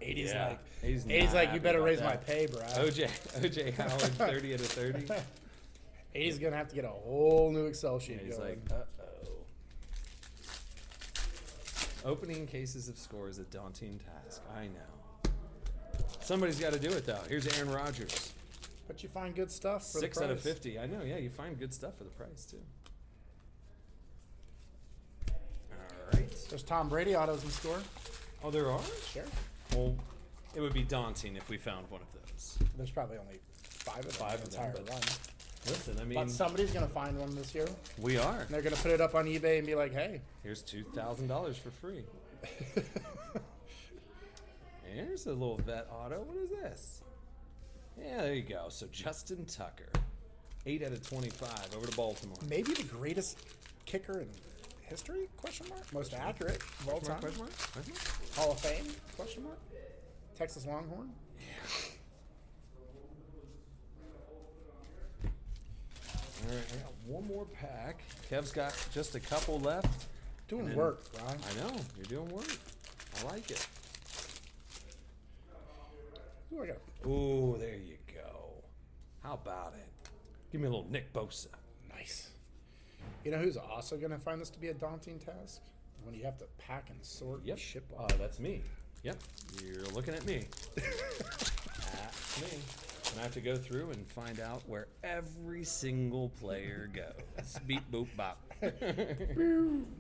S4: AD's
S1: Yeah.
S4: like,
S1: AD's
S4: AD's
S1: not
S4: like, you
S1: happy
S4: better
S1: about
S4: raise
S1: that.
S4: my pay, bro.
S1: OJ Howard, 30 out of 30.
S4: AD's gonna have to get a whole new Excel sheet.
S1: And he's
S4: going.
S1: like, uh-oh. Opening cases of score is a daunting task. I know. Somebody's got to do it, though. Here's Aaron Rodgers.
S4: But you find good stuff for
S1: 6
S4: the
S1: out of
S4: price.
S1: 50. I know, yeah. You find good stuff for the price, too. All right.
S4: There's Tom Brady autos in store.
S1: Oh, there are?
S4: Sure.
S1: Well, it would be daunting if we found one of those.
S4: There's probably only 5 of them.
S1: Five
S4: in
S1: of
S4: the
S1: them,
S4: entire
S1: but-
S4: run.
S1: Listen, I mean,
S4: But somebody's gonna find one this year.
S1: we are.
S4: And they're gonna put it up on eBay and be like, "Hey,
S1: Here's $2,000 for free. Here's a little vet auto. What is this? Yeah, there you go. So Justin Tucker, 8 out of 25 over to Baltimore.
S4: maybe the greatest kicker in history? Question mark. Most accurate of all time.
S1: Question mark? Question mark?
S4: Hall of Fame? Question mark. Texas Longhorn.
S1: All right, I got one more pack. Kev's got just a couple left.
S4: Doing
S1: And then-
S4: work, Brian.
S1: I know. You're doing work. I like it.
S4: Ooh, I got
S1: Ooh, there you go. How about it? Give me a little Nick Bosa.
S4: nice. You know who's also gonna find this to be a daunting task? When you have to pack and sort
S1: Yep.
S4: and ship all.
S1: That's me. Yep. You're looking at me. That's me. And I have to go through and find out where every single player goes. Beep, boop, bop.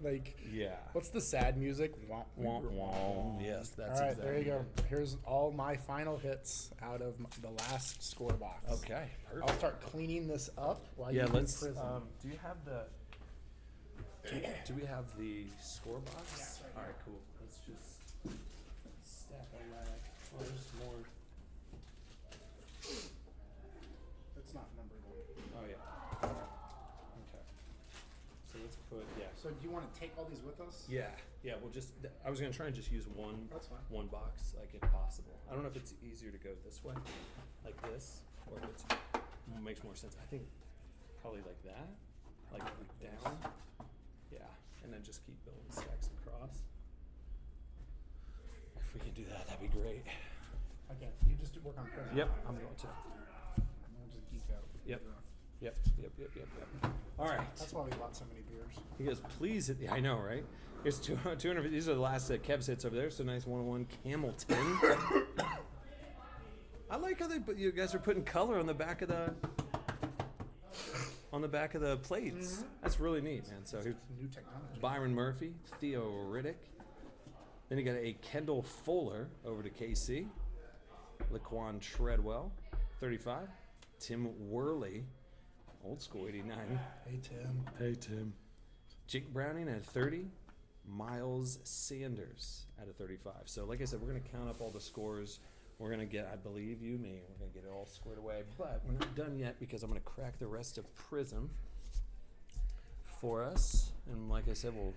S4: Like,
S1: Yeah.
S4: what's the sad music? Wah,
S1: Wah, wah. Yes, that's
S4: all right,
S1: exactly
S4: there you go.
S1: it.
S4: Here's all my final hits out of the last score box.
S1: Okay, perfect.
S4: I'll start cleaning this up while
S1: Yeah,
S4: you
S1: let's.
S4: do prison.
S1: Do you have the? Do we have the score box? All right, cool. Let's just stack a lag. Oh, there's more.
S4: It's not numbered.
S1: Oh yeah. Okay. So let's put
S4: So do you want to take all these with us?
S1: Yeah, we'll just. I was gonna try and just use one.
S4: That's fine.
S1: One box, like if possible. I don't know if it's easier to go this way, like this, or if it's makes more sense. I think probably like that, like down. Yeah, and then just keep building stacks across. If we can do that, that'd be great.
S4: Okay, you just work on prison.
S1: Yep, I'm going to.
S4: I'll just geek out.
S1: Yep. All right.
S4: That's why we bought so many beers.
S1: He goes, please. I know, right? Here's 200. These are the last Kev's hits over there. So nice 101 Hamilton. I like how you guys are putting color on the back of the plates.
S4: Mm-hmm.
S1: That's really neat, man. So here's
S4: New technology.
S1: Byron Murphy, Theo Riddick. Then you got a Kendall Fuller over to KC. Laquan Treadwell, 35. Tim Worley, old school 89.
S4: Hey, Tim.
S1: Hey, Tim. Jake Browning at 30. Miles Sanders at a 35. So, like I said, we're going to count up all the scores. We're going to get, I believe you me, we're going to get it all squared away. But we're not done yet because I'm going to crack the rest of Prism for us. And like I said, we'll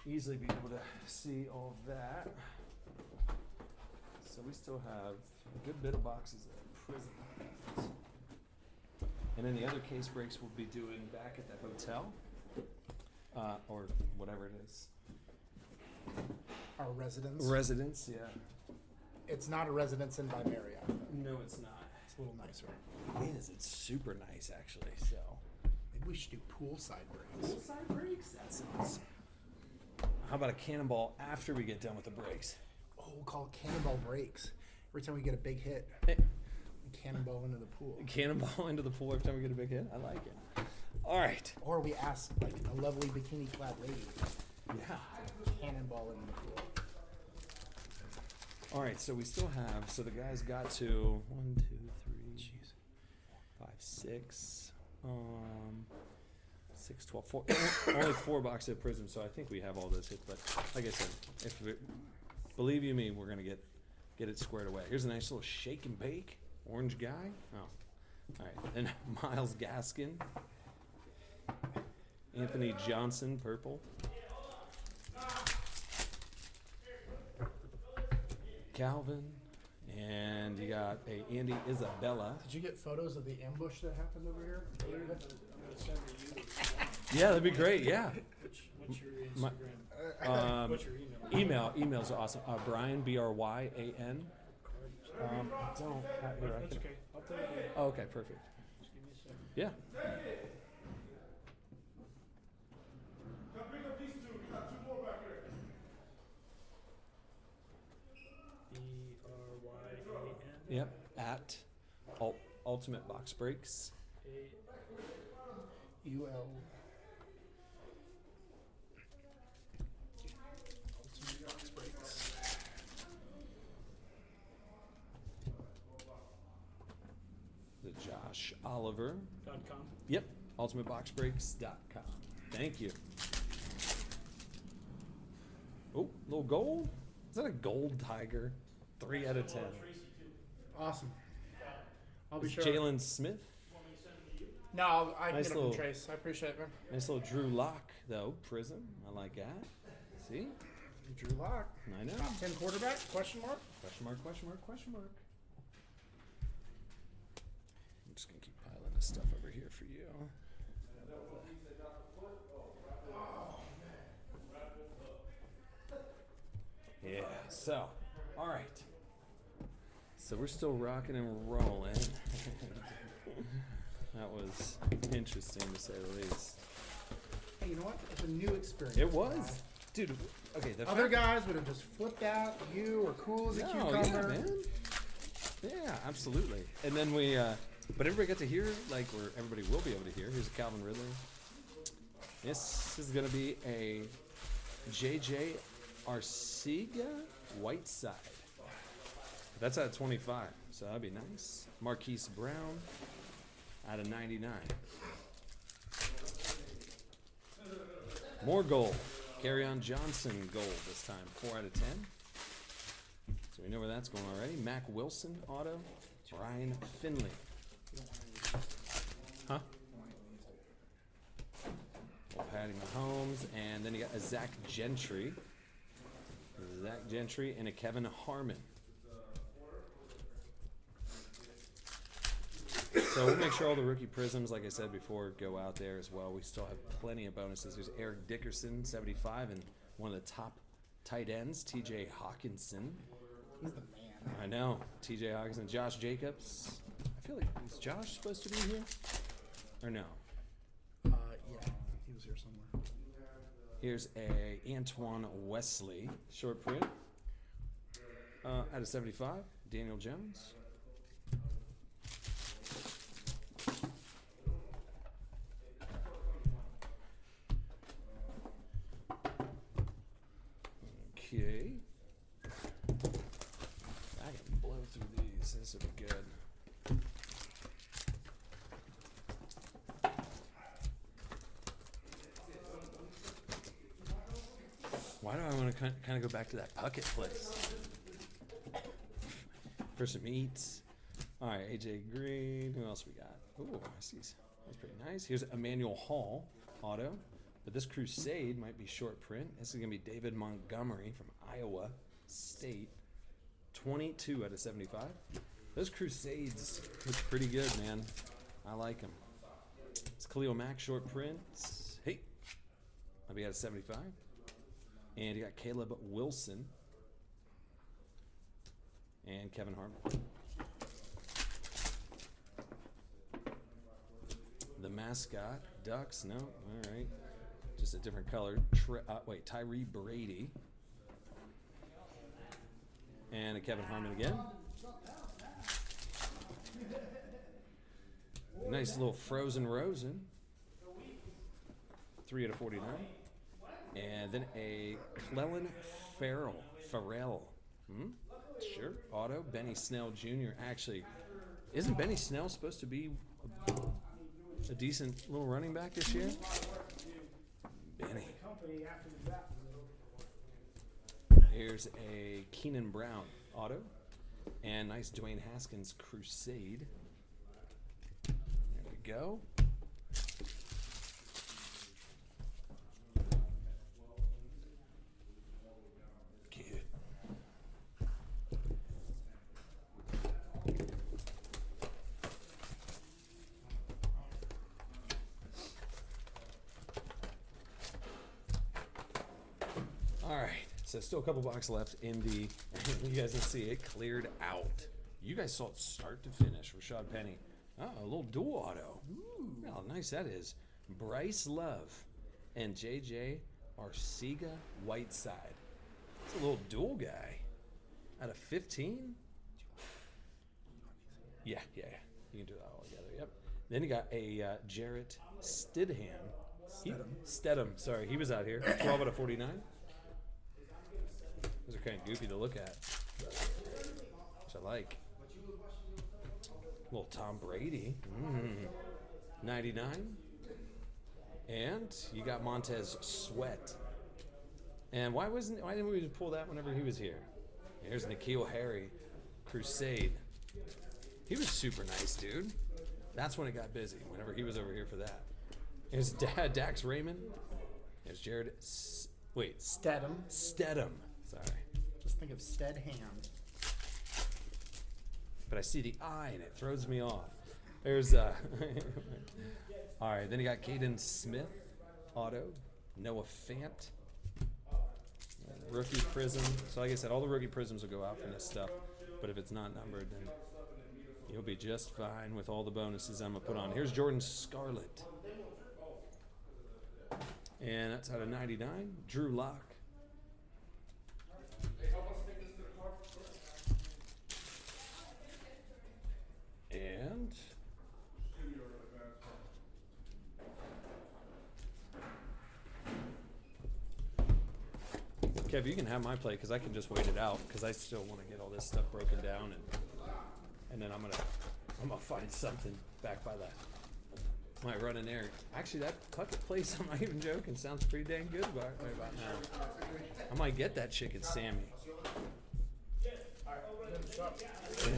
S1: easily be able to see all that. So we still have a good bit of boxes of Prism. And then the other case breaks we'll be doing back at the hotel. Or whatever it is.
S4: Our residence.
S1: Residence, yeah.
S4: It's not a residence in by Marriott.
S1: No, it's not.
S4: It's a little nicer.
S1: It is. It's super nice, actually. So.
S4: Maybe we should do poolside breaks.
S1: Poolside breaks? That sounds. How about a cannonball after we get done with the breaks?
S4: Oh, we'll call it cannonball breaks. Every time we get a big hit,
S1: Hey.
S4: cannonball into the pool.
S1: Cannonball into the pool every time we get a big hit? I like it. All right.
S4: Or we ask like a lovely bikini-clad lady.
S1: Yeah.
S4: Cannonball into the pool.
S1: All right, so we still have, so the guys got to 1, 2, 3, 5, 6, 6, 12, 4, only 4 boxes of Prism, so I think we have all those hits, but like I said, believe you me, we're going to get it squared away. Here's a nice little shake and bake, orange guy. Oh, all right, then Miles Gaskin, Anthony Johnson, purple. Calvin, and you got a Andy Isabella.
S4: Did you get photos of the ambush that happened over here?
S1: Yeah, that'd be great. Yeah.
S7: What's your Instagram? What's your email?
S1: Email's awesome. Brian, Bryan. Don't have here.
S7: That's okay. I'll tell you.
S1: Oh, okay, perfect.
S7: Just give me a second.
S1: Yeah.
S13: Now bring up these two. We got two more back there.
S7: BRYAN.
S1: Yep. At Ultimate Box Breaks.
S4: UL.
S1: The Josh Oliver.
S7: .com.
S1: Yep. UltimateBoxBreaks.com. Thank you. Oh, little gold. Is that a gold tiger? 3 out of 10.
S4: Awesome. I'll be
S1: Is
S4: sure.
S1: Jalen Smith.
S4: No, I can
S1: Nice
S4: get it from
S1: little-
S4: Trace. I appreciate it, man.
S1: Nice little Drew Lock, though. Prism. I like that. See?
S4: Drew Lock.
S1: I know.
S4: Top 10 quarterback? Question mark?
S1: Question mark, question mark, question mark. I'm just going to keep piling this stuff over here for you. Yeah, so, all right. So we're still rocking and rolling. That was interesting to say the least.
S4: Hey, you know what? It's a new experience.
S1: It was. Dude, okay. The
S4: Other guys would have just flipped out. You were cool as a cucumber.
S1: Yeah, man. Yeah, absolutely. And then we, but everybody got to hear, like, where everybody will be able to hear. Here's a Calvin Ridley. This is going to be a JJ Arcega Whiteside. That's out of 25, so that'd be nice. Marquise Brown out of 99. More gold. Kerryon Johnson gold this time, 4 out of 10. So we know where that's going already. Mac Wilson auto. Brian Finley. Huh? Patty Mahomes, and then you got a Zach Gentry. And a Kevin Harmon. So we'll make sure all the rookie prisms, like I said before, go out there as well. We still have plenty of bonuses. There's Eric Dickerson, 75, and one of the top tight ends, TJ Hawkinson.
S4: He's the man.
S1: I know. TJ Hawkinson. Josh Jacobs. I feel like, is Josh supposed to be here? Or no?
S4: Yeah, he was here somewhere.
S1: Here's a Antoine Wesley short print. Out of 75. Daniel Jones. Okay. I can blow through these. This will be good. Why do I want to kind of go back to that Puckett place? For some eats. All right, AJ Green. Who else we got? Ooh, I see. That's pretty nice. Here's Emmanuel Hall auto. But this Crusade might be short print. This is going to be David Montgomery from Iowa State. 22 out of 75. Those Crusades look pretty good, man. I like them. It's Khalil Mack short print. Hey. I'll be out of 75. And you got Caleb Wilson. And Kevin Harmon. The mascot, Ducks, no, all right. Just a different color. Tyree Brady. And a Kevin Harmon again. A nice little Frozen Rosen. 3 out of 49. And then a Clellan Farrell. Sure. Auto. Benny Snell Jr. Actually, isn't Benny Snell supposed to be a decent little running back this year? Benny. Here's a Keenan Brown auto. And nice Dwayne Haskins Crusade. There we go. So still a couple boxes left in the, you guys can see it cleared out. You guys saw it start to finish. Rashad Penny. Oh, a little dual auto. Ooh. How nice that is. Bryce Love and JJ Arcega Whiteside. It's a little dual guy. Out of 15? Yeah. You can do that all together, yep. Then you got a Jarrett Stidham. Stedham, sorry. He was out here. 12 out of 49. Those are kind of goofy to look at, which I like. Little Tom Brady, 99. And you got Montez Sweat. And why didn't we pull that whenever he was here? Here's N'Keal Harry, Crusade. He was super nice, dude. That's when it got busy, whenever he was over here for that. Here's Dax Raymond. There's Jared,
S4: Stedham.
S1: Sorry.
S4: Just think of Stedham.
S1: But I see the I and it throws me off. There's all right, then you got Caden Smith, auto, Noah Fant, rookie prism. So like I said, all the rookie prisms will go out from this stuff. But if it's not numbered, then you'll be just fine with all the bonuses I'm gonna put on. Here's Jordan Scarlett. And that's out of 99. Drew Lock. And Kev, you can have my play because I can just wait it out because I still want to get all this stuff broken down and then I'm gonna find something back by that. Might run in there. Actually, that Puckett place, I'm not even joking, sounds pretty dang good right about now. I might get that chicken Sammy.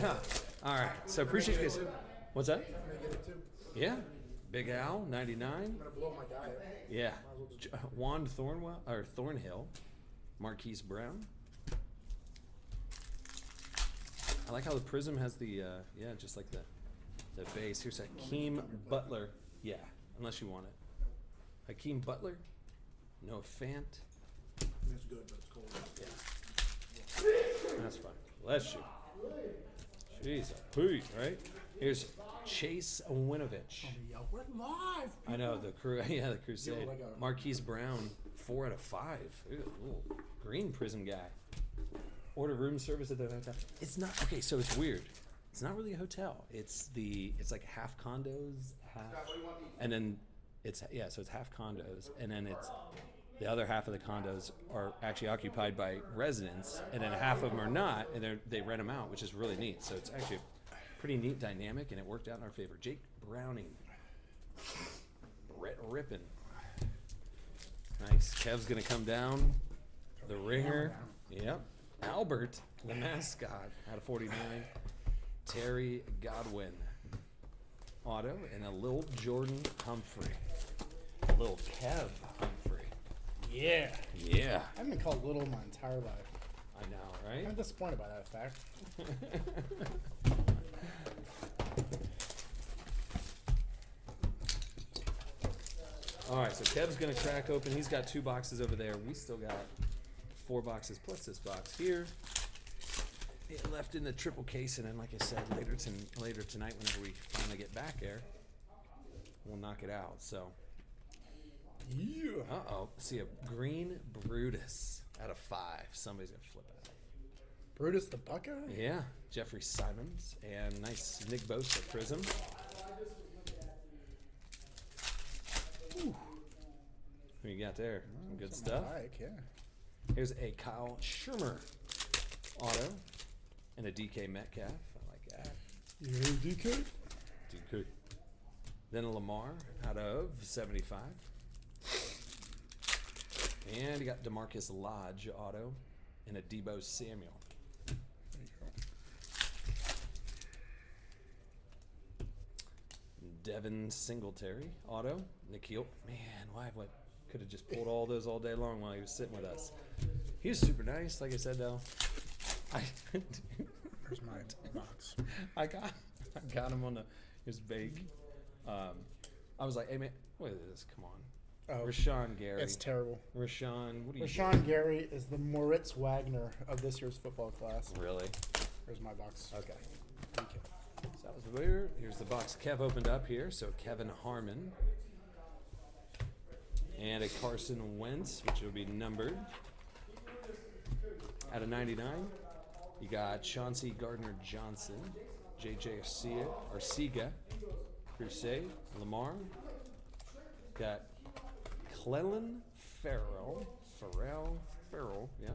S1: Yeah. All right. So appreciate you guys. What's that? Yeah. Big Al, 99.
S4: I'm gonna blow my diet.
S1: Yeah. Juan Thornhill, Marquise Brown. I like how the prism has the just like the base. Here's Hakeem Butler. Yeah, unless you want it. Hakeem Butler. No Fant.
S4: That's good, but it's cold.
S1: Yeah. That's fine. Bless you. Jeez, Pete, right? Here's Chase Winovich.
S4: We're live.
S1: I know the Crusade. Marquise Brown, 4 out of 5. Ooh, green prism guy. Order room service at the hotel. It's not okay. So it's weird. It's not really a hotel. It's like half condos, and then so it's half condos, and then it's the other half of the condos are actually occupied by residents, and then half of them are not, and they rent them out, which is really neat. So it's actually a pretty neat dynamic, and it worked out in our favor. Jake Browning, Brett Rippin, nice. Kev's gonna come down. The ringer, yep. Albert, the mascot, out of 49. Terry Godwin, auto, and a little Jordan Humphrey. Little Kev Humphrey.
S4: Yeah.
S1: Yeah.
S4: I've been called little my entire life.
S1: I know, right?
S4: I'm disappointed by that fact.
S1: All right, so Kev's going to crack open. He's got 2 boxes over there. We still got 4 boxes plus this box here. It left in the triple case, and then, like I said, later tonight, whenever we finally get back there, we'll knock it out. So, yeah. See a green Brutus out of 5. Somebody's gonna flip it.
S4: Brutus the Buckeye.
S1: Yeah, Jeffrey Simons and nice Nick Bosa prism. Whew. What you got there? Some good stuff.
S4: Yeah.
S1: Here's a Kyle Shermer auto. And a DK Metcalf. I like that.
S4: Yeah, DK.
S1: DK. Then a Lamar out of 75. And you got DeMarcus Lodge auto and a Debo Samuel.
S4: There you go.
S1: Devin Singletary auto. N'Keal. Man, why what could have just pulled all those all day long while he was sitting with us. He was super nice, like I said though.
S4: There's my box.
S1: I got him on his bake. I was like, hey man, what is this? Come on.
S4: Oh,
S1: Rashawn Gary.
S4: It's terrible.
S1: Rashawn, what do you
S4: Rashawn Gary is the Moritz Wagner of this year's football class.
S1: Really?
S4: Here's my box.
S1: Okay.
S4: Thank you.
S1: So that was weird. Here's the box Kev opened up here. So Kevin Harmon. And a Carson Wentz, which will be numbered. Out of 99, you got Chauncey Gardner-Johnson, J.J. Arcega, Crusade, Lamar. Got Clellan Farrell, yeah.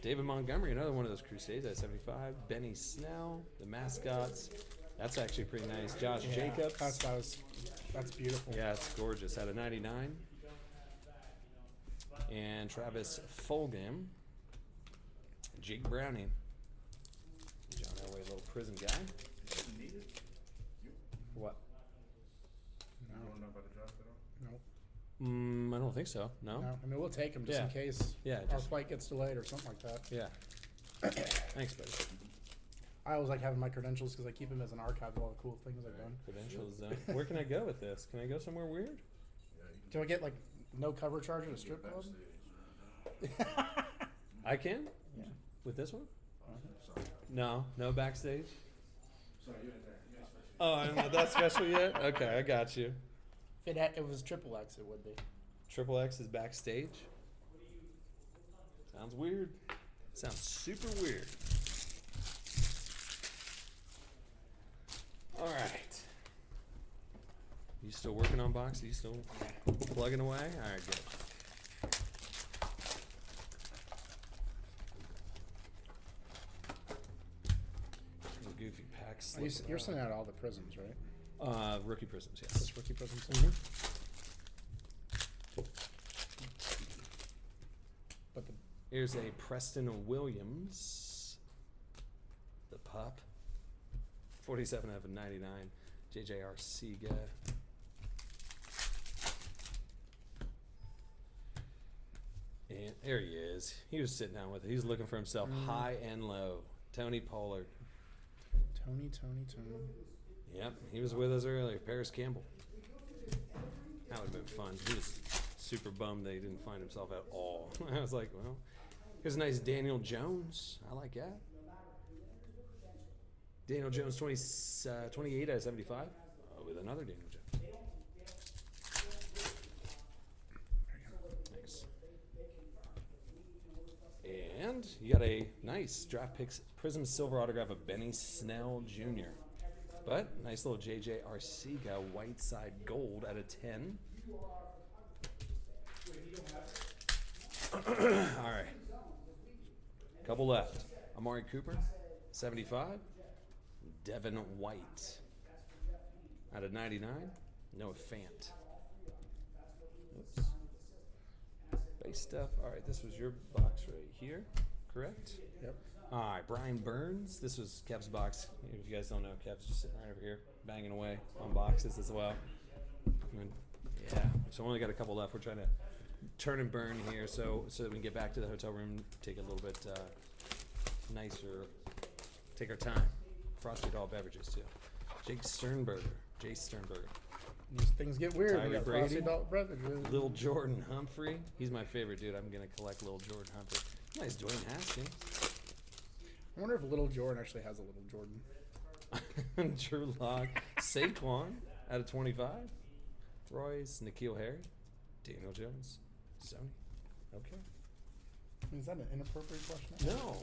S1: David Montgomery, another one of those Crusades at 75. Benny Snell, the mascots. That's actually pretty nice. Josh Jacobs.
S4: That's beautiful.
S1: Yeah, it's gorgeous. Out of 99. And Travis Fulgham. Jake Browning. John Elway, little prison guy. What?
S11: You don't know about the draft at all?
S4: No.
S1: I don't think so. No?
S4: No. I mean, we'll take him just in case our flight gets delayed or something like that.
S1: Yeah. Thanks, buddy.
S4: I always like having my credentials because I keep them as an archive of all the cool things I've done.
S1: Credentials, though. Where can I go with this? Can I go somewhere weird?
S4: Can I get, like, no cover charge at a strip club?
S1: I can?
S4: Yeah.
S1: With this one? No? No backstage? Oh, I'm not that special yet? Okay, I got you.
S4: If it was triple X, it would be.
S1: Triple X is backstage? Sounds weird. Sounds super weird. All right. You still working on boxes? You still plugging away? All right, good. There's a goofy pack.
S4: You're sending out all the prisms, right?
S1: Rookie prisms, yes.
S4: Just rookie prisms. But
S1: here's a Preston Williams. The pup. 47 out of 99. J.J. Arcega. And there he is. He was sitting down with it. He's looking for himself high and low. Tony Pollard.
S4: Tony.
S1: Yep, he was with us earlier. Paris Campbell. That would have been fun. He was super bummed that he didn't find himself at all. I was like, well, here's a nice Daniel Jones. I like that. Daniel Jones, 28 out of 75. With another Daniel Jones. Thanks. And you got a nice draft picks Prism Silver autograph of Benny Snell Jr. But nice little J.J. Arcega Whiteside Gold out of 10. All right. Couple left. Amari Cooper, 75. Devin White out of 99. Noah Fant. Oops. Base stuff. All right, this was your box right here, correct?
S4: Yep.
S1: All right, Brian Burns. This was Kev's box. If you guys don't know, Kev's just sitting right over here, banging away on boxes as well. Yeah, so only got a couple left. We're trying to turn and burn here so that we can get back to the hotel room, take it a little bit nicer, take our time. Frosted all beverages too. Jace Sternberger.
S4: These things get weird.
S1: Tyree
S4: We got
S1: Brady.
S4: frosted adult beverages.
S1: Lil Jordan Humphrey. He's my favorite dude. I'm gonna collect Lil Jordan Humphrey. Nice Dwayne Haskins.
S4: I wonder if Little Jordan actually has a Little Jordan.
S1: Drew Lock. Saquon out of 25. Royce. N'Keal Harry. Daniel Jones. Sony. Okay.
S4: Is that an inappropriate question?
S1: No.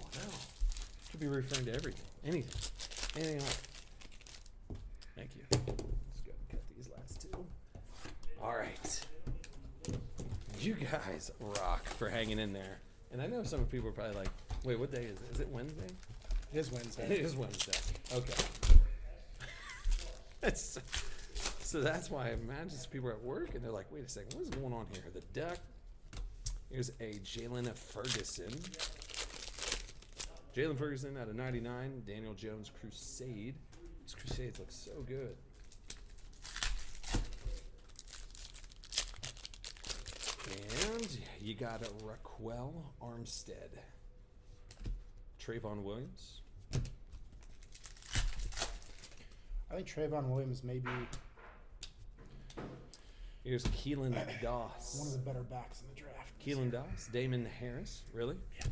S1: Could be referring to everything. Anything else. Thank you. Let's go and cut these last two. All right. You guys rock for hanging in there. And I know some people are probably like, wait, what day is it? Is it Wednesday?
S4: It is Wednesday.
S1: It is Wednesday. Okay. So that's why I imagine some people are at work and they're like, wait a second, what is going on here? The Duck. Here's a Jalen Ferguson. Jalen Ferguson out of 99. Daniel Jones Crusade. These Crusades look so good. And you got a Raquel Armstead. Trayvon Williams.
S4: I think Trayvon Williams may be
S1: Here's Keelan Doss.
S4: One of the better backs in the draft.
S1: Keelan Doss. Damon Harris. Really?
S4: Yeah.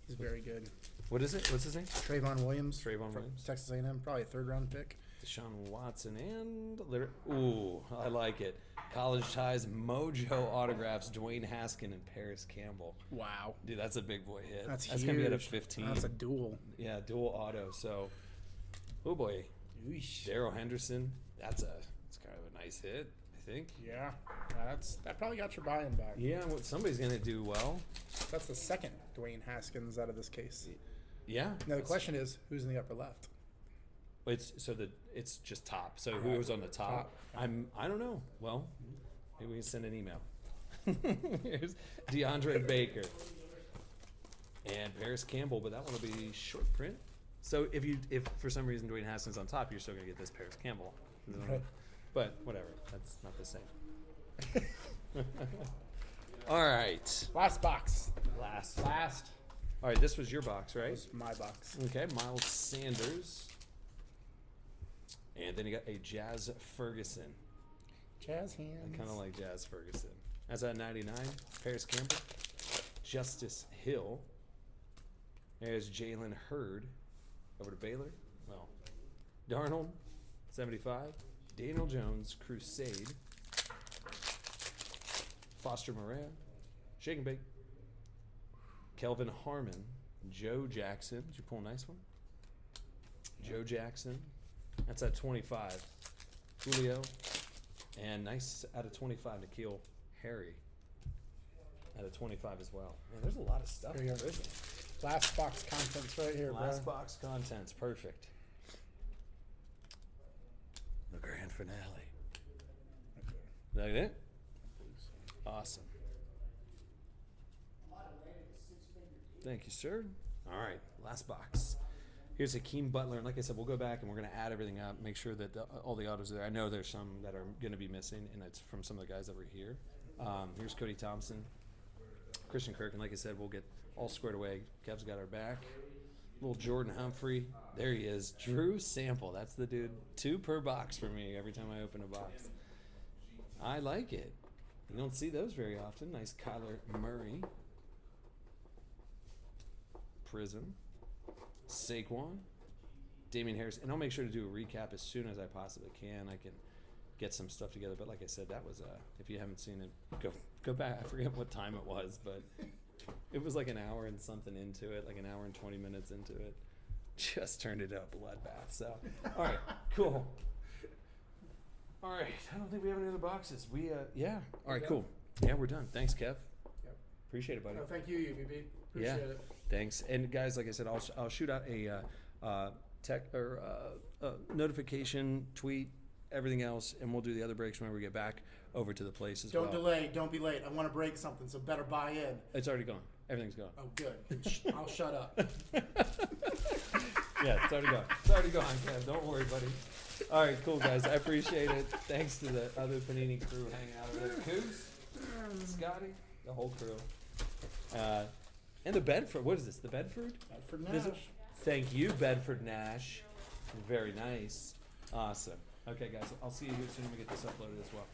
S4: He's very good.
S1: What is it? What's his name?
S4: Trayvon Williams.
S1: Trayvon Williams.
S4: Texas A&M. Probably a 3rd-round pick.
S1: Deshaun Watson and ooh, I like it. College Ties Mojo autographs Dwayne Haskin and Paris Campbell.
S4: Wow.
S1: Dude, that's a big boy hit.
S4: That's
S1: gonna be at a
S4: huge.
S1: 15.
S4: That's a dual.
S1: Yeah, dual auto. So, oh boy. Darrell Henderson. That's kind of a nice hit, I think.
S4: Yeah. That probably got your buy-in back.
S1: Yeah, somebody's gonna do well.
S4: That's the second Dwayne Haskins out of this case.
S1: Yeah.
S4: Now the question is, who's in the upper left?
S1: It's just top. So who was on the top? I don't know. Well, maybe we can send an email. Here's DeAndre Baker and Paris Campbell, but that one will be short print. So if for some reason Dwayne Haskins on top, you're still gonna get this Paris Campbell.
S4: Right.
S1: But whatever, that's not the same. All right.
S4: Last box.
S1: Last.
S4: All
S1: All right, this was your box, right?
S4: This was my box.
S1: Okay, Miles Sanders. And then you got a Jazz Ferguson.
S4: Jazz hands.
S1: I kind of like Jazz Ferguson. That's at 99. Paris Campbell. Justice Hill. There's Jalen Hurd. Over to Baylor. Well, Darnold. 75. Daniel Jones. Crusade. Foster Moran. Shake and Bake. Kelvin Harmon. Joe Jackson. Did you pull a nice one? Joe Jackson. That's at 25. Julio. And nice out of 25, N'Keal Harry. Out of 25 as well. Man, there's a lot of stuff
S4: There you
S1: here,
S4: go.
S1: isn't there?
S4: Last box contents right here,
S1: Last
S4: bro.
S1: box contents. Perfect. The grand finale. Is that it? Awesome. Thank you, sir. All right, last box. Here's Hakeem Butler, and like I said, we'll go back and we're going to add everything up, make sure that all the autos are there. I know there's some that are going to be missing, and it's from some of the guys that were here. Here's Cody Thompson, Christian Kirk, and like I said, we'll get all squared away. Kev's got our back. Little Jordan Humphrey. There he is. Drew Sample. That's the dude. 2 per box for me every time I open a box. I like it. You don't see those very often. Nice Kyler Murray. Prism. Saquon. Damian Harris. And I'll make sure to do a recap as soon as I possibly can. I can get some stuff together. But like I said, that was, if you haven't seen it, go back. I forget what time it was, but it was like an hour and something into it, like an hour and 20 minutes into it. Just turned it up, bloodbath. So, all right, cool. All right, I don't think we have any other boxes. Yeah. All right, cool. Yeah, we're done. Thanks, Kev.
S4: Yep.
S1: Appreciate it, buddy.
S4: Oh, thank you, UVB. Appreciate it.
S1: Thanks. And guys, like I said, I'll shoot out a notification, tweet, everything else, and we'll do the other breaks whenever we get back over to the place as well.
S4: Don't delay. Don't be late. I want to break something, so better buy in.
S1: It's already gone. Everything's gone.
S4: Oh, good. I'll shut up.
S1: Yeah, it's already gone. It's already gone, Kev. Don't worry, buddy. All right, cool, guys. I appreciate it. Thanks to the other Panini crew hanging out over there. Coos, Scotty, the whole crew. And the Bedford. What is this? The Bedford?
S4: Bedford Nash.
S1: Thank you, Bedford Nash. Very nice. Awesome. Okay, guys. I'll see you here soon when we get this uploaded as well.